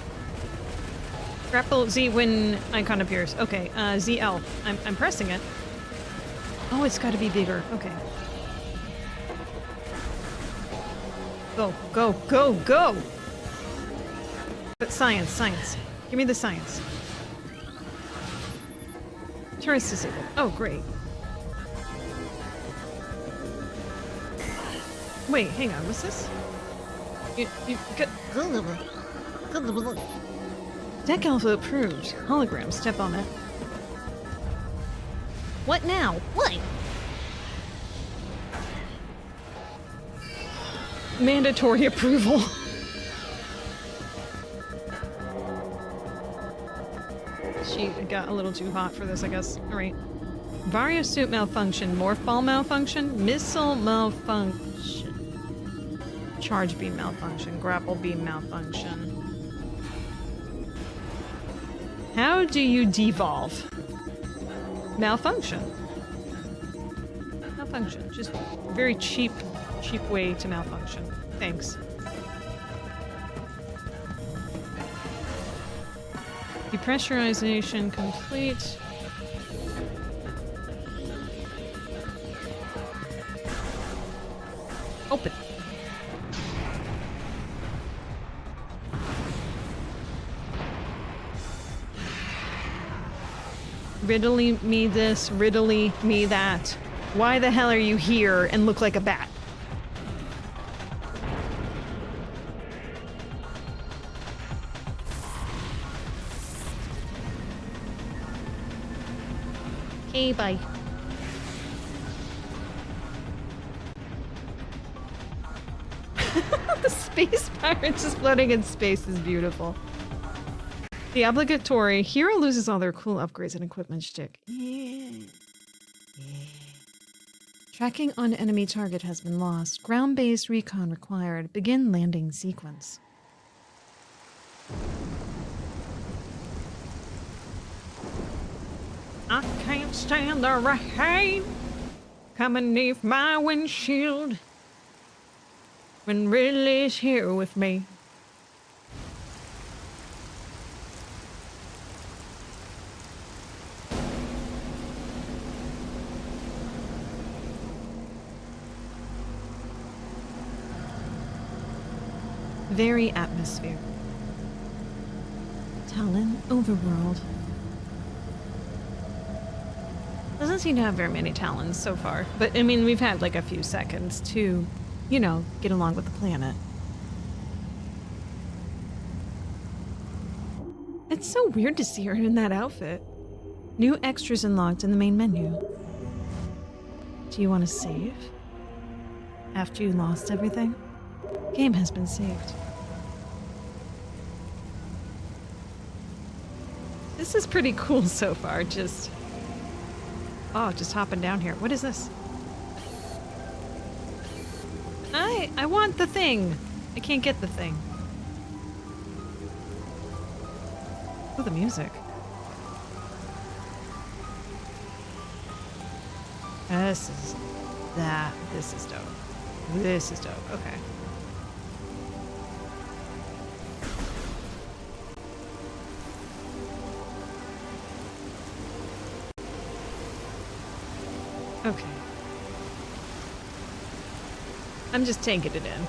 Grapple Z when icon appears. Okay, ZL. I'm pressing it. Oh, it's gotta be bigger. Okay. Go! But science. Give me the science. Turret's disabled. Oh, great. Wait, hang on. What's this? You got... Deck Alpha approved. Hologram, step on it. What now? What? Mandatory approval. She got a little too hot for this, I guess. Alright. Vario suit malfunction. Morph ball malfunction. Missile malfunction. Charge beam malfunction. Grapple beam malfunction. How do you devolve? Malfunction. Just very cheap way to malfunction. Thanks. Depressurization complete. Open. Ridley me this, Ridley me that. Why the hell are you here and look like a bat? Okay, bye. The space pirates just floating in space is beautiful. The obligatory hero loses all their cool upgrades and equipment shtick. Tracking on enemy target has been lost. Ground-based recon required. Begin landing sequence. I can't stand the rain coming beneath my windshield when Ridley's here with me. Very atmosphere. Tallon overworld. Doesn't seem to have very many talons so far. But, I mean, we've had like a few seconds to, you know, get along with the planet. It's so weird to see her in that outfit. New extras unlocked in the main menu. Do you want to save? After you lost everything? Game has been saved. This is pretty cool so far, just hopping down here. What is this? I want the thing. I can't get the thing. Oh, the music. This is dope. This is dope. Okay. Okay. I'm just taking it in.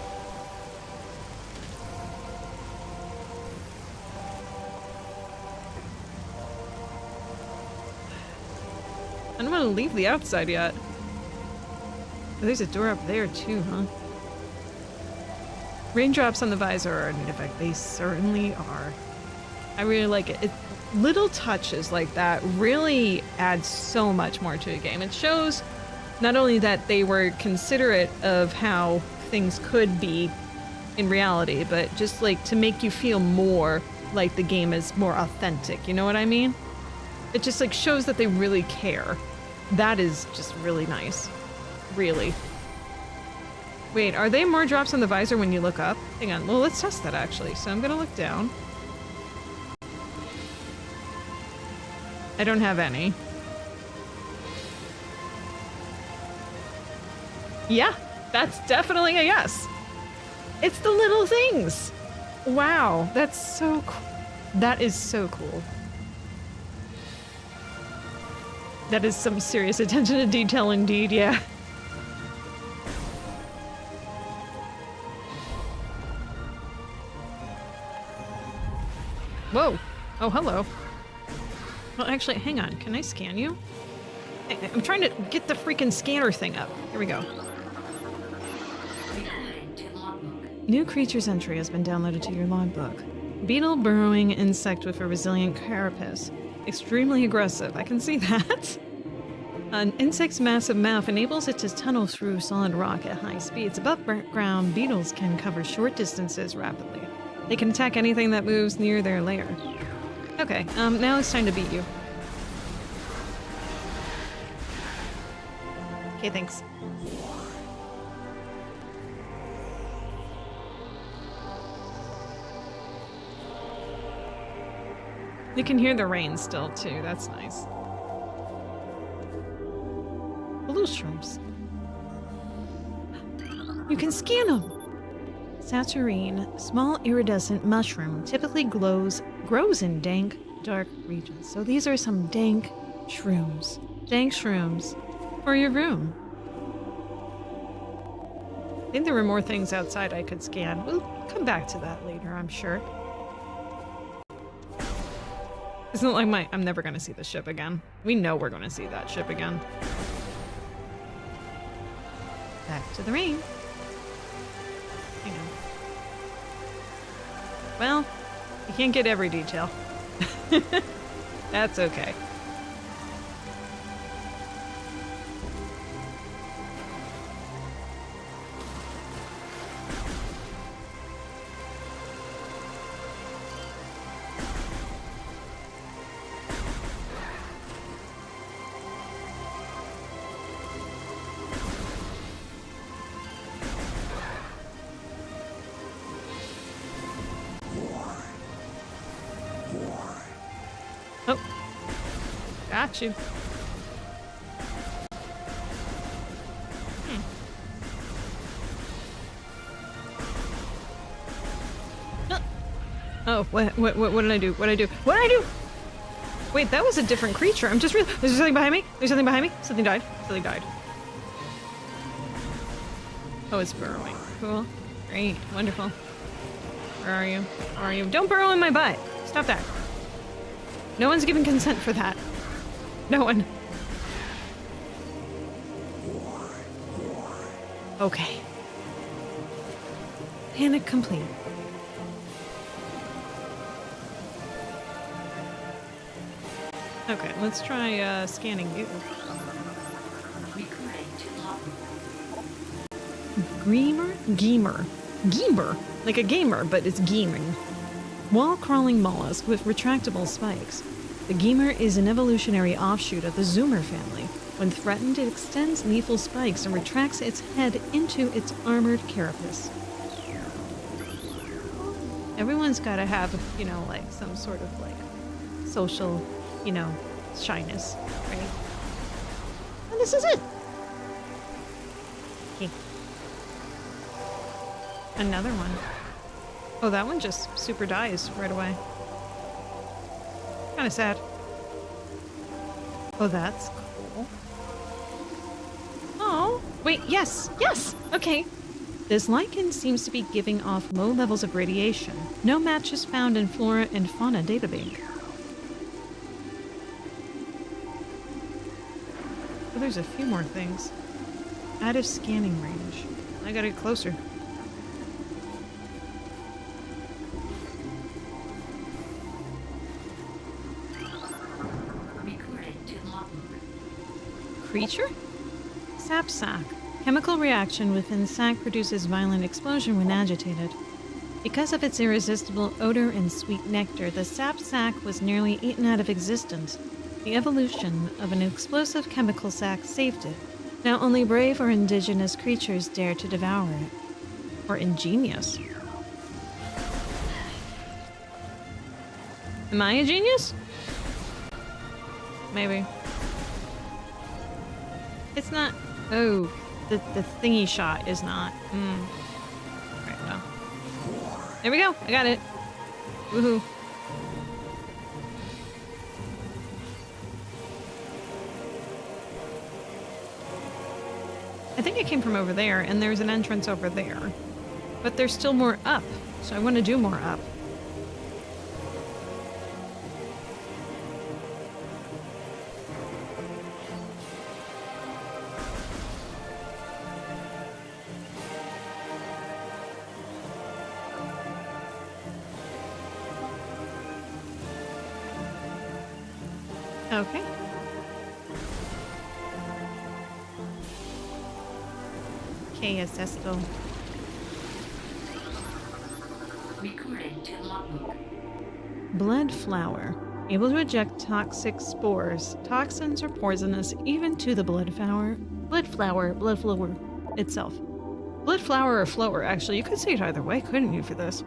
I don't want to leave the outside yet. There's a door up there too, huh? Raindrops on the visor are an effect. They certainly are. I really like it. Little touches like that really add so much more to a game. It shows not only that they were considerate of how things could be in reality, but just like to make you feel more like the game is more authentic. You know what I mean? It just like shows that they really care. That is just really nice. Really. Wait, are there more drops on the visor when you look up? Hang on, well, let's test that actually. So I'm gonna look down. I don't have any. Yeah, that's definitely a yes. It's the little things. Wow, that's so cool. That is so cool. That is some serious attention to detail indeed, yeah. Whoa. Oh, hello. Well, actually, hang on. Can I scan you? I'm trying to get the freaking scanner thing up. Here we go. New creature's entry has been downloaded to your logbook. Beetle burrowing insect with a resilient carapace. Extremely aggressive. I can see that. An insect's massive mouth enables it to tunnel through solid rock at high speeds. Above ground, beetles can cover short distances rapidly. They can attack anything that moves near their lair. Okay, now it's time to beat you. Okay, thanks. You can hear the rain still, too. That's nice. Blue shrimps. You can scan them! Saturine, small iridescent mushroom, typically grows in dank, dark regions. So these are some dank shrooms. Dank shrooms for your room. I think there were more things outside I could scan. We'll come back to that later, I'm sure. It's not like I'm never gonna see the ship again. We know we're gonna see that ship again. Back to the rain. Hang on. Well, you can't get every detail. That's okay. Oh, got you. Oh, what did I do? What did I do? What did I do? Wait, that was a different creature. I'm just real. There's something behind me. There's something behind me. Something died. Something died. Oh, it's burrowing. Cool. Great. Wonderful. Where are you? Where are you? Don't burrow in my butt. Stop that. No one's given consent for that. No one. Okay. Panic complete. Okay, let's try scanning you. Geemer. Like a gamer, but it's geeming. Wall-crawling mollusk with retractable spikes. The geemer is an evolutionary offshoot of the zoomer family. When threatened, it extends lethal spikes and retracts its head into its armored carapace. Everyone's gotta have, you know, like some sort of like social, you know, shyness, right? And this is it. Okay. Another one. Oh, that one just super dies right away. Kind of sad. Oh, that's cool. Oh, wait, yes, okay. This lichen seems to be giving off low levels of radiation. No match is found in flora and fauna databank. Oh, there's a few more things. Out of scanning range. I gotta get closer. Creature? Sap sac. Chemical reaction within sac produces violent explosion when agitated. Because of its irresistible odor and sweet nectar, the sap sac was nearly eaten out of existence. The evolution of an explosive chemical sac saved it. Now only brave or indigenous creatures dare to devour it. Or ingenious. Am I a genius? Maybe. It's not. Oh, the thingy shot is not. Right, well. There we go. I got it. Woohoo. I think it came from over there, and there's an entrance over there. But there's still more up, so I want to do more up. Okay. ¿Qué es esto? Recording to logbook. Blood flower. Able to eject toxic spores. Toxins are poisonous even to the blood flower itself. Blood flower or flower, actually. You could say it either way, couldn't you, for this?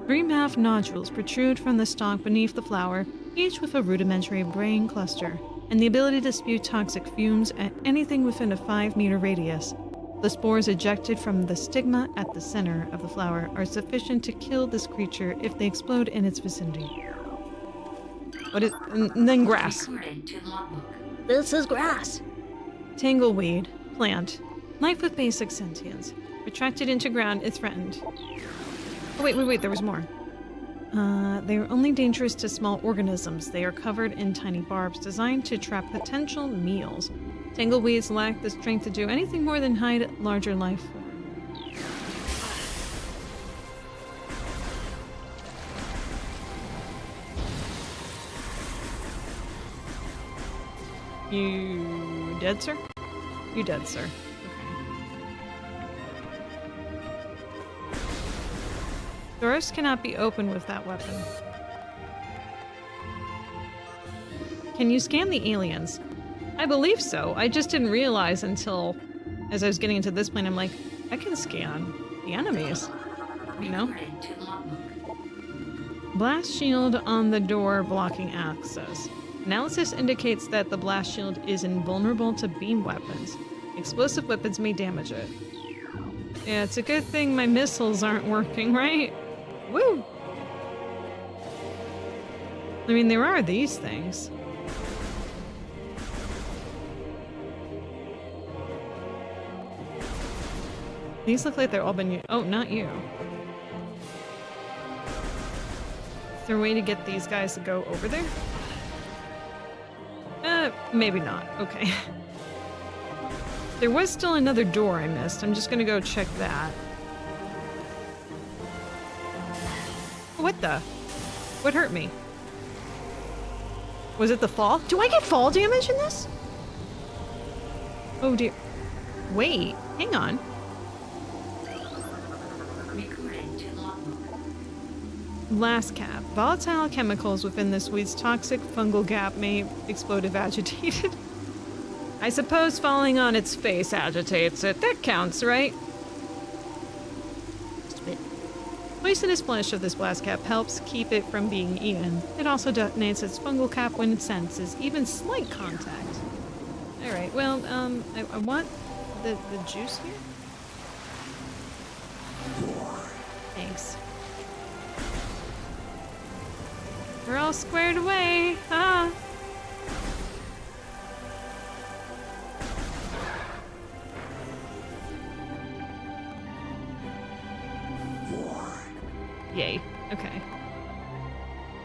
3 mouth nodules protrude from the stalk beneath the flower, each with a rudimentary brain cluster, and the ability to spew toxic fumes at anything within a 5-meter radius. The spores ejected from the stigma at the center of the flower are sufficient to kill this creature if they explode in its vicinity. What is... and then grass. This is grass. Tangleweed. Plant. Life with basic sentience. Retracted into ground if threatened. Oh, wait, there was more. They are only dangerous to small organisms. They are covered in tiny barbs designed to trap potential meals. Tangleweeds lack the strength to do anything more than hide larger life forms. You dead, sir? You dead, sir. Doors cannot be opened with that weapon. Can you scan the aliens? I believe so. I just didn't realize until, as I was getting into this plane, I'm like, I can scan the enemies. You know? Blast shield on the door blocking access. Analysis indicates that the blast shield is invulnerable to beam weapons. Explosive weapons may damage it. Yeah, it's a good thing my missiles aren't working, right? Woo! I mean, there are these things. These look like they're all been used. Oh, not you. Is there a way to get these guys to go over there? Maybe not. Okay. There was still another door I missed. I'm just gonna go check that. What the? What hurt me? Was it the fall? Do I get fall damage in this? Oh dear. Wait, hang on. Recording to logbook. Last cap. Volatile chemicals within this weed's toxic fungal gap may explode if agitated. I suppose falling on its face agitates it. That counts, right? Just a bit. Poisonous flesh of this blast cap helps keep it from being eaten. It also detonates its fungal cap when it senses even slight contact. Alright, well, I want the juice here. Thanks. We're all squared away. Ah. Yay. Okay.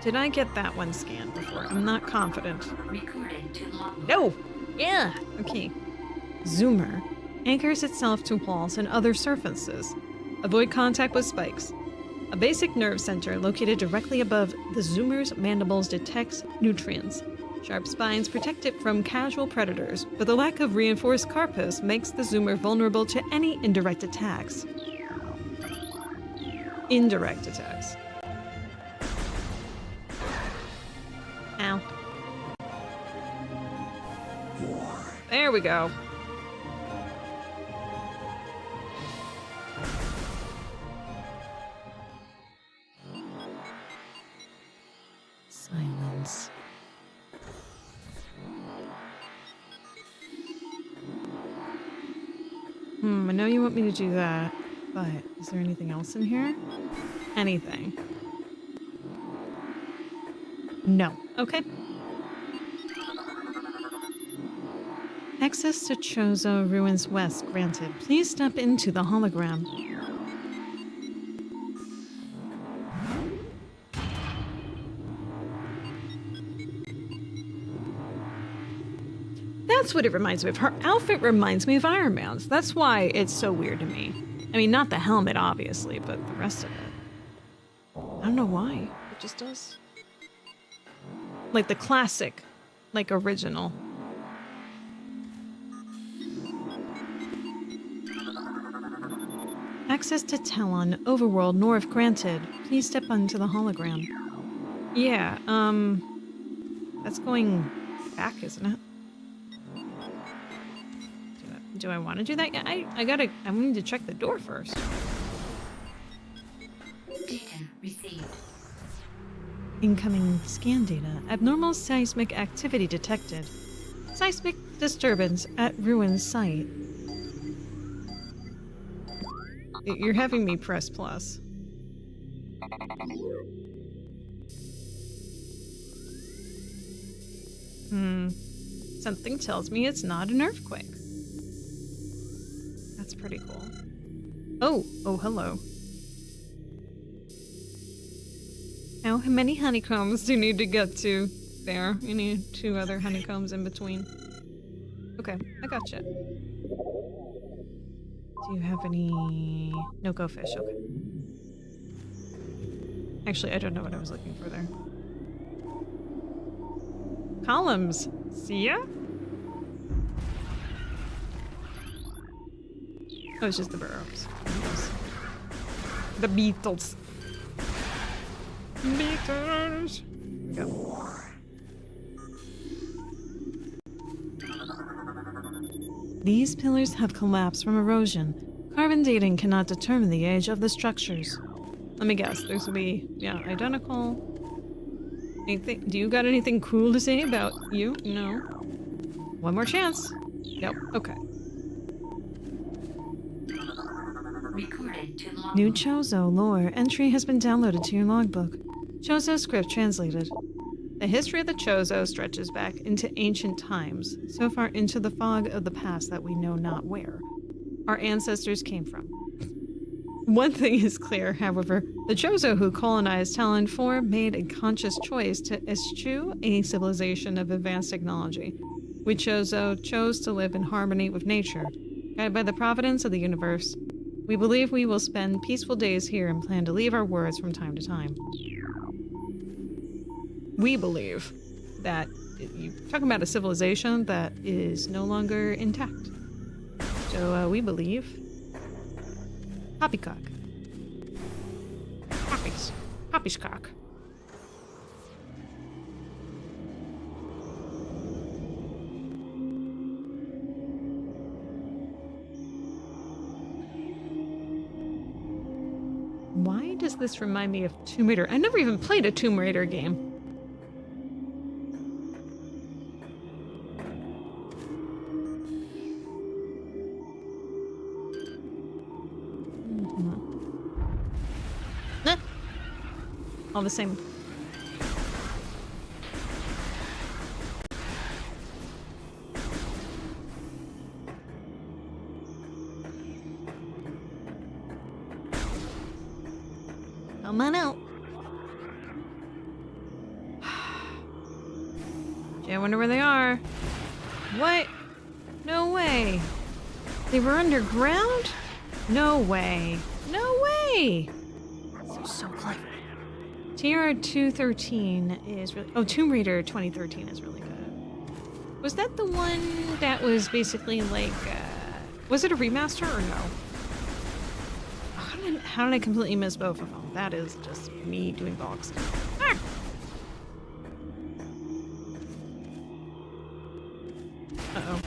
Did I get that one scanned before? I'm not confident. Recording to logbook. No! Yeah. Okay. Zoomer anchors itself to walls and other surfaces. Avoid contact with spikes. A basic nerve center located directly above the zoomer's mandibles detects nutrients. Sharp spines protect it from casual predators, but the lack of reinforced carapace makes the zoomer vulnerable to any indirect attacks. Indirect attacks. Ow. There we go. Silence. I know you want me to do that, but is there anything else in here? Anything? No. Okay. Access to Chozo Ruins West granted. Please step into the hologram. That's what it reminds me of. Her outfit reminds me of Iron Man's. That's why it's so weird to me. I mean, not the helmet, obviously, but the rest of it. I don't know why. It just does. Like the classic, like original. Access to Tallon, Overworld, North granted. Please step onto the hologram. Yeah, that's going back, isn't it? Do I want to do that? Yeah, I need to check the door first. Data received. Incoming scan data. Abnormal seismic activity detected. Seismic disturbance at ruin site. You're having me press plus. Something tells me it's not an earthquake. That's pretty cool. Oh, hello. How many honeycombs do you need to get to there? You need 2 other honeycombs in between. Okay, I gotcha. Do you have any... No, go fish, okay. Actually, I don't know what I was looking for there. Columns! See ya? Oh, it's just the burrows. The beetles. Beetles! Go. These pillars have collapsed from erosion. Carbon dating cannot determine the age of the structures. Let me guess, those will be, yeah, identical. Anything, do you got anything cool to say about you? No. One more chance. Nope, okay. Recording to logbook. New Chozo lore entry has been downloaded to your logbook. Chozo script translated. The history of the Chozo stretches back into ancient times, so far into the fog of the past that we know not where our ancestors came from. One thing is clear, however, the Chozo who colonized Tallon IV made a conscious choice to eschew a civilization of advanced technology. We Chozo chose to live in harmony with nature, Guided by the providence of the universe, we believe we will spend peaceful days here and plan to leave our words from time to time. We believe that you're talking about a civilization that is no longer intact. So we believe poppycock. Poppycock. Why does this remind me of Tomb Raider? I never even played a Tomb Raider game. All the same. Come on out. Gee, I wonder where they are. What? No way. They were underground? No way. No way! So clever. TR 213 is really... Oh, Tomb Raider 2013 is really good. Was that the one that was basically like... was it a remaster or no? How did I completely miss both of them? That is just me doing box. Ah! Uh-oh.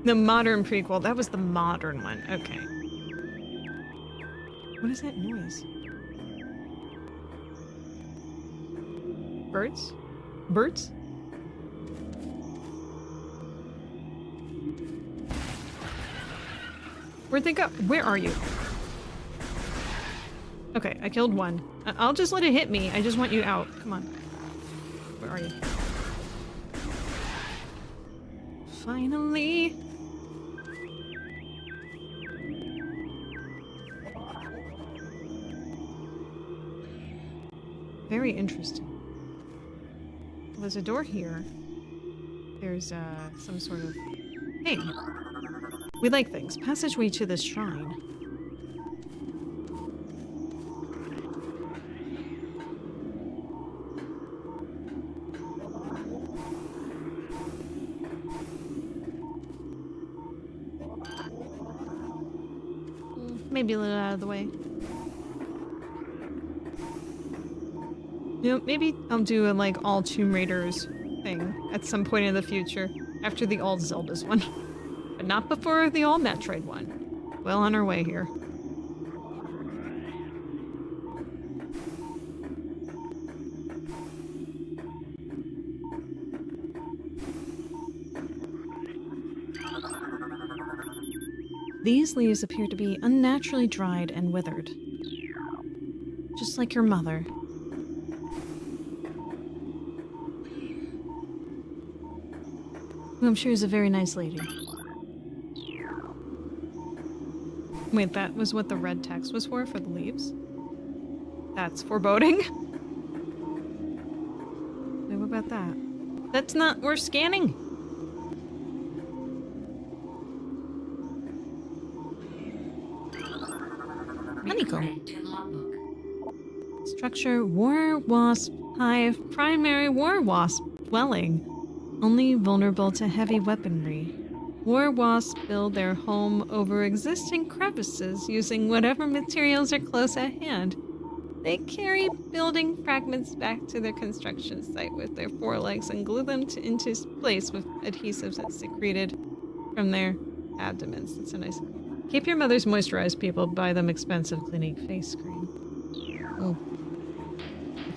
The modern prequel. That was the modern one. Okay. What is that noise? Birds? Birds? Where'd they go? Where are you? Okay, I killed one. I'll just let it hit me. I just want you out. Come on. Where are you? Finally. Very interesting. Well, there's a door here. There's some sort of... Hey! We like things. Passageway to this shrine. Maybe a little out of the way. You know, maybe I'll do a like all Tomb Raiders thing at some point in the future after the all Zeldas one. But not before the All Metroid one. Well on our way here. These leaves appear to be unnaturally dried and withered. Just like your mother. Who I'm sure is a very nice lady. Wait, that was what the red text was for the leaves? That's foreboding. Wait, what about that? That's not... We're scanning! Honeycomb. Structure, War Wasp Hive, primary War Wasp dwelling. Only vulnerable to heavy weaponry. War wasps build their home over existing crevices using whatever materials are close at hand. They carry building fragments back to their construction site with their forelegs and glue them into place with adhesives that's secreted from their abdomens. That's so nice. Keep your mothers moisturized, people. Buy them expensive Clinique face cream. Oh.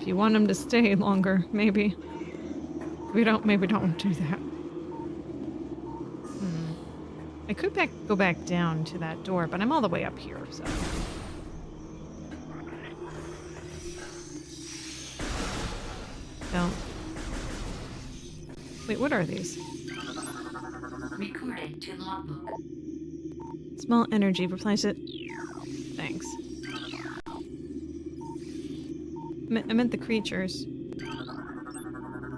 If you want them to stay longer, maybe. Maybe don't do that. I could go back down to that door, but I'm all the way up here, so... Don't. Wait, what are these? Recorded to logbook. Small energy, replace it. Thanks. I meant the creatures.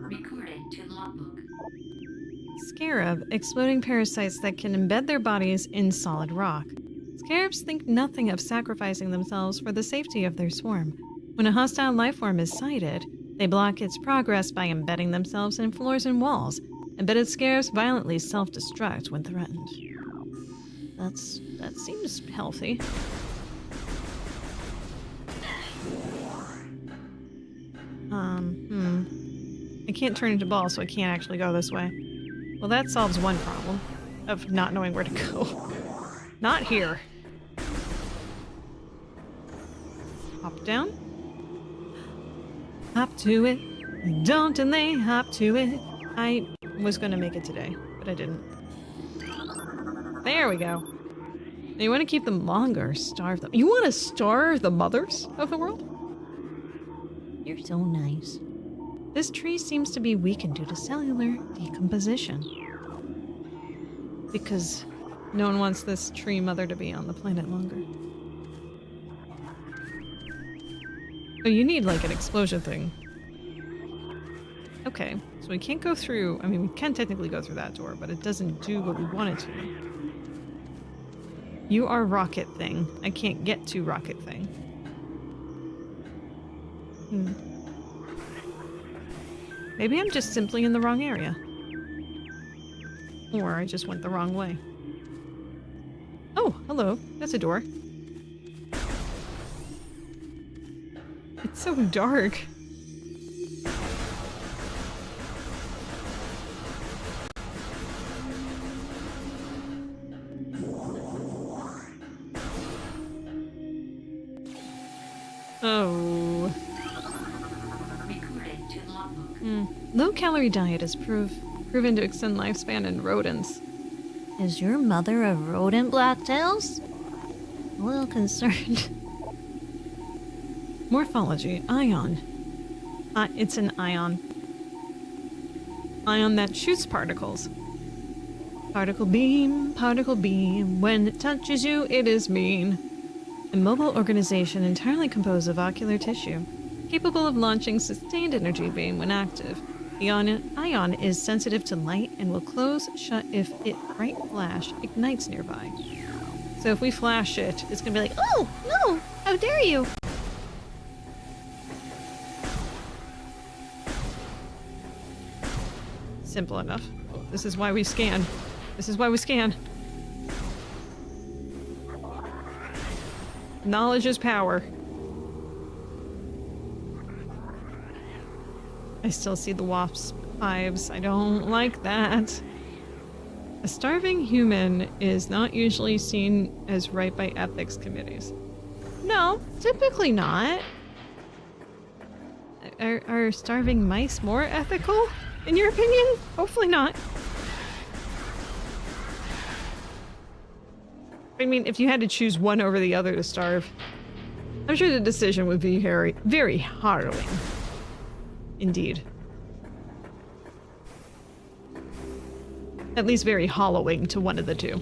Recorded to logbook. aware of exploding parasites that can embed their bodies in solid rock. Scarabs think nothing of sacrificing themselves for the safety of their swarm. When a hostile lifeform is sighted, they block its progress by embedding themselves in floors and walls. Embedded scarabs violently self-destruct when threatened. That seems healthy. I can't turn into balls, so I can't actually go this way. Well, that solves one problem of not knowing where to go. Not here. Hop down. Hop to it. Don't delay, hop to it. I was gonna make it today, but I didn't. There we go. Now you want to keep them longer, starve them. You want to starve the mothers of the world? You're so nice. This tree seems to be weakened due to cellular decomposition. Because no one wants this tree mother to be on the planet longer. Oh, you need like an explosion thing. Okay, so we can't go through. I mean, we can technically go through that door, but it doesn't do what we want it to. You are rocket thing. I can't get to rocket thing. Maybe I'm just simply in the wrong area. Or I just went the wrong way. Oh, hello. That's a door. It's so dark. Oh. Recorded to logbook. Low-calorie diet is proven to extend lifespan in rodents. Is your mother a rodent, Blacktails? A little concerned. Morphology. Ion. It's an ion. Ion that shoots particles. Particle beam, when it touches you, it is mean. A mobile organization entirely composed of ocular tissue, capable of launching sustained energy beam when active. The ion is sensitive to light and will close shut if its bright flash ignites nearby. So if we flash it, it's gonna be like, Oh, no! How dare you! simple enough. This is why we scan. This is why we scan. Knowledge is power. I still see the wasp hives. I don't like that. A starving human is not usually seen as right by ethics committees. No, typically not. Are starving mice more ethical, in your opinion? Hopefully not. I mean, if you had to choose one over the other to starve, I'm sure the decision would be very, very harrowing. Indeed. At least very hollowing to one of the two.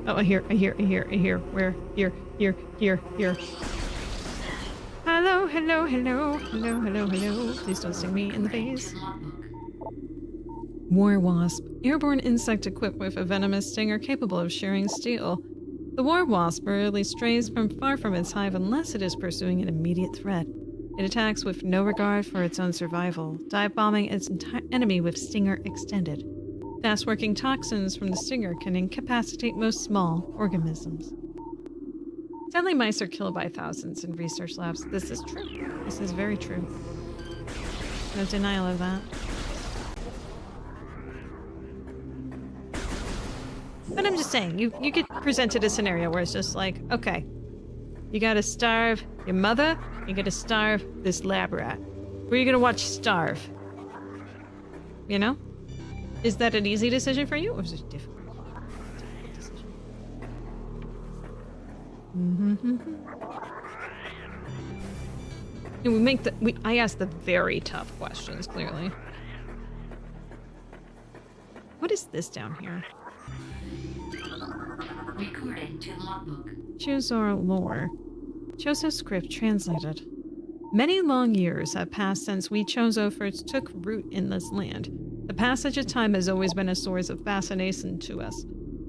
Oh, I hear. Where? Here. Hello. Please don't sting me in the face. War wasp. Airborne insect equipped with a venomous stinger capable of shearing steel. The war wasp rarely strays far from its hive unless it is pursuing an immediate threat. It attacks with no regard for its own survival, dive-bombing its enemy with stinger extended. Fast-working toxins from the stinger can incapacitate most small organisms. Sadly, mice are killed by thousands in research labs. This is true. This is very true. No denial of that. But I'm just saying, you get presented a scenario where it's just like, okay, you gotta starve your mother, you gotta starve this lab rat. Who are you gonna watch starve? You know? Is that an easy decision for you, or is it difficult? Decision. And I asked the very tough questions, clearly. What is this down here? Recorded to logbook. Chuzor lore. Chozo script translated. Many long years have passed since we Chozo first took root in this land. The passage of time has always been a source of fascination to us.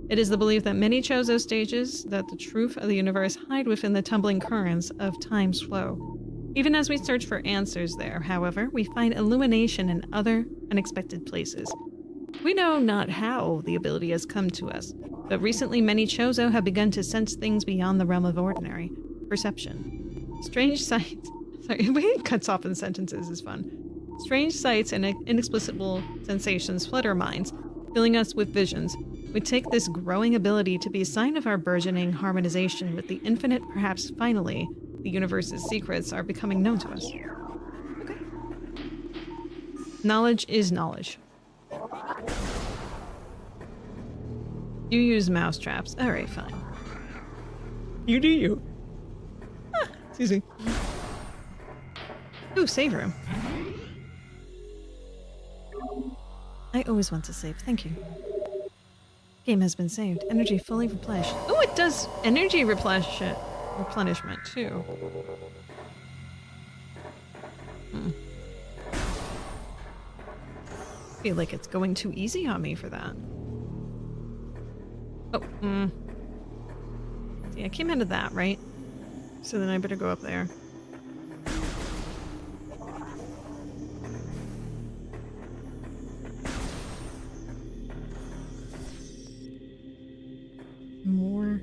It is the belief that many Chozo stages that the truth of the universe hide within the tumbling currents of time's flow. Even as we search for answers there, however, we find illumination in other unexpected places. We know not how the ability has come to us, but recently many Chozo have begun to sense things beyond the realm of ordinary perception. Strange sights. Sorry, the way it cuts off in sentences is fun. Strange sights and inexplicable sensations flood our minds, filling us with visions. We take this growing ability to be a sign of our burgeoning harmonization with the infinite. Perhaps finally, the universe's secrets are becoming known to us. Okay. Knowledge is knowledge. You use mouse traps. Alright, fine. You do you. Ah, it's easy. Ooh, save room. I always want to save. Thank you. Game has been saved. Energy fully replenished. Oh, it does energy replenishment too. Feel like it's going too easy on me for that. Oh, See, I came into that, right? So then I better go up there. More.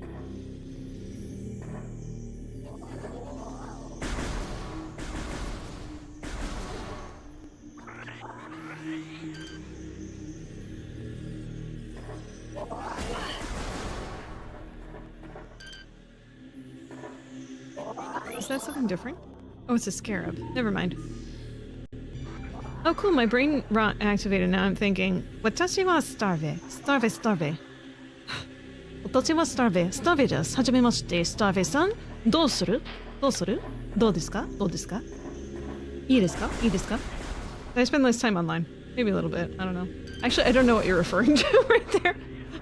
Is that something different? Oh, it's a scarab. Never mind. Oh, cool. My brain activated. Now I'm thinking, Watashi wa starve. Starve, starve. 私はスターベ。スターベです。はじめまして、スターベさん。どうする？どうする？どうですか？どうですか？いいですか？いいですか？ I spend less time online. Maybe a little bit. I don't know. Actually, I don't know what you're referring to right there.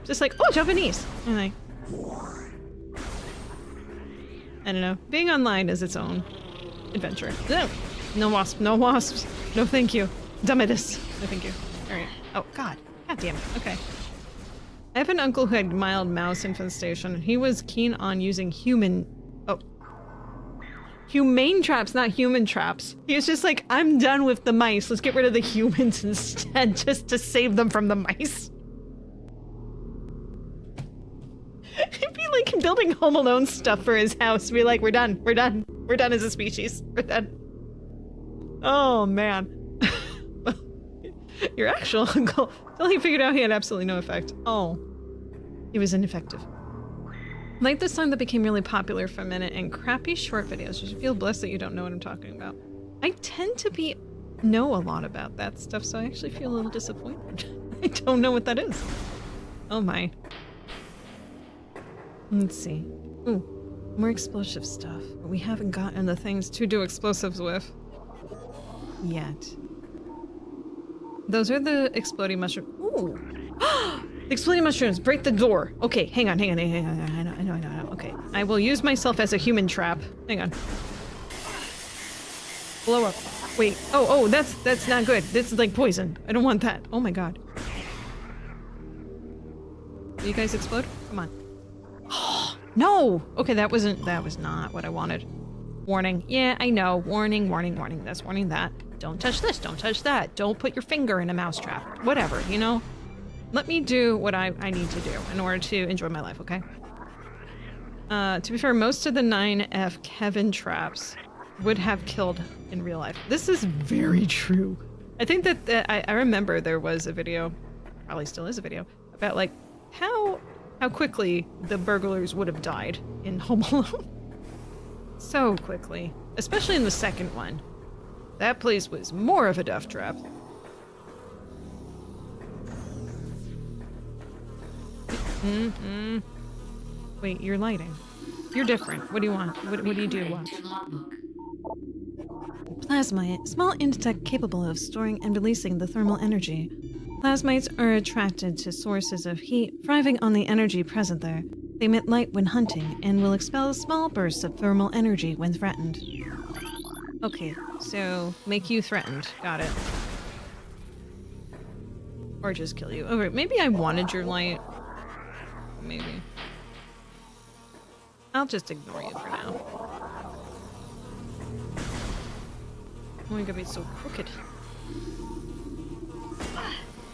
Just like, oh, Japanese. And I don't know. Being online is its own adventure. No, no wasps. No wasps. No thank you. Dame this. No thank you. Alright. Oh, God. God damn it. Okay. I have an uncle who had mild mouse infestation. He was keen on using humane traps, not human traps. He was just like, I'm done with the mice. Let's get rid of the humans instead, just to save them from the mice. He'd be like building Home Alone stuff for his house. Be like, we're done. We're done. We're done as a species. We're done. Oh, man. Your actual uncle, until he figured out he had absolutely no effect. Oh, he was ineffective. Like the song that became really popular for a minute and crappy short videos. You should feel blessed that you don't know what I'm talking about. I tend to know a lot about that stuff, so I actually feel a little disappointed. I don't know what that is. Oh my. Let's see. Ooh, more explosive stuff. But we haven't gotten the things to do explosives with yet. Those are the exploding mushrooms. Ooh! Exploding mushrooms! Break the door! Okay, hang on. I know. Okay. I will use myself as a human trap. Hang on. Blow up. Wait. Oh, that's not good. This is like poison. I don't want that. Oh my god. Will you guys explode? Come on. No! Okay, that was not what I wanted. Warning. Yeah, I know. Warning. That's warning that. Don't touch this, don't touch that. Don't put your finger in a mousetrap. Whatever, you know? Let me do what I need to do in order to enjoy my life, okay? To be fair, most of the 9F Kevin traps would have killed in real life. This is very true. I think that I remember there was a video, probably still is a video, about like how quickly the burglars would have died in Home Alone. So quickly. Especially in the second one. That place was more of a death trap. Wait, you're lighting. You're different. What do you want? What do you do? What? Plasmite, small insect capable of storing and releasing the thermal energy. Plasmites are attracted to sources of heat, thriving on the energy present there. They emit light when hunting and will expel small bursts of thermal energy when threatened. Okay, so make you threatened. Got it. Or just kill you. Okay, maybe I wanted your light. Maybe. I'll just ignore you for now. Oh my god, it's so crooked.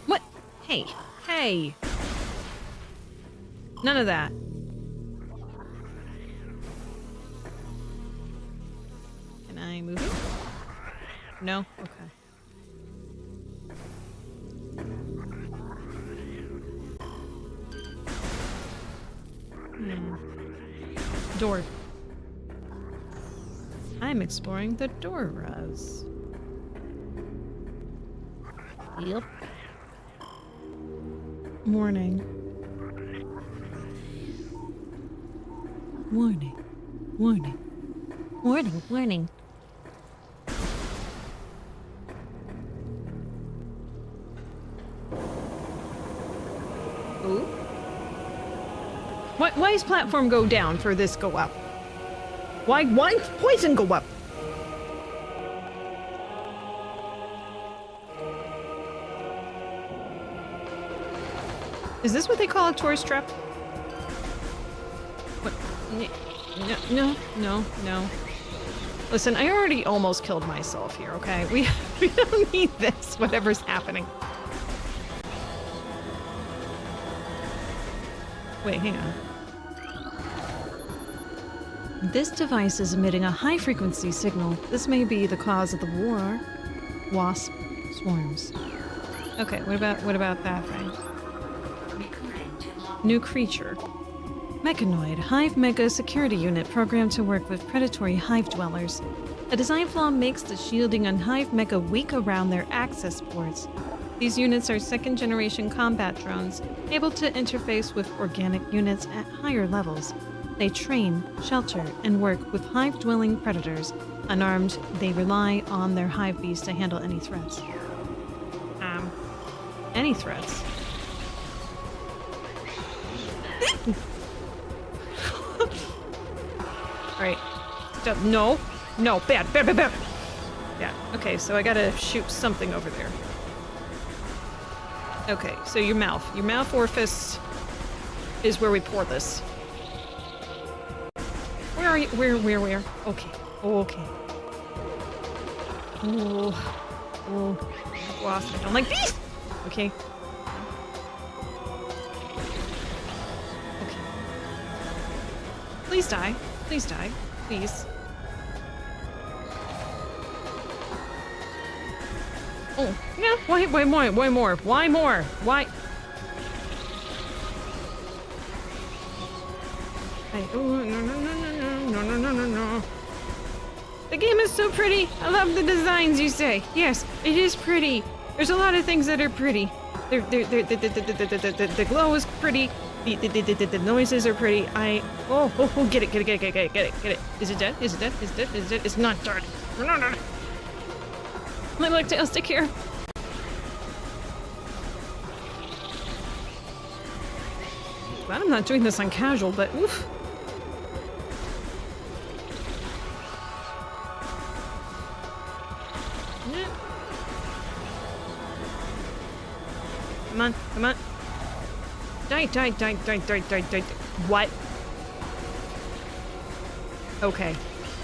What? Hey. Hey! None of that. Can I move it? No? Okay. Door. I'm exploring the door, Raz. Yep. Warning. Warning. Warning. Warning, warning. Ooh. Why does platform go down for this go up? Why poison go up? Is this what they call a tourist trap? What? No. Listen, I already almost killed myself here, okay? We don't need this, whatever's happening. Wait, hang on. This device is emitting a high-frequency signal. This may be the cause of the war. Wasp swarms. Okay, what about that thing? Recording to logbook. New creature. Mechanoid, Hive Mega Security Unit programmed to work with predatory Hive dwellers. A design flaw makes the shielding on Hive Mega weak around their access ports. These units are second-generation combat drones, able to interface with organic units at higher levels. They train, shelter, and work with Hive-dwelling predators. Unarmed, they rely on their Hive beasts to handle any threats. Any threats? Alright. No, bad. Yeah, okay, so I gotta shoot something over there. Okay, so your mouth orifice is where we pour this. Where are you? Where? Okay. Oh. Wasp, I don't like these! Okay. Please die. Please. Oh, yeah, why more? Why? No. The game is so pretty. I love the designs, you say. Yes, it is pretty. There's a lot of things that are pretty. The glow is pretty. The noises are pretty. Get it. Is it dead? It's not dead. No. My lactic here. Glad I'm not doing this on casual, but oof. Come on. Die. What? Okay.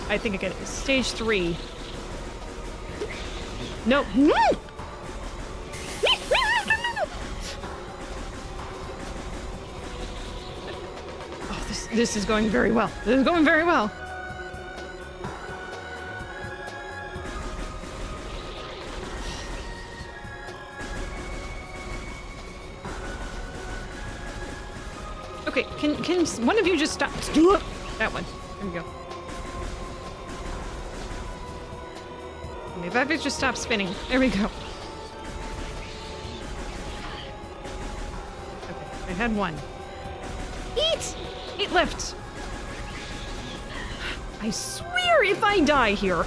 I think I get it. Stage 3. No. Oh, this is going very well. Okay, can one of you just stop? That one. There we go. If I could just stop spinning. There we go. Okay, I had one. Eat left. I swear if I die here.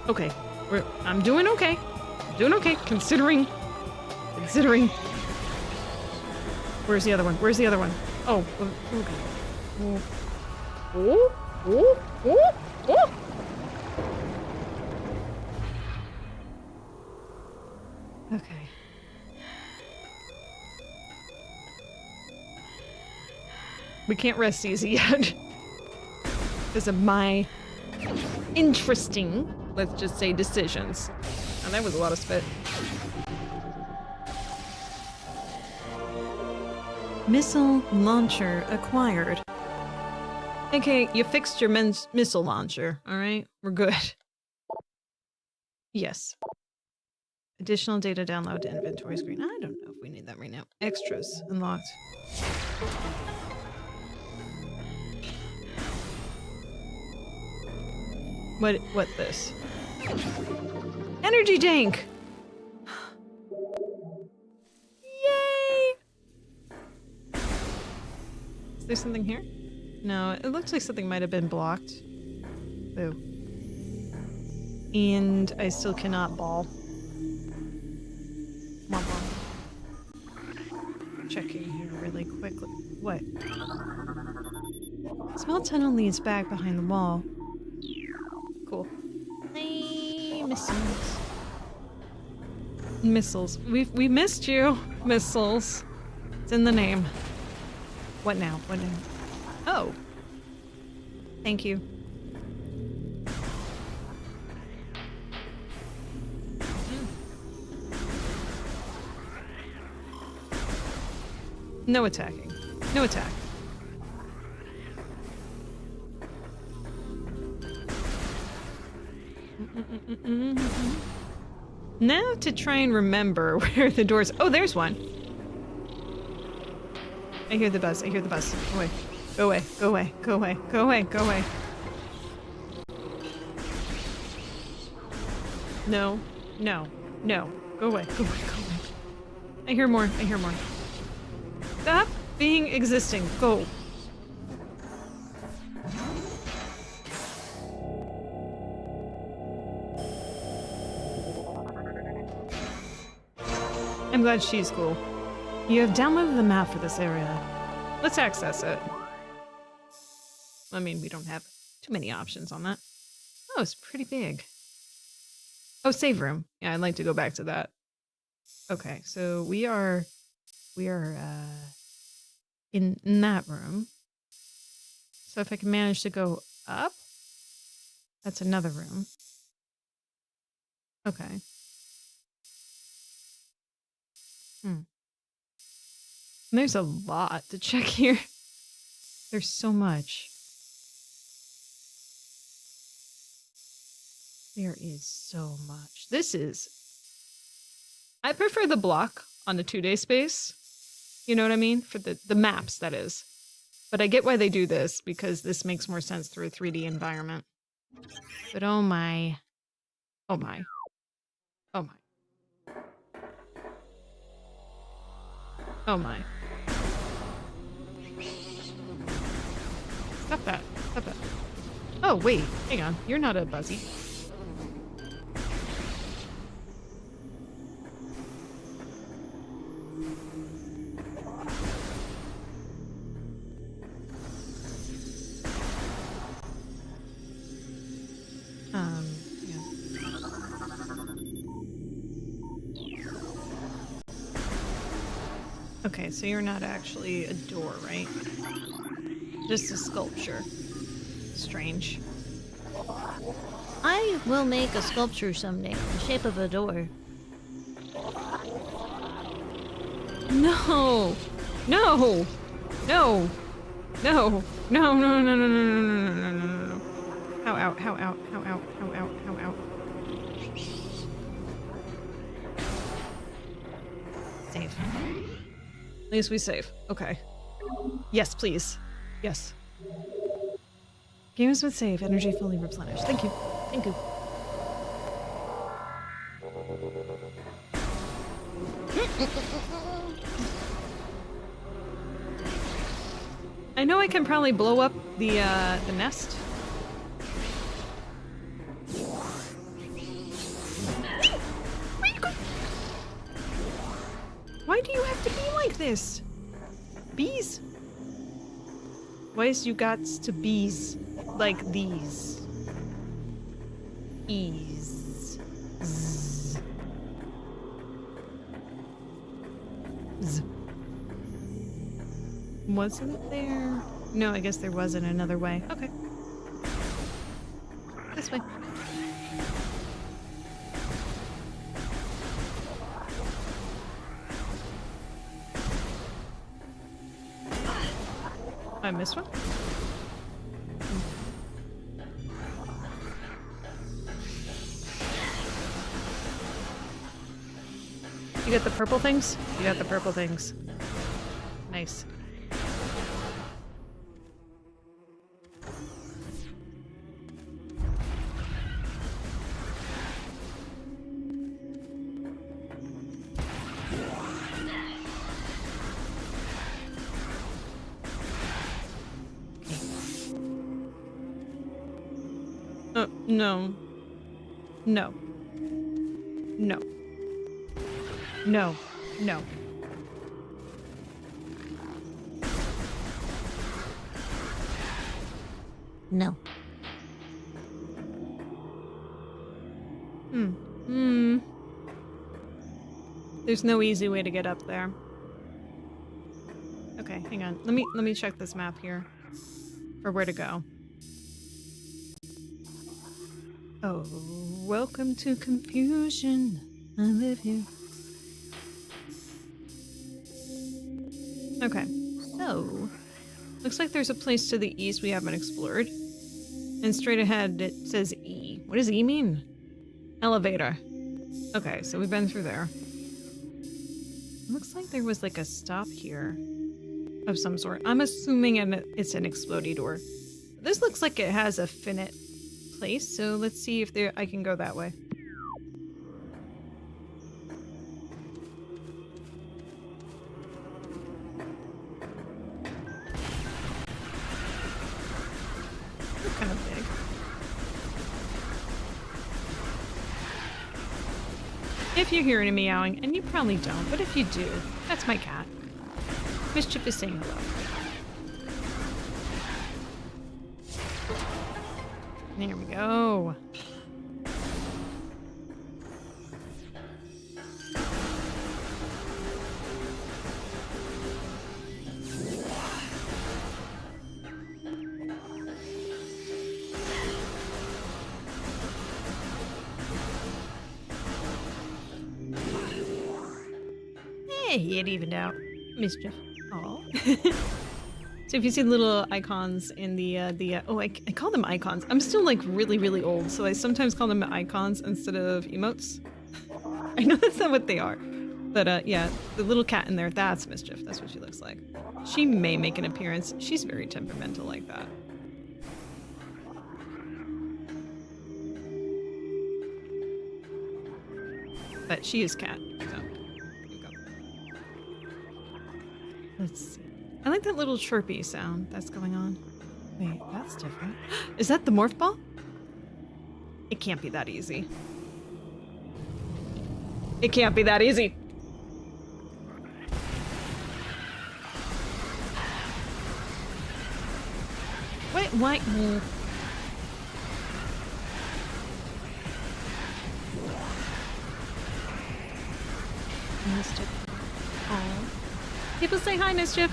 Okay, I'm doing okay. Considering. Where's the other one? Oh, okay. Oh. Okay. We can't rest easy yet. Because of my interesting, let's just say, decisions. Oh, that was a lot of spit. Missile launcher acquired. Okay, you fixed your missile launcher, alright? We're good. Yes. Additional data download to inventory screen. I don't know if we need that right now. Extras unlocked. What this? Energy tank! Yay! Is there something here? No, it looks like something might have been blocked. Boo. And I still cannot ball. Womp womp. Checking here really quickly. What? Small tunnel leads back behind the wall. Cool. Hey, missiles. Missiles. We missed you. Missiles. It's in the name. What now? What now? Oh. Thank you. No attacking. No attack. Now to try and remember where the doors... Oh, there's one. I hear the buzz. I hear the buzz. Go away. Go away. Go away. Go away. Go away. Go away. No. No. No. Go away. Go away. Go away. I hear more. I hear more. Stop being existing. Go. I'm glad she's cool. You have downloaded the map for this area. Let's access it. I mean, we don't have too many options on that. Oh, it's pretty big. Oh, save room. Yeah, I'd like to go back to that. Okay, so we are in that room. So if I can manage to go up, that's another room. Okay. And there's a lot to check here. There's so much. There is so much. This is... I prefer the block on the 2-day space. You know what I mean? For the maps, that is. But I get why they do this, because this makes more sense through a 3D environment. But oh my. Oh my. Oh my. Oh my. Stop that. Stop that. Oh, wait. Hang on. You're not a Buzzy. Yeah. Okay, so you're not actually a door, right? Just a sculpture. Strange. I will make a sculpture someday in the shape of a door. No! No! No! No! No, no, no, no, no, no, no, no, no, no, no. How out, how out, how out, how out, how out. Save. At least we save. Okay. Yes, please. Yes. Games with save, energy fully replenished. Thank you. Thank you. I know I can probably blow up the nest. Why do you have to be like this? Bees? Why is you got to bees like these? Ease. Zzz. Wasn't there? No, I guess there wasn't another way. Okay. This way. I missed one? You got the purple things? You got the purple things. Nice. No. No. No. No. No. No. There's no easy way to get up there. Okay, hang on. Let me check this map here for where to go. Oh, welcome to confusion. I live here. Okay, so looks like there's a place to the east we haven't explored. And straight ahead it says E. What does E mean? Elevator. Okay, so we've been through there. Looks like there was like a stop here of some sort. I'm assuming it's an explodey door. This looks like it has a finite place, so let's see if I can go that way. They're kind of big. If you hear any meowing, and you probably don't, but if you do, that's my cat. Mischief is saying hello. There we go. Hey, it evened out. Mischief. Oh. So if you see the little icons in the oh, I call them icons. I'm still like really, really old, so I sometimes call them icons instead of emotes. I know that's not what they are. But yeah, the little cat in there, that's Mischief. That's what she looks like. She may make an appearance. She's very temperamental like that. But she is cat, so there you go. Let's see. I like that little chirpy sound that's going on. Wait, that's different. Is that the morph ball? It can't be that easy. It can't be that easy. Wait, why? Mischief. Oh. People say hi, Mischief.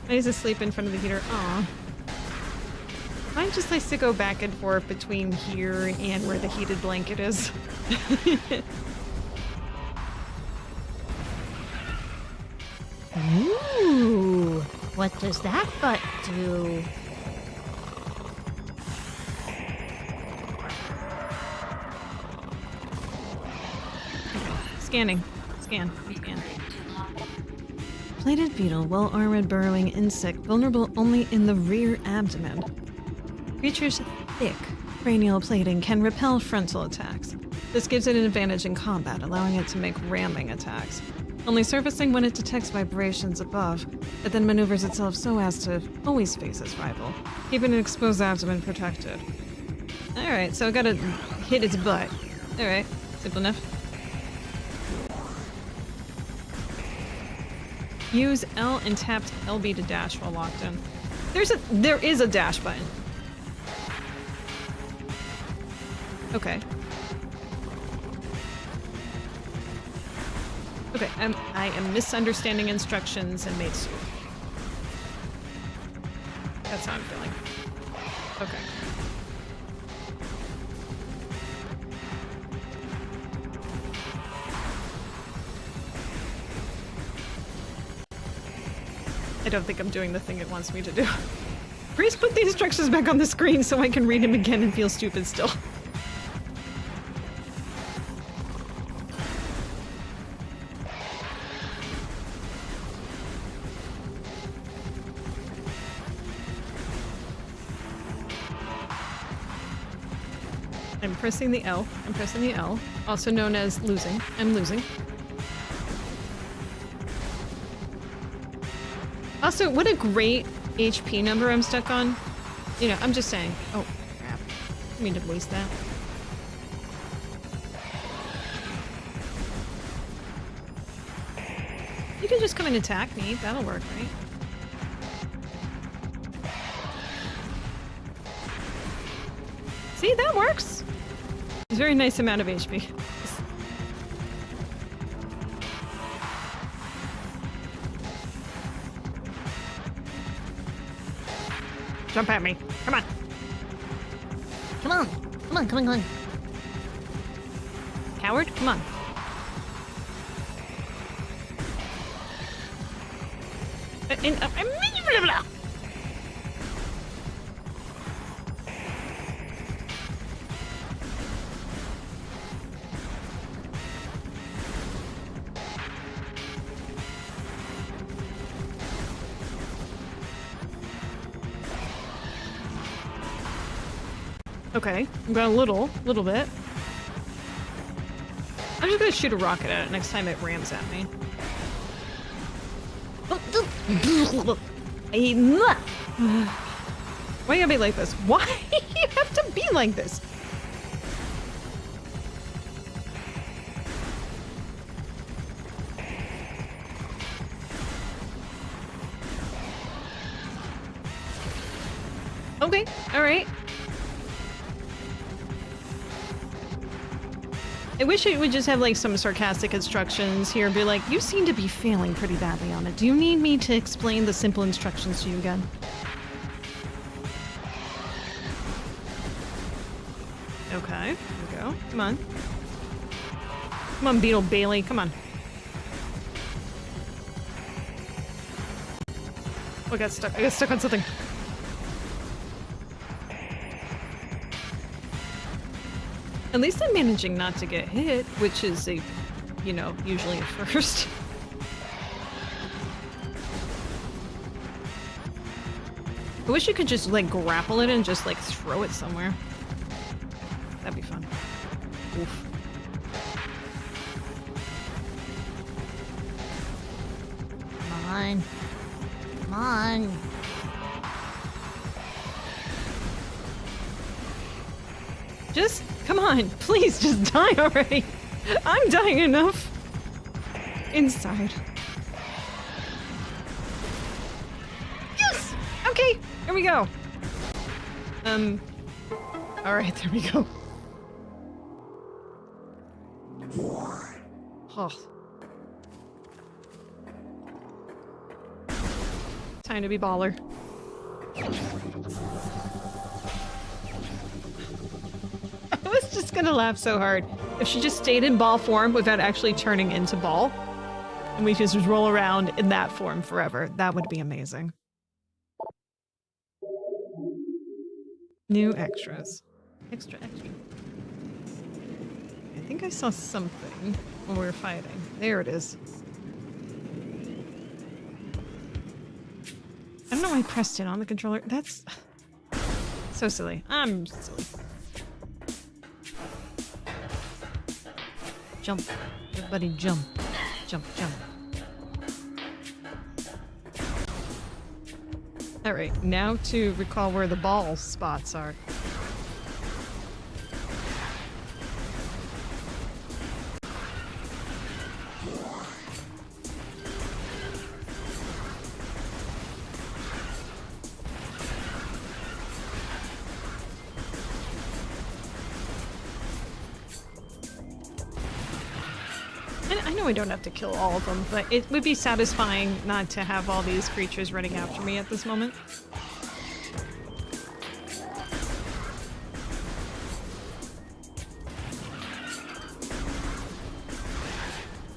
He's asleep in front of the heater. Aw. Mine just likes to go back and forth between here and where the heated blanket is. Ooh, what does that butt do? Scanning. Scan. Scan. Plated beetle, well-armored burrowing insect, vulnerable only in the rear abdomen. Creature's thick cranial plating can repel frontal attacks. This gives it an advantage in combat, allowing it to make ramming attacks. Only surfacing when it detects vibrations above, it then maneuvers itself so as to always face its rival, keeping an exposed abdomen protected. Alright, so I gotta hit its butt. Alright, simple enough. Use L and tap LB to dash while locked in. There is a dash button. Okay. Okay, I am misunderstanding instructions and made soup. That's how I'm feeling. Okay. I don't think I'm doing the thing it wants me to do. Please put the instructions back on the screen so I can read him again and feel stupid still. I'm pressing the L. I'm pressing the L, also known as losing. I'm losing. Also, what a great HP number I'm stuck on. You know, I'm just saying. Oh, crap. I didn't mean to waste that. You can just come and attack me. That'll work, right? See, that works. It's a very nice amount of HP. Jump at me. Come on. Come on. Come on, come on, come on. Coward, come on. Okay, I'm going a little bit. I'm just gonna shoot a rocket at it next time it rams at me. Why you gotta be like this? Why you have to be like this? Okay, alright. I wish it would just have like some sarcastic instructions here and be like, you seem to be failing pretty badly on it. Do you need me to explain the simple instructions to you again? Okay, here we go. Come on. Come on, Beetle Bailey, come on. Oh, I got stuck. I got stuck on something. At least I'm managing not to get hit, which is a, you know, usually a first. I wish you could just, like, grapple it and just, like, throw it somewhere. That'd be fun. Oof. Come on. Come on. Just, come on, please, just die already. I'm dying enough. Inside. Yes! Okay, here we go. Alright, there we go. Oh. Time to be baller. I was just gonna laugh so hard if she just stayed in ball form without actually turning into ball. And we just roll around in that form forever. That would be amazing. New extras. Extra. I think I saw something when we were fighting. There it is. I don't know why I pressed it on the controller. That's so silly. I'm silly. Jump. Everybody jump. Jump. Alright, now to recall where the ball spots are. I know I don't have to kill all of them, but it would be satisfying not to have all these creatures running after me at this moment.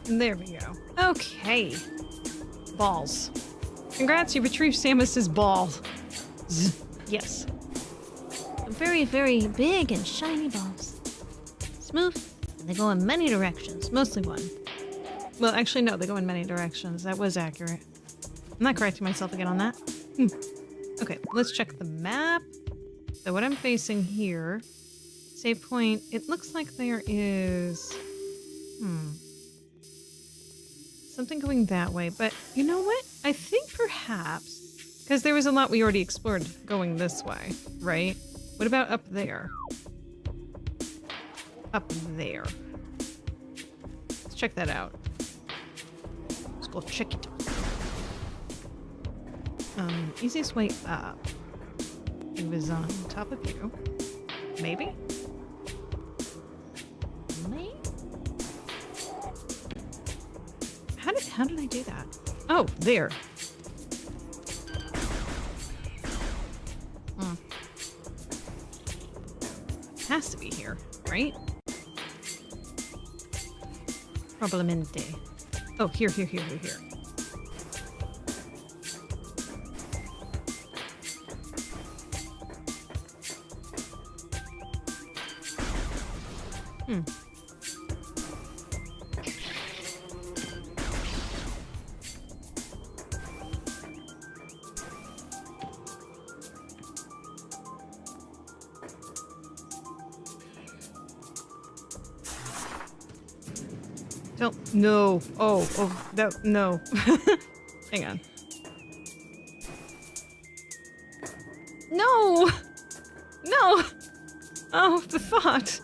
There we go. Okay. Balls. Congrats, you retrieved Samus's ball. Yes. Very, very big and shiny balls. Smooth, and they go in many directions, mostly one. Well, actually, no, they go in many directions. That was accurate. I'm not correcting myself again on that. Okay, let's check the map. So what I'm facing here, save point, it looks like there is... something going that way, but you know what? I think perhaps, because there was a lot we already explored going this way, right? What about up there? Up there. Let's check that out. Let's go check it. Easiest way up. It was on top of you. Maybe? Me? How did I do that? Oh, there. Has to be here, right? Probablemente. Oh, here. Don't. No. Oh, that. No. Hang on. No! No! Oh, the thought.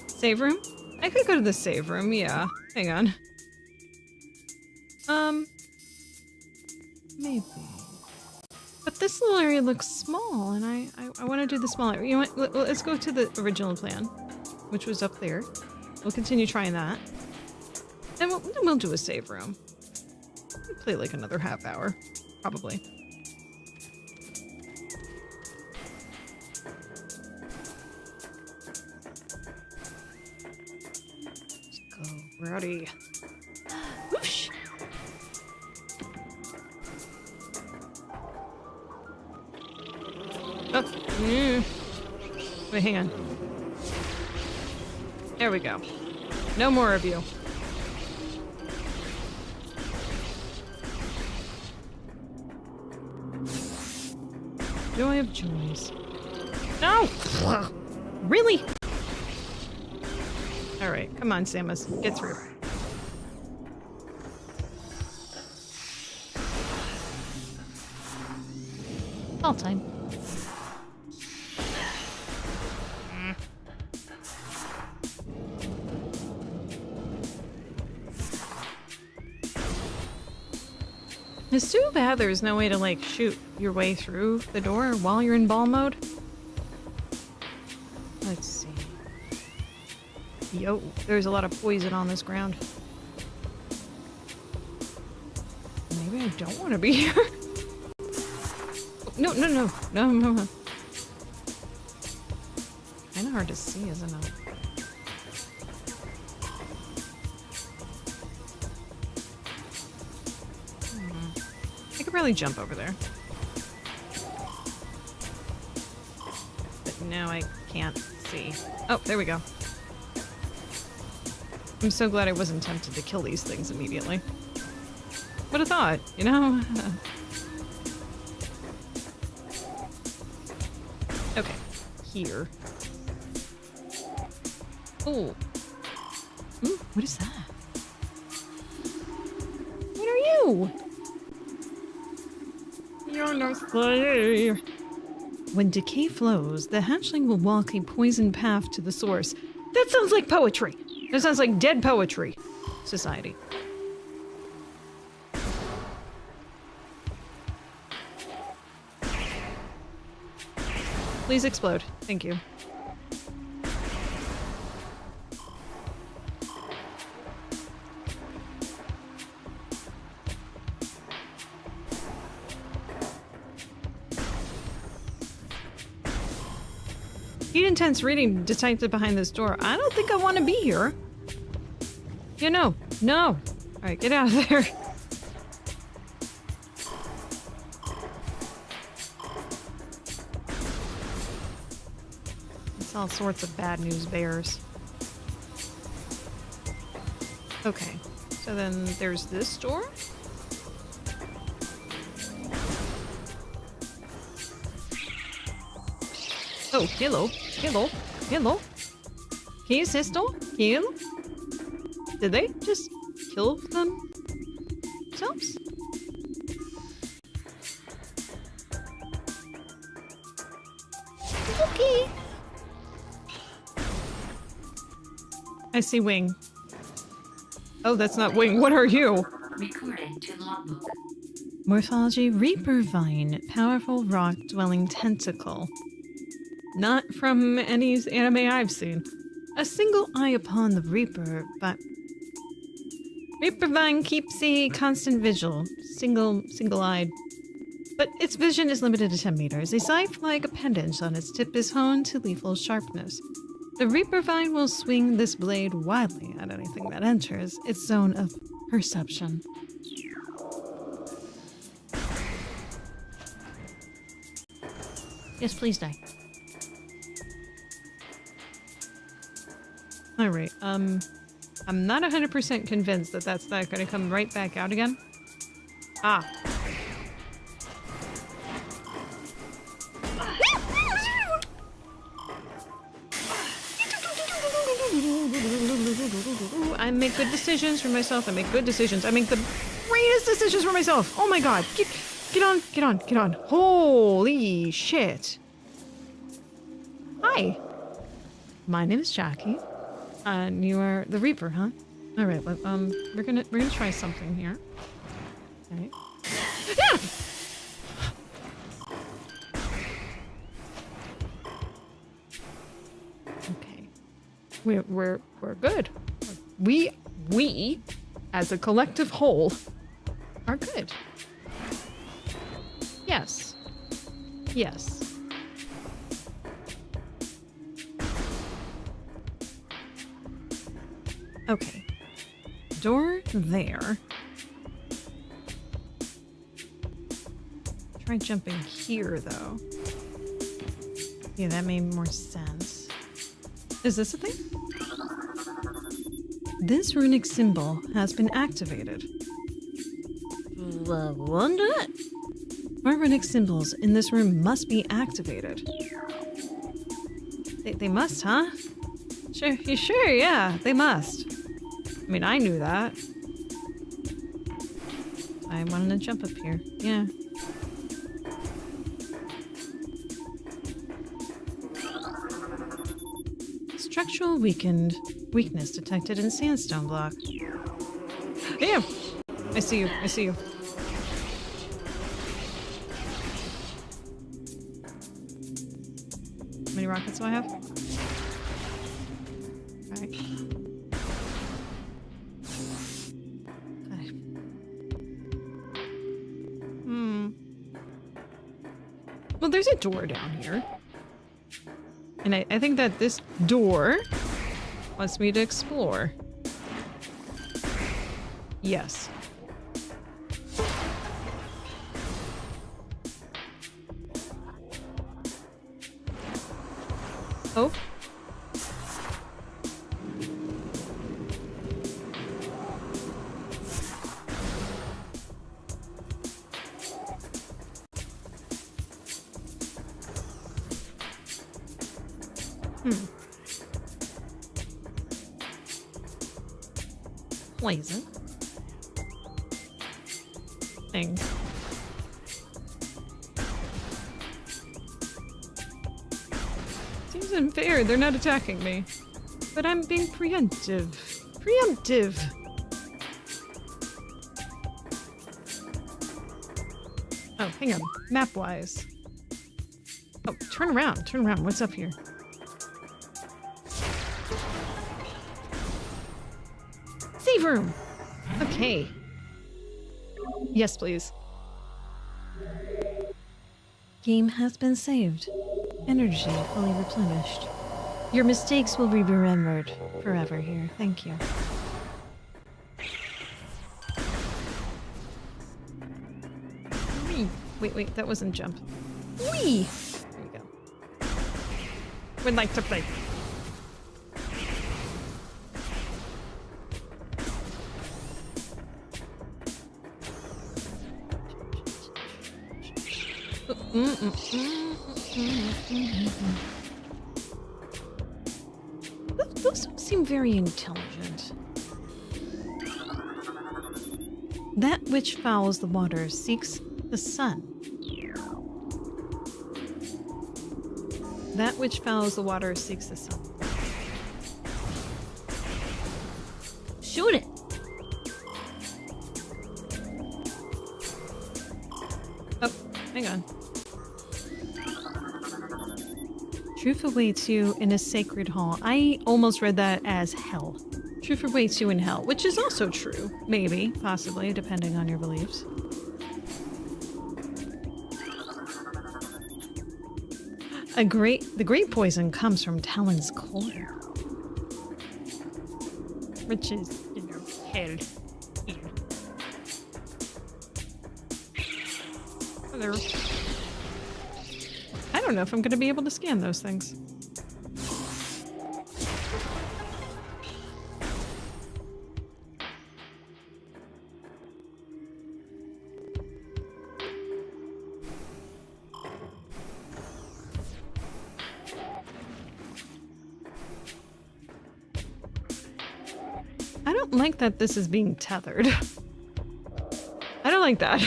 Save room? I could go to the save room, yeah. Hang on. Maybe. But this little area looks small, and I want to do the small area. You know what? Let's go to the original plan, which was up there. We'll continue trying that. And we'll do a save room. We'll play like another half hour, probably. Let's go. Rowdy. Whoosh! Oh. Wait, hang on. There we go. No more of you. Joy of joys. No! Really? Alright, come on, Samus. Get through. All time. It's too bad there's no way to, like, shoot your way through the door while you're in ball mode. Let's see. Yo, there's a lot of poison on this ground. Maybe I don't want to be here. No. Kinda hard to see, isn't it? I could probably jump over there. But now I can't see. Oh, there we go. I'm so glad I wasn't tempted to kill these things immediately. What a thought, you know? Okay, here. Oh. Ooh, what is that? What are you? You're no slayer. When decay flows, the hatchling will walk a poisoned path to the source. That sounds like poetry. That sounds like dead poetry. Society. Please explode. Thank you. Heat intense reading detected behind this door. I don't think I want to be here. Yeah, no. No. Alright, get out of there. It's all sorts of bad news bears. Okay. So then there's this door? Oh, hello. Hello. Hello. ¿Qué es esto? Kill? Did they just kill themselves? Okay. I see Wing. Oh, that's not Wing. What are you? Recording to logbook. Morphology Reaper Vine. Powerful rock-dwelling tentacle. Not from any anime I've seen. A single eye upon the Reaper, but... Reaper Vine keeps a constant vigil. Single-eyed. But its vision is limited to 10 meters. A scythe-like appendage on its tip is honed to lethal sharpness. The Reaper Vine will swing this blade wildly at anything that enters its zone of perception. Yes, please die. Alright, I'm not 100% convinced that that's not gonna come right back out again. Ah. I make good decisions for myself. I make good decisions. I make the greatest decisions for myself. Oh my god. Get on. Holy shit. Hi. My name is Jacki. And you are the Reaper, huh? Alright, well, we're gonna try something here. Okay. Yeah! Okay. We're good. We as a collective whole are good. Yes. Yes. Okay. Door there. Try jumping here, though. Yeah, that made more sense. Is this a thing? This runic symbol has been activated. What? Our runic symbols in this room must be activated. They must, huh? Sure, you sure? Yeah, they must. I mean, I knew that. I wanted to jump up here. Yeah. Structural weakness detected in sandstone block. Damn! I see you. How many rockets do I have? Alright. Okay. Well, there's a door down here. And I think that this door wants me to explore. Yes. Oh. Poison. Things. Seems unfair. They're not attacking me. But I'm being preemptive. Preemptive! Oh, hang on. Map-wise. Oh, turn around. Turn around. What's up here? Save room! Okay. Yes, please. Game has been saved. Energy fully replenished. Your mistakes will be remembered forever here. Thank you. Whee! Wait, that wasn't jump. Whee! There we go. Would like to play. Those don't seem very intelligent. That which fouls the water seeks the sun. That which fouls the water seeks the sun. Shoot it. Oh, hang on. Truth awaits you in a sacred hall. I almost read that as hell. Truth awaits you in hell, which is also true. Maybe, possibly, depending on your beliefs. The great poison comes from Tallon's core. Which is, hell. Hello. I don't know if I'm going to be able to scan those things. I don't like that this is being tethered. I don't like that.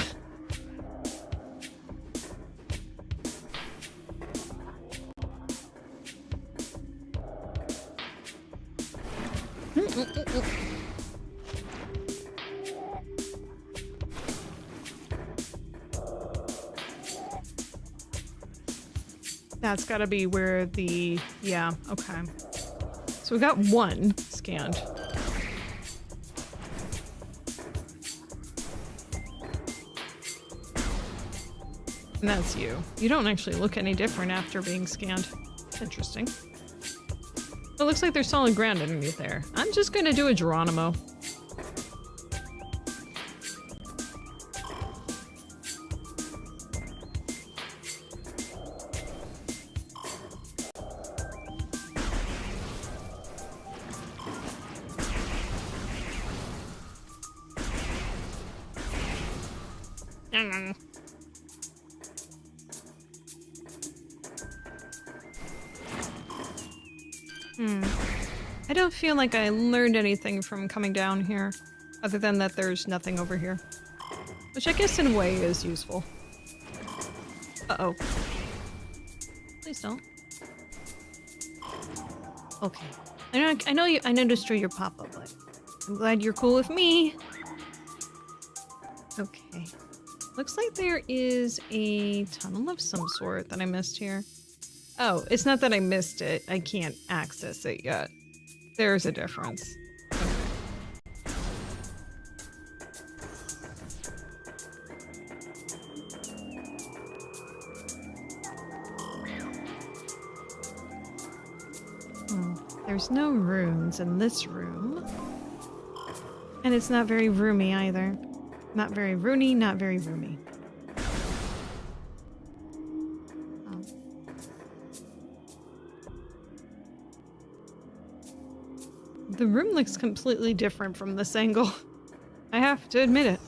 That's gotta be where the... yeah, okay. So we got one scanned. And that's you. You don't actually look any different after being scanned. Interesting. It looks like there's solid ground underneath there. I'm just gonna do a Geronimo. I don't feel like I learned anything from coming down here, other than that there's nothing over here. Which I guess in a way is useful. Uh-oh. Please don't. Okay. I know I noticed your pop-up, but I'm glad you're cool with me. Okay. Looks like there is a tunnel of some sort that I missed here. Oh, it's not that I missed it. I can't access it yet. There's a difference. Okay. There's no runes in this room. And it's not very roomy either. Not very roony, not very roomy. The room looks completely different from this angle. I have to admit it.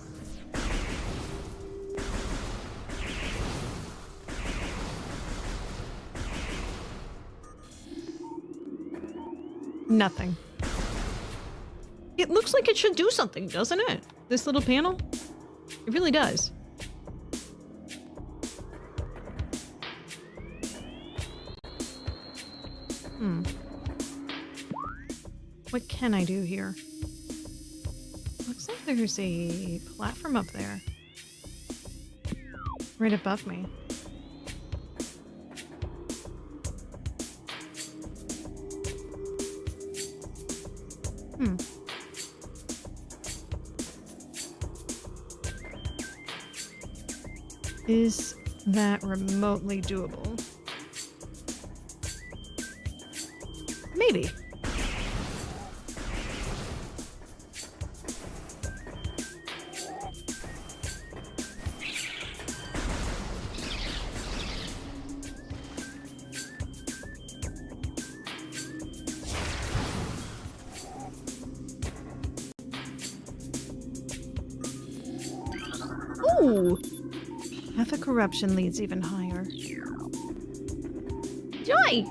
Nothing. It looks like it should do something, doesn't it? This little panel? It really does. What can I do here? Looks like there's a platform up there. Right above me. Is that remotely doable? Maybe. Ooh! Path of corruption leads even higher. Joy!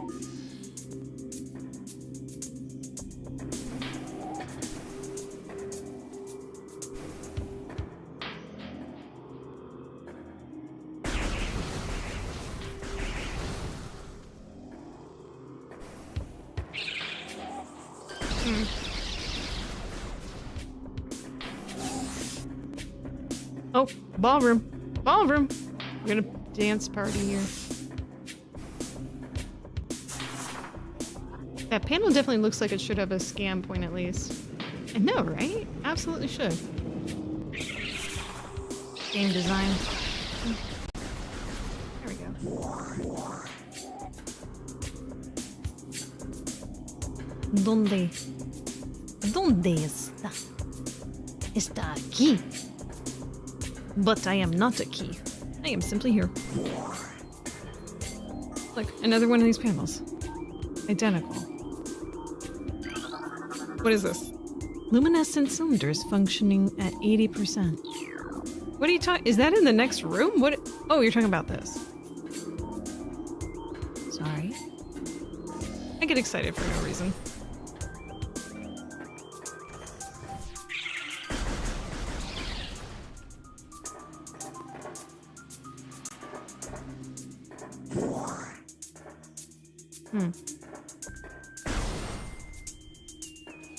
Oh, ballroom. Ballroom. We're gonna dance party here. That panel definitely looks like it should have a scan point at least. I know, right? Absolutely should. Game design. There we go. ¿Dónde? ¿Dónde está? Está aquí. But I am not a key. I am simply here. Look, another one of these panels. Identical. What is this? Luminescent cylinders functioning at 80%. What are you talking? Is that in the next room? What? Oh, you're talking about this. Sorry. I get excited for no reason.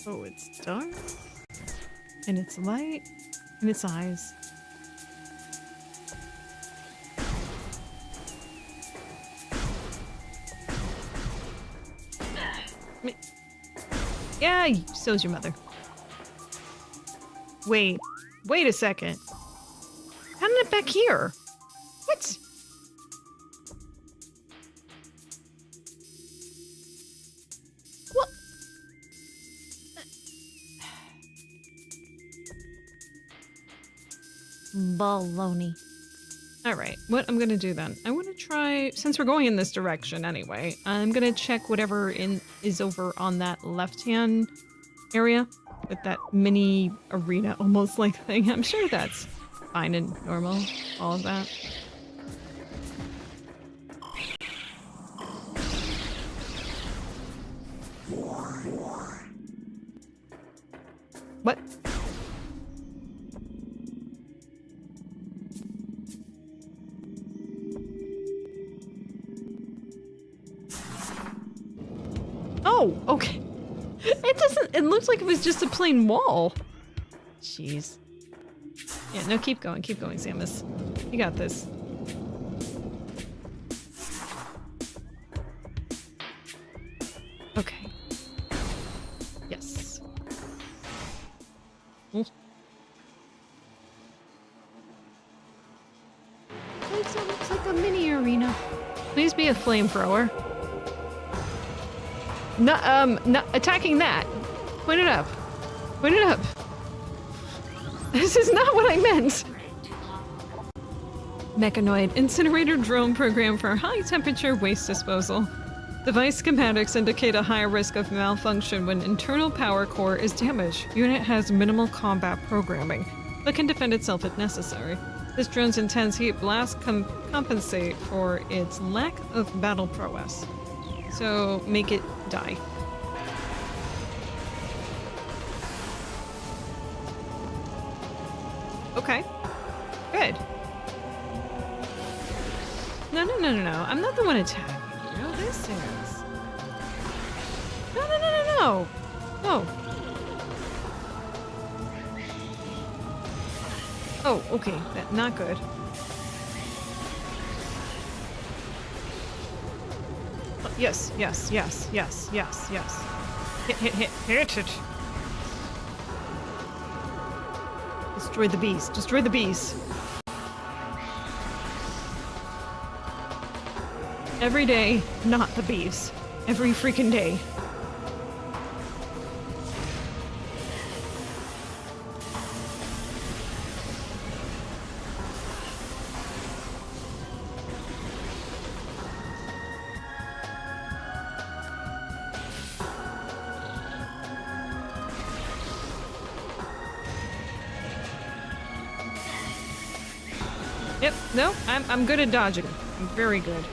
Oh, it's dark. And it's light. And it's eyes. Yeah, so's your mother. Wait. Wait a second. How did it back here? What? What? Baloney. Alright, what I'm gonna do then, I want to try, since we're going in this direction anyway, I'm gonna check whatever is over on that left-hand area with that mini arena almost like thing. I'm sure that's fine and normal, all of that. What? Oh, okay. It looks like it was just a plain wall. Jeez. Yeah, no, keep going, Samus. You got this. Okay. Yes. Oh. It looks like a mini arena. Please be a flamethrower. No, attacking that. Point it up. Point it up. This is not what I meant. Mechanoid incinerator drone program for high temperature waste disposal. Device schematics indicate a high risk of malfunction when internal power core is damaged. Unit has minimal combat programming, but can defend itself if necessary. This drone's intense heat blast compensate for its lack of battle prowess. So make it die. Okay. Good. No. I'm not the one attacking you. This is. No. No. Oh, okay. Not good. Yes. Hit it. Destroy the beast. Every day, not the beast. Every freaking day. Yep, no, I'm good at dodging. I'm very good.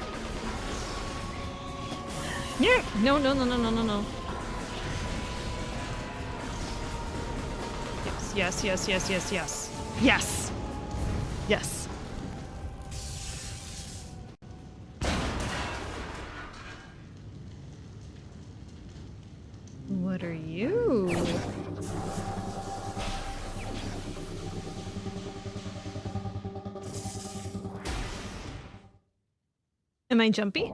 Yeah! No. Yes. Yes. What are you? Am I jumpy?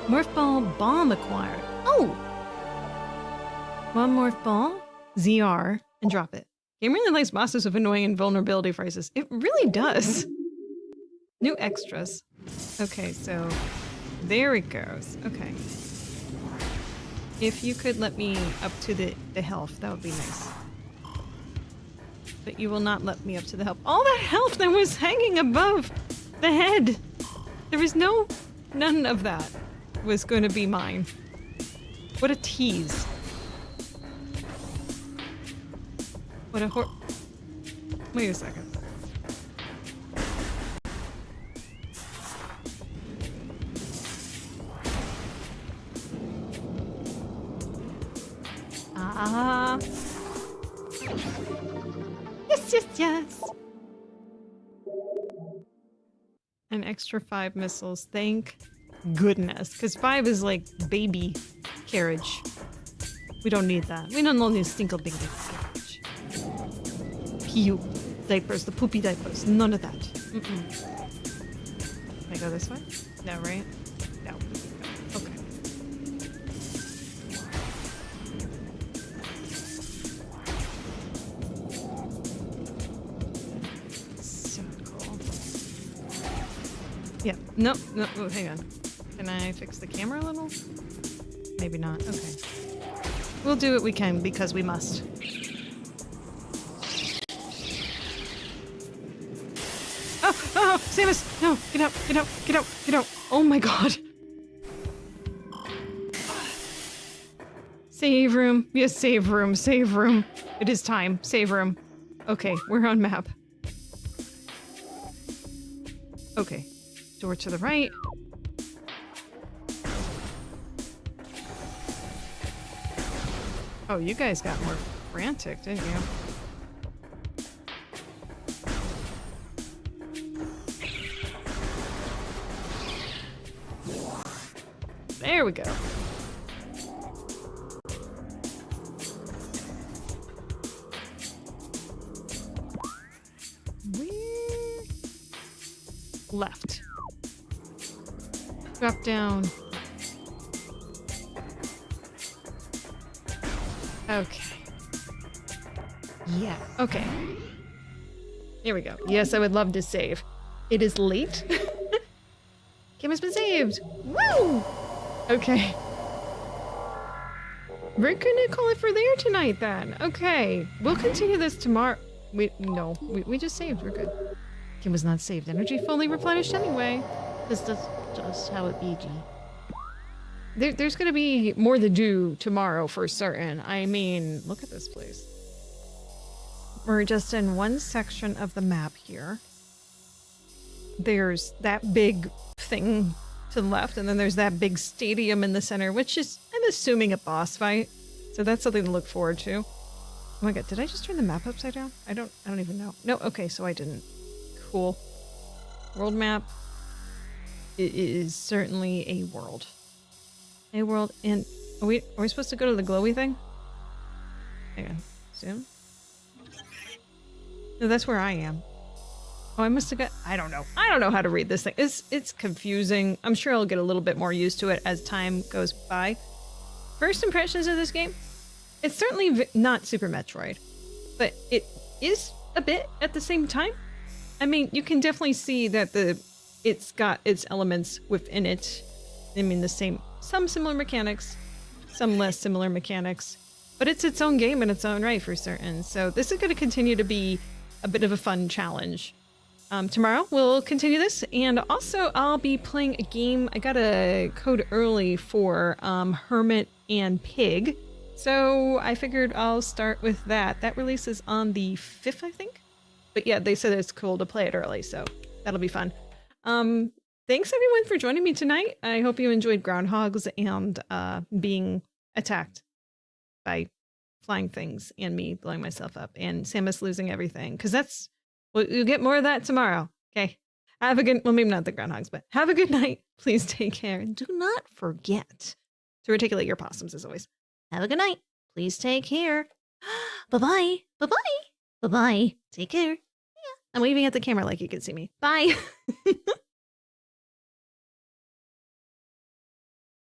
Morph Ball Bomb acquired. Oh! One Morph Ball, ZR, and drop it. Game really likes bosses with annoying invulnerability phrases. It really does. New extras. Okay, so there it goes. Okay. If you could let me up to the health, that would be nice. But you will not let me up to the health. All that health that was hanging above the head. There was none of that was going to be mine. What a tease. What a Wait a second. Ah. Yes. An extra 5 missiles. Thank goodness. Because 5 is like baby carriage. We don't need that. We don't need single baby carriage. PU diapers, the poopy diapers. None of that. Can I go this way? No, right? No. Okay. So cool. Yeah. No. Oh, hang on. Can I fix the camera a little? Maybe not. Okay. We'll do what we can because we must. Oh, Samus! No! Get out! Oh my god! Save room. Yes, save room. It is time. Save room. Okay, we're on map. Okay. Door to the right. Oh, you guys got more frantic, didn't you? There we go. Where? Left. Drop down. Okay. Yeah, okay. Here we go. Yes, I would love to save. It is late. Game has been saved. Woo! Okay. We're gonna call it for there tonight then. Okay. We'll continue this tomorrow. We just saved. We're good. Game was not saved. Energy fully replenished anyway. This is just how it be, G. There's gonna be more to do tomorrow for certain. I mean, look at this place. We're just in one section of the map here. There's that big thing to the left, and then there's that big stadium in the center, which is, I'm assuming, a boss fight. So that's something to look forward to. Oh my god, did I just turn the map upside down? I don't even know. No, okay, so I didn't. Cool. World map. It is certainly a world. A world, and are we supposed to go to the glowy thing? Hang on. Zoom? No, that's where I am. Oh, I must have got... I don't know. I don't know how to read this thing. It's confusing. I'm sure I'll get a little bit more used to it as time goes by. First impressions of this game? It's certainly not Super Metroid, but it is a bit at the same time. I mean, you can definitely see that it's got its elements within it. I mean, some similar mechanics, some less similar mechanics, but it's its own game in its own right for certain. So this is going to continue to be a bit of a fun challenge. Tomorrow we'll continue this, and also I'll be playing a game. I got a code early for Hermit and Pig, so I figured I'll start with that. That releases on the 5th, I think. But yeah, they said it's cool to play it early, so that'll be fun. Thanks everyone for joining me tonight. I hope you enjoyed Groundhogs and being attacked by flying things and me blowing myself up and Samus losing everything. Because that's, you'll get more of that tomorrow. Okay. Have a good, well, maybe not the Groundhogs, but have a good night. Please take care. Do not forget to reticulate your possums as always. Have a good night. Please take care. Bye-bye. Bye-bye. Bye-bye. Take care. I'm waving at the camera like you can see me. Bye.